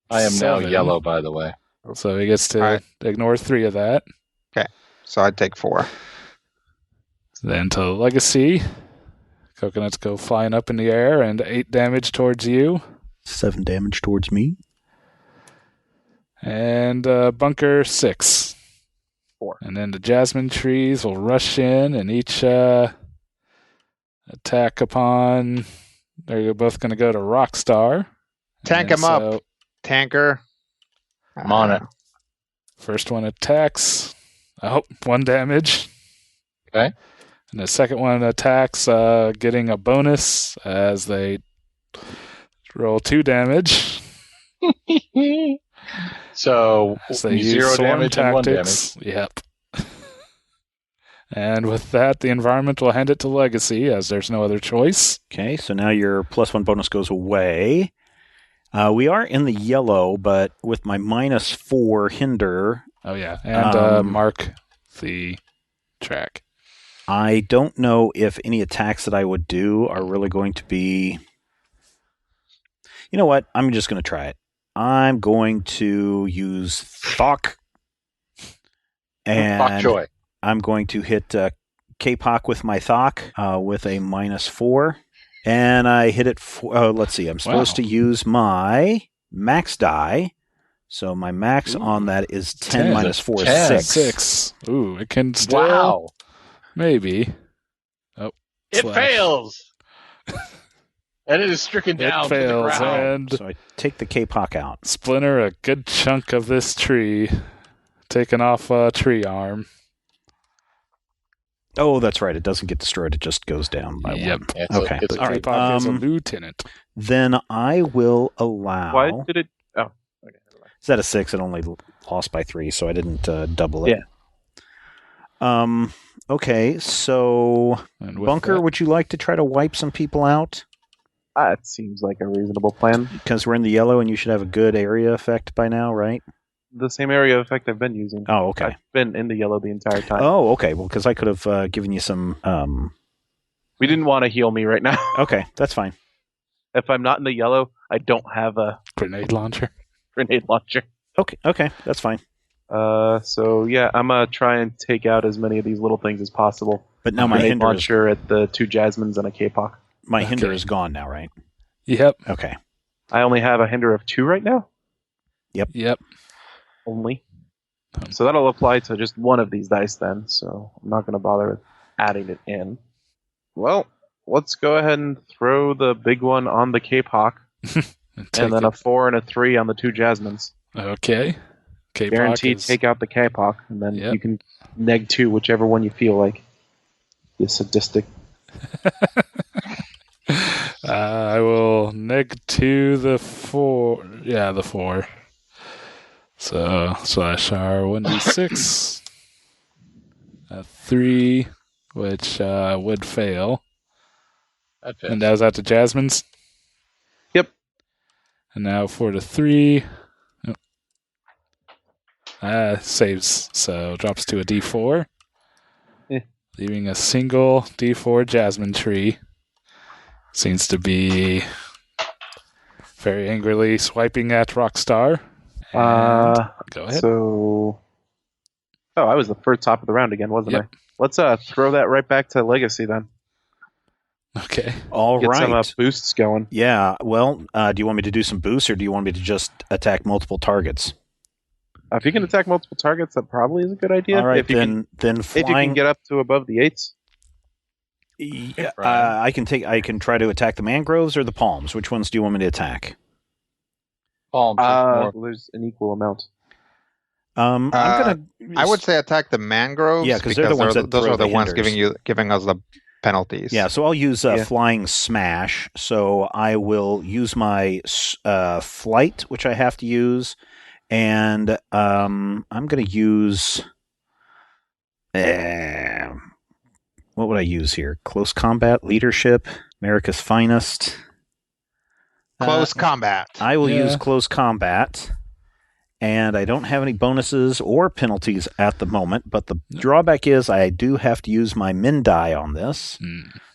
I am 7. now yellow, by the way. So he gets to ignore 3 of that. Okay. So I'd take 4. Then to Legacy. Coconuts go flying up in the air and 8 damage towards you. 7 damage towards me. And Bunker 6. 4. And then the Jasmine trees will rush in and each attack upon... They're both going to go to Rockstar. Tank him up, tanker. I'm on it. First one attacks. 1 damage. Okay. And the second one attacks, getting a bonus as they roll 2 damage. So they use 0 swarm damage tactics. and 1 damage. Yep. And with that, the environment will hand it to Legacy, as there's no other choice. Okay, so now your +1 bonus goes away. We are in the yellow, but with my -4 hinder... Oh, yeah, and mark the track. I don't know if any attacks that I would do are really going to be... You know what? I'm just going to try it. I'm going to use Thok. And Joy. I'm going to hit K-Pop with my Thok with a -4. And I hit it let's see. I'm supposed to use my max die. So my max on that is 10 minus 4 is 6. Ooh, it can still... Wow. Maybe. Oh, it fails. And it is stricken down. It fails. To the ground. And so I take the K-Pop out. Splinter a good chunk of this tree, taking off a tree arm. Oh, that's right. It doesn't get destroyed. It just goes down by 1. Okay. All right. K-Pop is a lieutenant. Then I will allow... Why did it... Oh, okay. Is that a 6? It only lost by 3, so I didn't double it. Yeah. Okay, so Bunker, would you like to try to wipe some people out? That seems like a reasonable plan. Because we're in the yellow and you should have a good area effect by now, right? The same area effect I've been using. Oh, okay. I've been in the yellow the entire time. Oh, okay. Well, because I could have given you some... We didn't want to heal me right now. Okay, that's fine. If I'm not in the yellow, I don't have a... Grenade launcher. Okay, that's fine. So yeah, I'm gonna try and take out as many of these little things as possible. But now my hinder launcher at the 2 Jasmines and a K-Pop. My hinder is gone now, right? Yep. Okay. I only have a hinder of 2 right now. Yep. only. So that'll apply to just one of these dice then, so I'm not going to bother adding it in. Well, let's go ahead and throw the big one on the Cape Hawk, and then a 4 and a 3 on the 2 Jasmines. Okay. Cape Guaranteed Hawk is... take out the Cape Hawk, and then you can neg 2 whichever one you feel like. You sadistic. I will neg 2 the 4. Yeah, the 4. So, slash R 1d6. A 3, which would fail. And that was out to Jasmine's? Yep. And now 4 to 3. Saves, so drops to a d4. Leaving a single d4 Jasmine tree. Seems to be very angrily swiping at Rockstar. Go ahead. So, I was the first top of the round again, wasn't I? Let's throw that right back to Legacy then. Okay. All Get right. some boosts going. Yeah. Well, do you want me to do some boosts, or do you want me to just attack multiple targets? If you can attack multiple targets, that probably is a good idea. All right. If you Then can flying. get up to above the 8s. Yeah, I can try to attack the mangroves or the palms. Which ones do you want me to attack? Palms. There's an equal amount. I would say attack the mangroves. Yeah, because they're the ones those are the ones giving us the penalties. Yeah, so I'll use flying smash. So I will use my flight, which I have to use, and I'm going to use. What would I use here? Close combat, leadership, America's finest. Close combat. I will use close combat. And I don't have any bonuses or penalties at the moment, but the drawback is I do have to use my min die on this.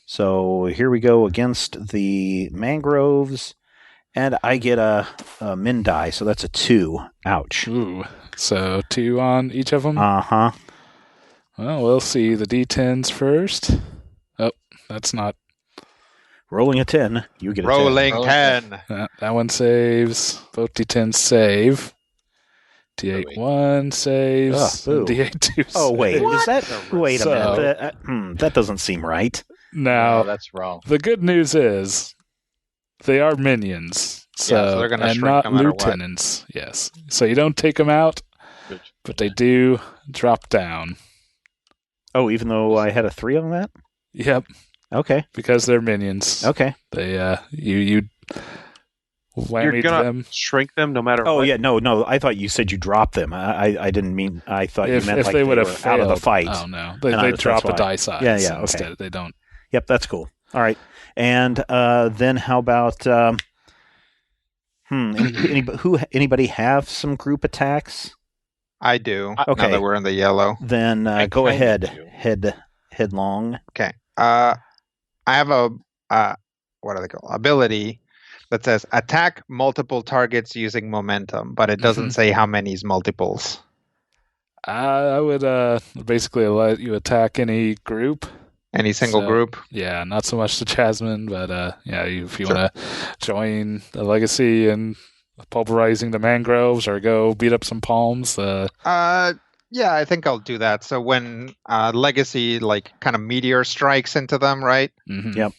So here we go against the mangroves, and I get a min die, so that's a 2. Ouch. Ooh. So 2 on each of them? Uh-huh. Well, we'll see the D10s first. Oh, that's not... Rolling a 10, you get a 10. Rolling 10. That one saves. Both D10s save. D8 1 saves. D8 2 saves. Oh, wait. Is that... Wait a minute. That doesn't seem right. Now, that's wrong. The good news is they are minions. So they're going to and shrink not no matter lieutenants. What. Yes. So you don't take them out, but they do drop down. Oh, even though I had a 3 on that? Yep. Okay. Because they're minions. Okay. They you You're gonna them. shrink them no matter what. Oh yeah, no. I thought you said you dropped them. I didn't mean. I thought you meant if like they would have out of the fight. Oh no, they drop a die size. Yeah. Okay. Instead, they don't. Yep, that's cool. All right, and then how about anybody have some group attacks? I do. Okay. Now that we're in the yellow. Then go ahead. Headlong. Okay. I have a what are they called? Ability that says attack multiple targets using momentum, but it doesn't say how many is multiples. I would basically let you attack any group. Any single group? Yeah, not so much the Jasmine, but if you want to join the Legacy and pulverizing the mangroves or go beat up some palms. Yeah, I think I'll do that. So when Legacy kind of meteor strikes into them, right? Mm-hmm.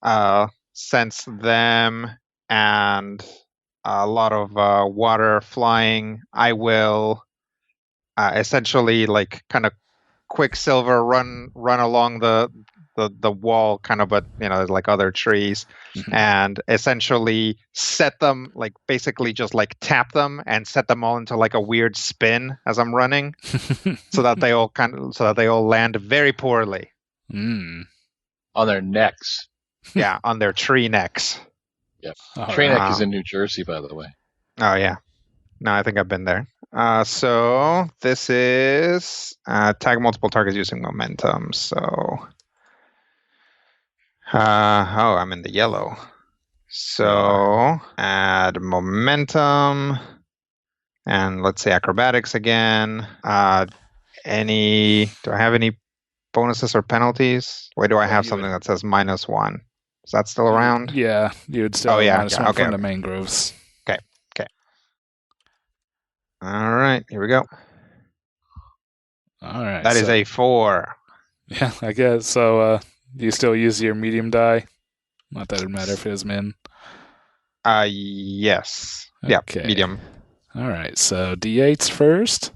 Yep. Sense them and a lot of water flying. I will essentially kind of Quicksilver run along the wall, kind of, but like other trees, and essentially set them basically just tap them and set them all into a weird spin as I'm running, so that they all land very poorly on their necks. Yeah, on their tree necks. Yep. Tree neck is in New Jersey, by the way. Oh yeah. No, I think I've been there. So this is tag multiple targets using momentum. So, I'm in the yellow. So add momentum, and let's say acrobatics again. Do I have any bonuses or penalties? Where do I have something that says -1? Is that still around? Yeah, you would still -1 from the mangroves. All right, here we go. All right. That is a 4. Yeah, I guess. So do you still use your medium die? Not that it matter if it is min. Yes. Okay. Yeah, medium. All right, so D8s first.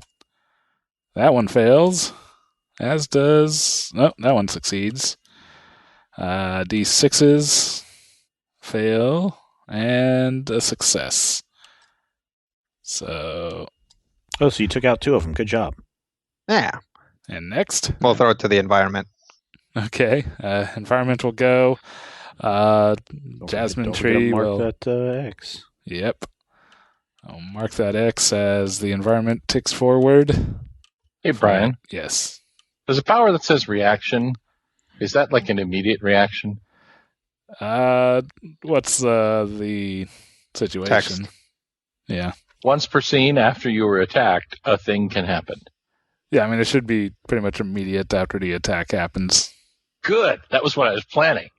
That one fails, as does... No, that one succeeds. D6s fail, and a success. So... Oh, so you took out 2 of them. Good job. Yeah. And next? We'll throw it to the environment. Okay, environment will go. Jasmine Don't Tree mark will... that X. Yep. I'll mark that X as the environment ticks forward. Hey, Brian. Yes. There's a power that says reaction. Is that like an immediate reaction? What's the situation? Text. Yeah. Once per scene after you were attacked, a thing can happen. Yeah, I mean, it should be pretty much immediate after the attack happens. Good. That was what I was planning.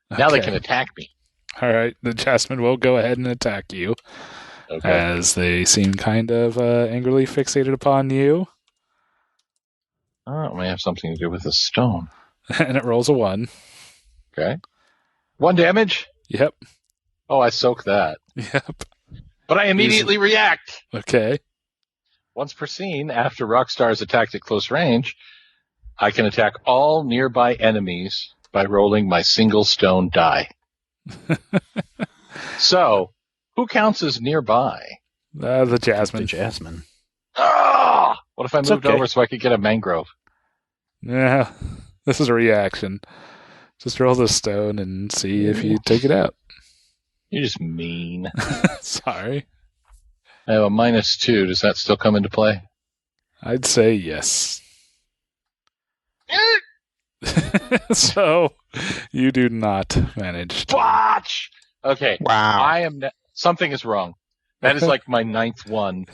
Now they Okay. can attack me. All right, the Jasmine will go ahead and attack you, Okay. as they seem kind of angrily fixated upon you, Oh, it may have something to do with the stone. and it rolls a 1. Okay. 1 damage? Yep, Oh, I soak that. yep. But I immediately react. Okay, Once per scene, after Rockstar is attacked at close range, I can attack all nearby enemies by rolling my single stone die. So, who counts as nearby? the Jasmine. The Jasmine. Ah! What if I It's moved okay. over so I could get a mangrove? Yeah, this is a reaction. Just roll the stone and see if you take it out. You're just mean. Sorry. I have a -2. Does that still come into play? I'd say yes. So, you do not manage to... Botch! Okay. Wow. Something is wrong. That is like my 9th one.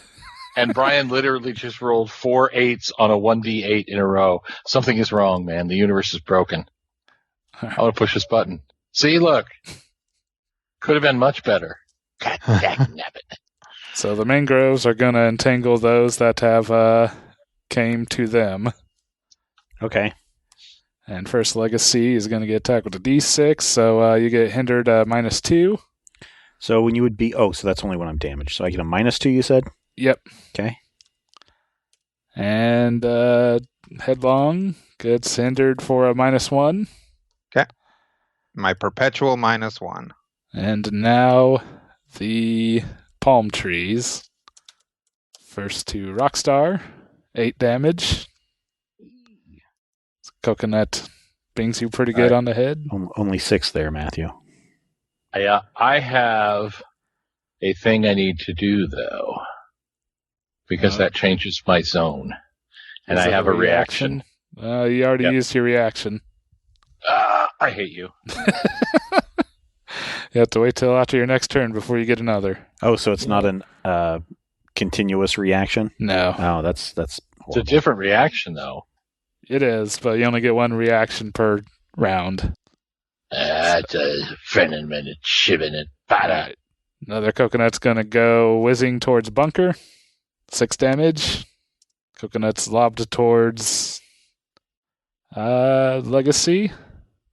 And Brian literally just rolled 4 8s on a 1d8 in a row. Something is wrong, man. The universe is broken. I want to push this button. See, look. Could have been much better. God dang it. So the mangroves are going to entangle those that have came to them. Okay. And First Legacy is going to get attacked with a D6, so you get hindered -2. So when you would be... Oh, so that's only when I'm damaged. So I get a -2, you said? Yep. Okay. And Headlong gets hindered for a -1. My perpetual -1. And now the palm trees. First to Rockstar, 8 damage. Coconut bings you pretty good on the head. Only 6 there, Matthew. I have a thing I need to do, though. Because that changes my zone. And Is I it have a reaction. You already used your reaction. I hate you. You have to wait till after your next turn before you get another. Oh, so it's not an continuous reaction? No, Oh, that's It's horrible. a different reaction, though. it is, but you only get 1 reaction per round. It's a friendin' minute, shivin' it, bada. Alright. Another coconut's gonna go whizzing towards bunker. 6 damage. Coconut's lobbed towards Legacy.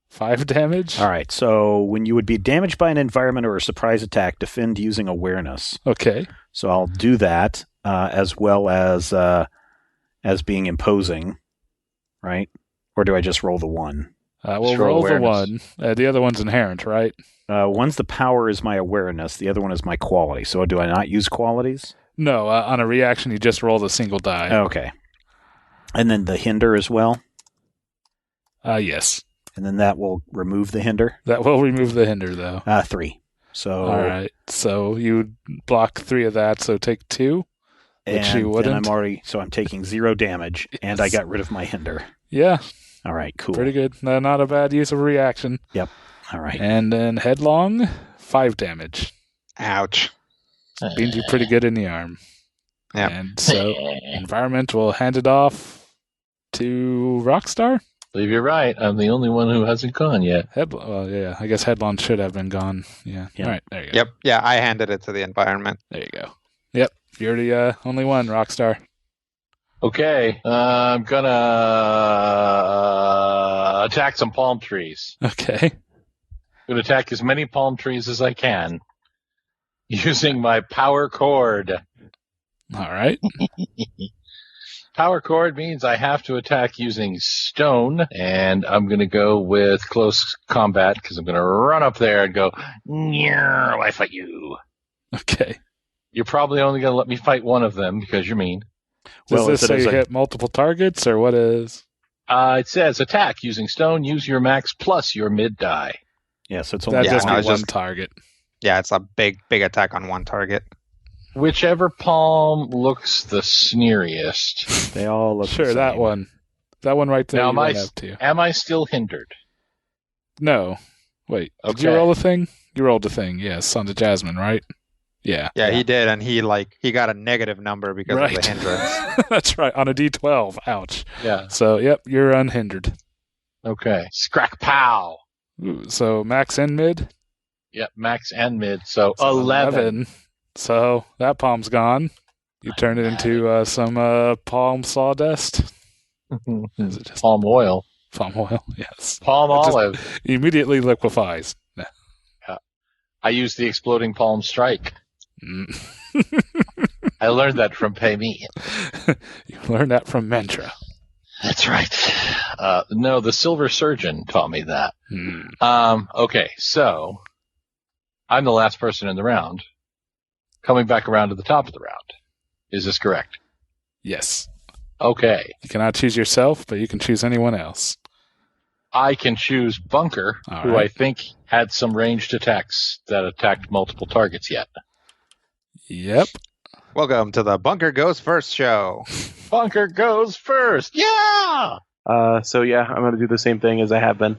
5 damage. All right, so when you would be damaged by an environment or a surprise attack, defend using awareness. Okay. So I'll do that as well as being imposing, right? Or do I just roll the 1? We'll Throw roll awareness. the 1. The other one's inherent, right? One's the power is my awareness. The other one is my quality. So do I not use qualities? No, on a reaction, you just roll the single die. Okay. And then the hinder as well? Yes. And then that will remove the hinder? That will remove the hinder, though. 3. So All right. So you block 3 of that, so take 2. Which and you wouldn't. then I'm taking 0 damage, and I Yes. got rid of my hinder. Yeah, All right, cool. pretty good. Not a bad use of a reaction. All right. And then Headlong, 5 damage. Ouch. Beans you pretty good in the arm. Yep. And so Environment will hand it off to Rockstar. Believe you're right. I'm the only one who hasn't gone yet. Well, yeah, I guess Headlong should have been gone. Yeah. Yeah. All right, there you go. Yep. Yeah, I handed it to the environment. There you go. Yep. You're the only one, Rockstar. Okay, I'm gonna attack some palm trees. Okay. I'm gonna attack as many palm trees as I can using my power chord. All right. Power chord means I have to attack using stone, and I'm going to go with close combat because I'm going to run up there and go, "Nyah, I fight you." Okay. You're probably only going to let me fight one of them because you're mean. Does this say you hit multiple targets, or what is? It says attack using stone, use your max plus your mid die. Yeah, so it's only That just one target. Yeah, it's a big attack on one target. Whichever palm looks the sneeriest. They all look sure, the same. that one. That one right there. Now, am I still hindered? No. Wait, okay. Did you roll a thing? You rolled a thing, yes, on the Jasmine, right? Yeah. Yeah, he did, and he got a negative number because of the hindrance. That's right, on a D12. Ouch. Yeah. So, yep, you're unhindered. Okay. Scrack pow. Ooh, so max and mid? Yep, max and mid. So 11. So that palm's gone. You turn it into some palm sawdust. Is it just palm oil? Palm oil, yes. Palm olive. Immediately liquefies. Yeah. I use the exploding palm strike. I learned that from Pay Me. You learned that from Mentra. That's right. No, the Silver Surgeon taught me that. Okay, so I'm the last person in the round. Coming back around to the top of the round. Is this correct? Yes. Okay. You cannot choose yourself, but you can choose anyone else. I can choose Bunker, who I think had some ranged attacks that attacked multiple targets yet. Yep. Welcome to the Bunker Goes First show. Bunker goes first. Yeah! So yeah, I'm going to do the same thing as I have been.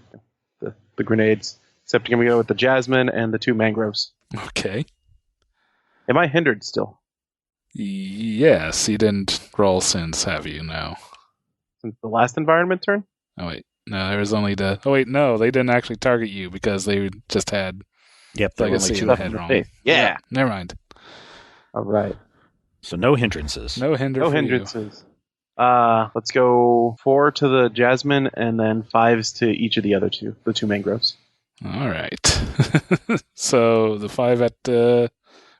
The grenades. Except I'm going to go with the Jasmine and the 2 mangroves. Okay. Am I hindered still? Yes, you didn't roll since, have you? No. Since the last environment turn? Oh, wait. No, there was only the... Oh, wait, no, they didn't actually target you because they just had... Yep, there were only 2 head wrong. Yeah. Never mind. All right. So no hindrances. No hindrances. Let's go 4 to the Jasmine and then 5s to each of the other 2, the 2 mangroves. All right. So the 5 at...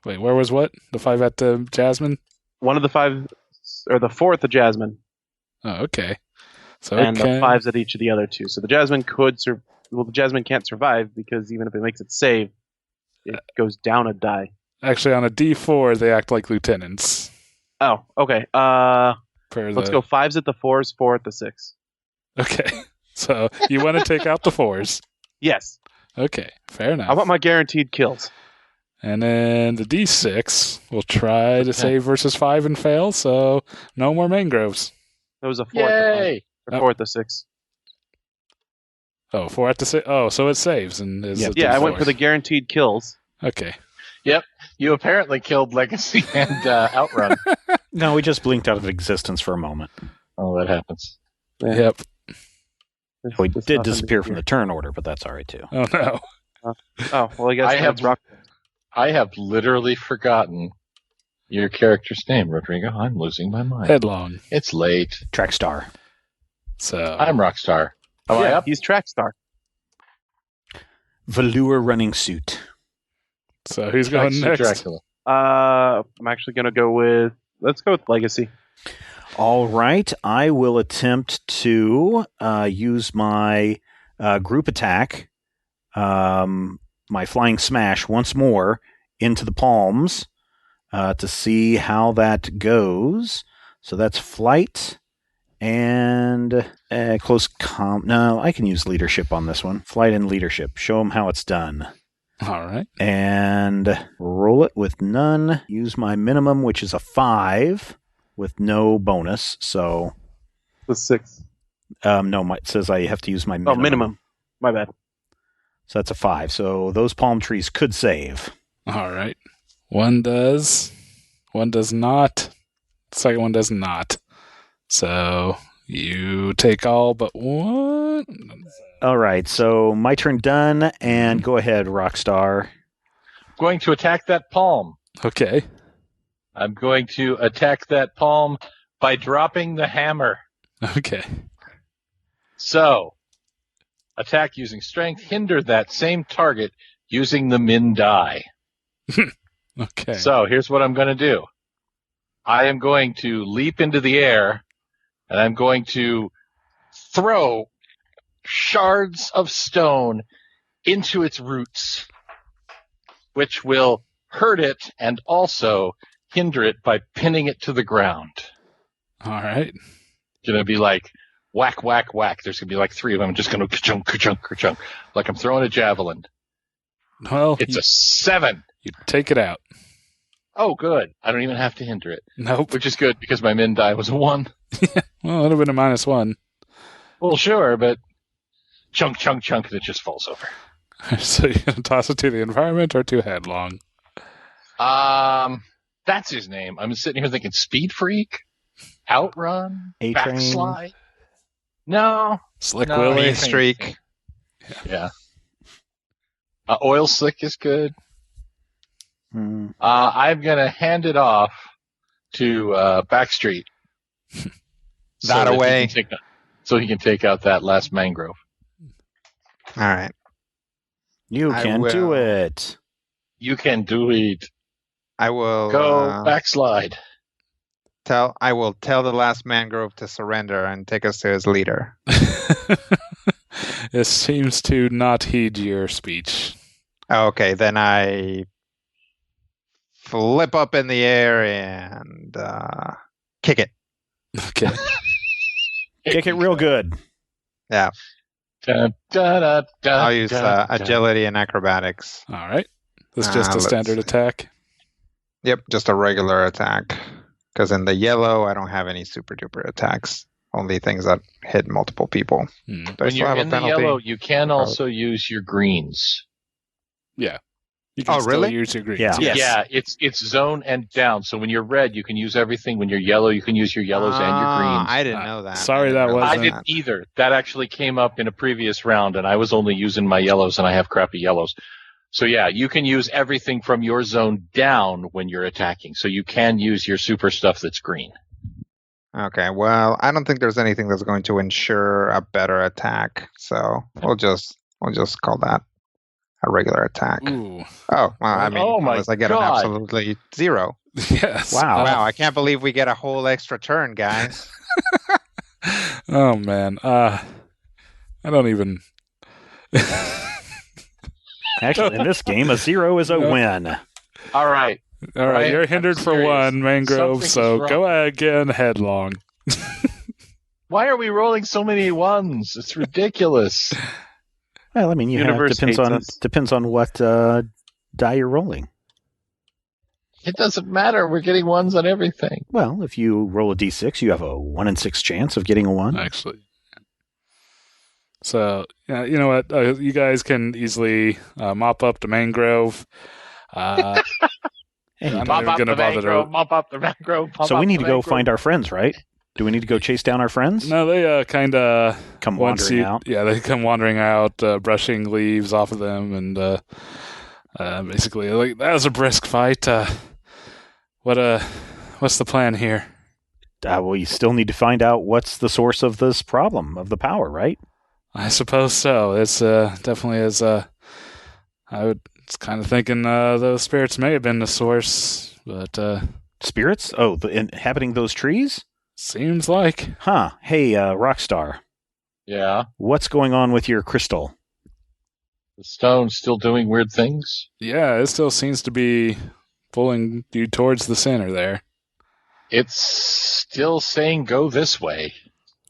Wait, where was what? The 5 at the Jasmine? One of the 5... Or the 4 at the Jasmine. Oh, okay. So and the 5s at each of the other 2. So the Jasmine could the Jasmine can't survive because even if it makes it save, it goes down a die. Actually, on a D4, they act like lieutenants. Oh, okay. Let's go 5s at the 4s, 4 at the 6. Okay. So you want to take out the 4s? Yes. Okay, fair enough. I want my guaranteed kills. And then the D6 will try to save versus 5 and fail, so no more mangroves. That was a 4 at the 4 at the 6. Oh, 4 at the 6. Oh, so it saves. And I went for the guaranteed kills. Okay. Yep. You apparently killed Legacy and Outrun. No, we just blinked out of existence for a moment. Oh, that happens. Yeah. Yep. We did disappear from the turn order, but that's all right, too. Oh, no. Well, I guess I have literally forgotten your character's name, Rodrigo. I'm losing my mind. Headlong. It's late. Trackstar. So I'm Rockstar. Am I up? He's Trackstar. Velour running suit. So who's going next? Dracula. I'm actually going to go with... Let's go with Legacy. All right. I will attempt to use my group attack, my flying smash once more into the palms to see how that goes. So that's flight and close No, I can use leadership on this one. Flight and leadership. Show them how it's done. All right. And roll it with none. Use my minimum, which is a 5 with no bonus. So the 6. No, it says I have to use my minimum. Oh, minimum. My bad. So that's a 5. So those palm trees could save. All right. One does. One does not. The second one does not. So you take all but one. All right. So my turn done. And go ahead, Rockstar. Going to attack that palm. Okay. I'm going to attack that palm by dropping the hammer. Okay. So, attack using strength, hinder that same target using the min die. Okay. So, here's what I'm going to do. I am going to leap into the air, and I'm going to throw shards of stone into its roots, which will hurt it and also hinder it by pinning it to the ground. All right. Going to be like whack, whack, whack. There's going to be like 3 of them just going to ka-chunk, ka-chunk, ka-chunk, like I'm throwing a javelin. Well, It's a 7. You take it out. Oh, good. I don't even have to hinder it, Nope. which is good because my min die was a 1. Well, it would have been a -1. Well, sure, but chunk, chunk, chunk, and it just falls over. So you're going to toss it to the environment or to Headlong? That's his name. I'm sitting here thinking Speed Freak, Outrun, A-Train. Backslide. No. Slick No, Willie? Mean Streak. Yeah. Oil Slick is good. Hmm. I'm going to hand it off to Backstreet. That away. So he can take out that last mangrove. All right. You I can do will. it. You can do it. I will Go Backslide. I will tell the last mangrove to surrender and take us to his leader. It seems to not heed your speech. Okay, then I flip up in the air and kick it. Okay. Kick it real good. Yeah, Dun, dun, dun, dun, I'll use dun, dun. agility and acrobatics. All right. That's just a let's standard see. attack. Yep, just a regular attack. Because in the yellow, I don't have any super duper attacks. Only things that hit multiple people. Hmm. Do I When still you're have a in the penalty? yellow, you can also use your greens. Yeah. You can Oh, still really? use your greens. Yeah. Yes. Yeah, it's zone and down. So when you're red, you can use everything. When you're yellow, you can use your yellows and your greens. I didn't know that. Sorry, I didn't that realize I wasn't- didn't either. That actually came up in a previous round, and I was only using my yellows, and I have crappy yellows. So yeah, you can use everything from your zone down when you're attacking. So you can use your super stuff that's green. Okay, well, I don't think there's anything that's going to ensure a better attack. So we'll just call that a regular attack. Ooh. Oh, well, I mean, Oh my unless I get an God. absolutely 0. Yes. Wow. Wow, I can't believe we get a whole extra turn, guys. Oh, man. I don't even... Actually, in this game, a 0 is a No. win. All right. All right, Right, you're I'm hindered for serious. 1, Mangrove, Something so is wrong. go again Headlong. Why are we rolling so many 1s? It's ridiculous. Well, I mean, Universe hates us. depends on what die you're rolling. It doesn't matter. We're getting 1s on everything. Well, if you roll a d6, you have a 1 in 6 chance of getting a 1. Actually. So, yeah, you know what? You guys can easily mop up the mangrove. I'm not Mop even up going to the bother mangrove, to... mop up the mangrove. So we need to go find our friends, right? Do we need to go chase down our friends? No, they kind of... Come wandering out. Yeah, they come wandering out, brushing leaves off of them, and basically, like, that was a brisk fight. What's the plan here? We still need to find out what's the source of this problem, of the power, right? I suppose so. It's definitely is. I was kind of thinking those spirits may have been the source, but Spirits? Oh, inhabiting those trees? seems like. Huh. Hey, Rockstar, Yeah. what's going on with your crystal? The stone's still doing weird things. Yeah, it still seems to be pulling you towards the center there. It's still saying go this way.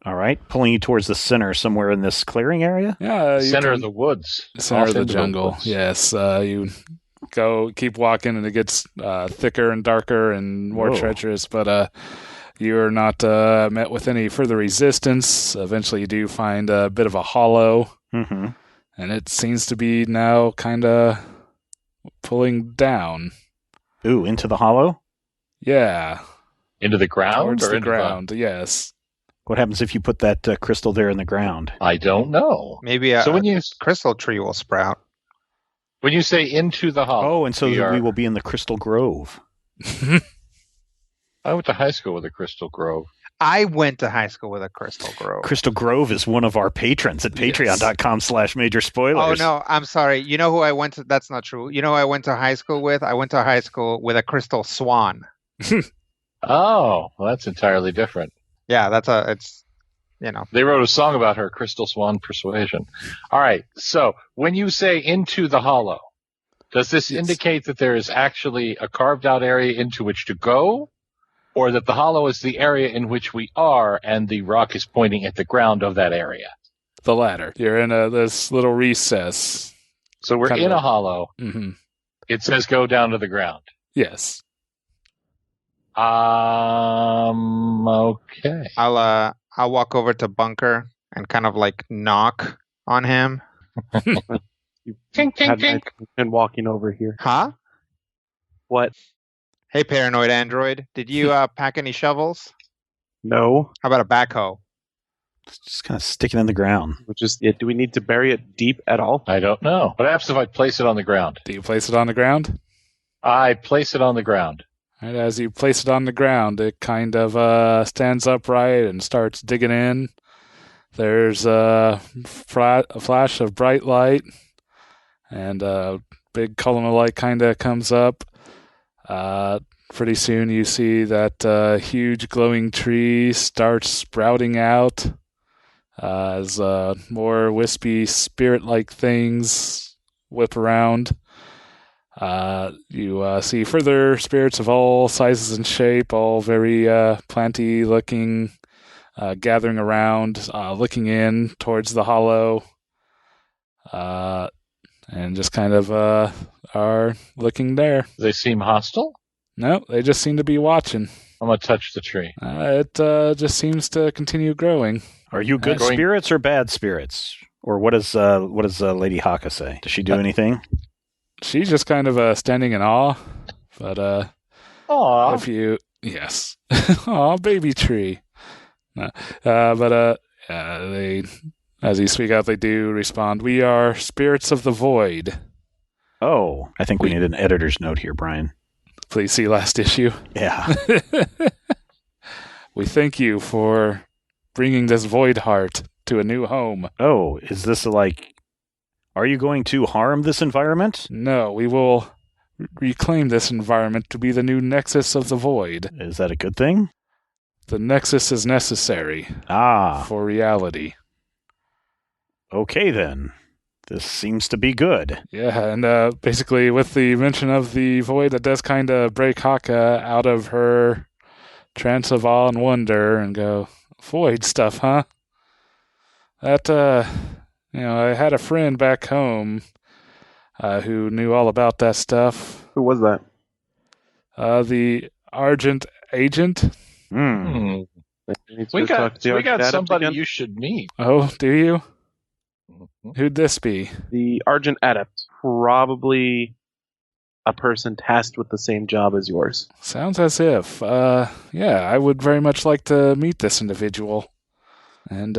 All right, pulling you towards the center somewhere in this clearing area? Yeah, you Center can- of the woods. center Off of the into jungle. woods. Yes, you keep walking, and it gets thicker and darker and more Whoa. treacherous. But you're not met with any further resistance. Eventually, you do find a bit of a hollow, Mm-hmm. and it seems to be now kind of pulling down. Ooh, into the hollow? Yeah, Into the ground towards or the into ground. Yes. What happens if you put that crystal there in the ground? I don't know. Maybe a So when you crystal tree will sprout. say into the hollow, Oh, and so we are- we will be in the Crystal Grove. I went to high school with a Crystal Grove. I went to high school with a Crystal Grove. Crystal Grove is one of our patrons at patreon.com/major spoilers. Oh, no, I'm sorry. You know who I went to? That's not true. You know who I went to high school with? I went to high school with a Crystal Swan. Oh, well, that's entirely different. Yeah, it's. They wrote a song about her, Crystal Swan Persuasion. All right, so when you say into the hollow, does this indicate that there is actually a carved out area into which to go, or that the hollow is the area in which we are and the rock is pointing at the ground of that area? The latter. You're in this little recess. So we're in a hollow. Mm-hmm. It says go down to the ground. Yes. Okay. I'll walk over to Bunker and kind of like knock on him. Tink, tink, tink. And walking over here. Huh? What? Hey, paranoid android. Did you pack any shovels? No. How about a backhoe? Just kind of stick it in the ground. Do we need to bury it deep at all? I don't know. What happens if I place it on the ground? Do you place it on the ground? I place it on the ground. And as you place it on the ground, it kind of stands upright and starts digging in. There's a flash of bright light, and a big column of light kind of comes up. Pretty soon you see that huge glowing tree starts sprouting out as more wispy spirit-like things whip around. You see further spirits of all sizes and shape, all very planty looking, gathering around, looking in towards the hollow, and just kind of are looking there. They seem hostile? No, they just seem to be watching. I'm going to touch the tree. It just seems to continue growing. Are you good spirits or bad spirits? Or what does Lady Haka say? Does she do anything? She's just kind of standing in awe, but Aww. if you aw, baby tree. No. But they, as you speak out, they do respond. We are spirits of the void. Oh, I think we need an editor's note here, Brian. Please see last issue. Yeah. We thank you for bringing this void heart to a new home. Oh, is this are you going to harm this environment? No, we will reclaim this environment to be the new nexus of the void. Is that a good thing? The nexus is necessary for reality. Okay, then. This seems to be good. Yeah, and basically with the mention of the void, that does kind of break Haka out of her trance of awe and wonder and go, void stuff, huh? That, I had a friend back home who knew all about that stuff. Who was that? The Argent Agent. We got somebody you should meet. Oh, do you? Who'd this be? The Argent Adept. Probably a person tasked with the same job as yours. Sounds as if. I would very much like to meet this individual. And,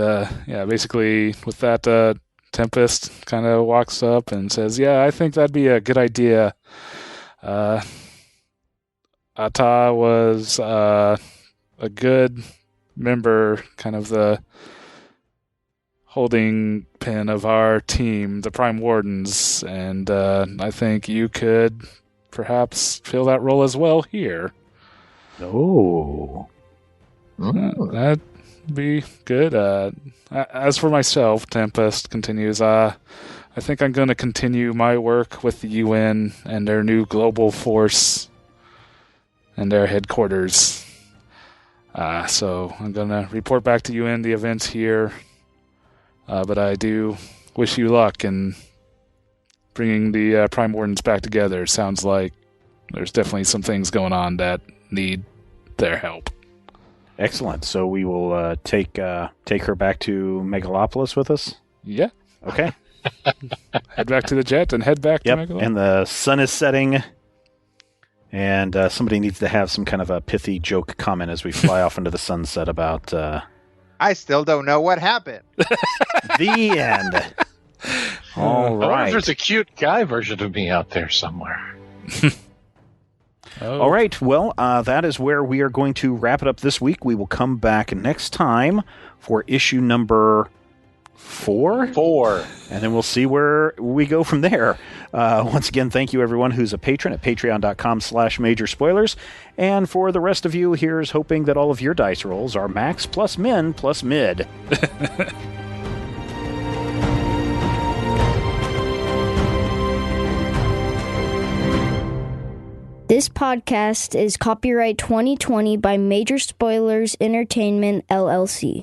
basically with that, Tempest kind of walks up and says, yeah, I think that'd be a good idea. Ata was a good member, kind of the holding pin of our team, the Prime Wardens, and I think you could perhaps fill that role as well here. Oh. That'd be good. As for myself, Tempest continues, I think I'm going to continue my work with the UN and their new global force and their headquarters. So I'm going to report back to UN the events here. But I do wish you luck in bringing the Prime Wardens back together. Sounds like there's definitely some things going on that need their help. Excellent. So we will take her back to Megalopolis with us? Yeah. Okay. Head back to the jet and head back to Megalopolis. And the sun is setting, and somebody needs to have some kind of a pithy joke comment as we fly off into the sunset about... I still don't know what happened. The end. All I wonder right. if there's a cute guy version of me out there somewhere. All right. Well, that is where we are going to wrap it up this week. We will come back next time for issue number 4. And then we'll see where we go from there. Once again, thank you everyone who's a patron at patreon.com/majorspoilers. And for the rest of you, here's hoping that all of your dice rolls are max plus min plus mid. This podcast is copyright 2020 by Major Spoilers Entertainment, LLC.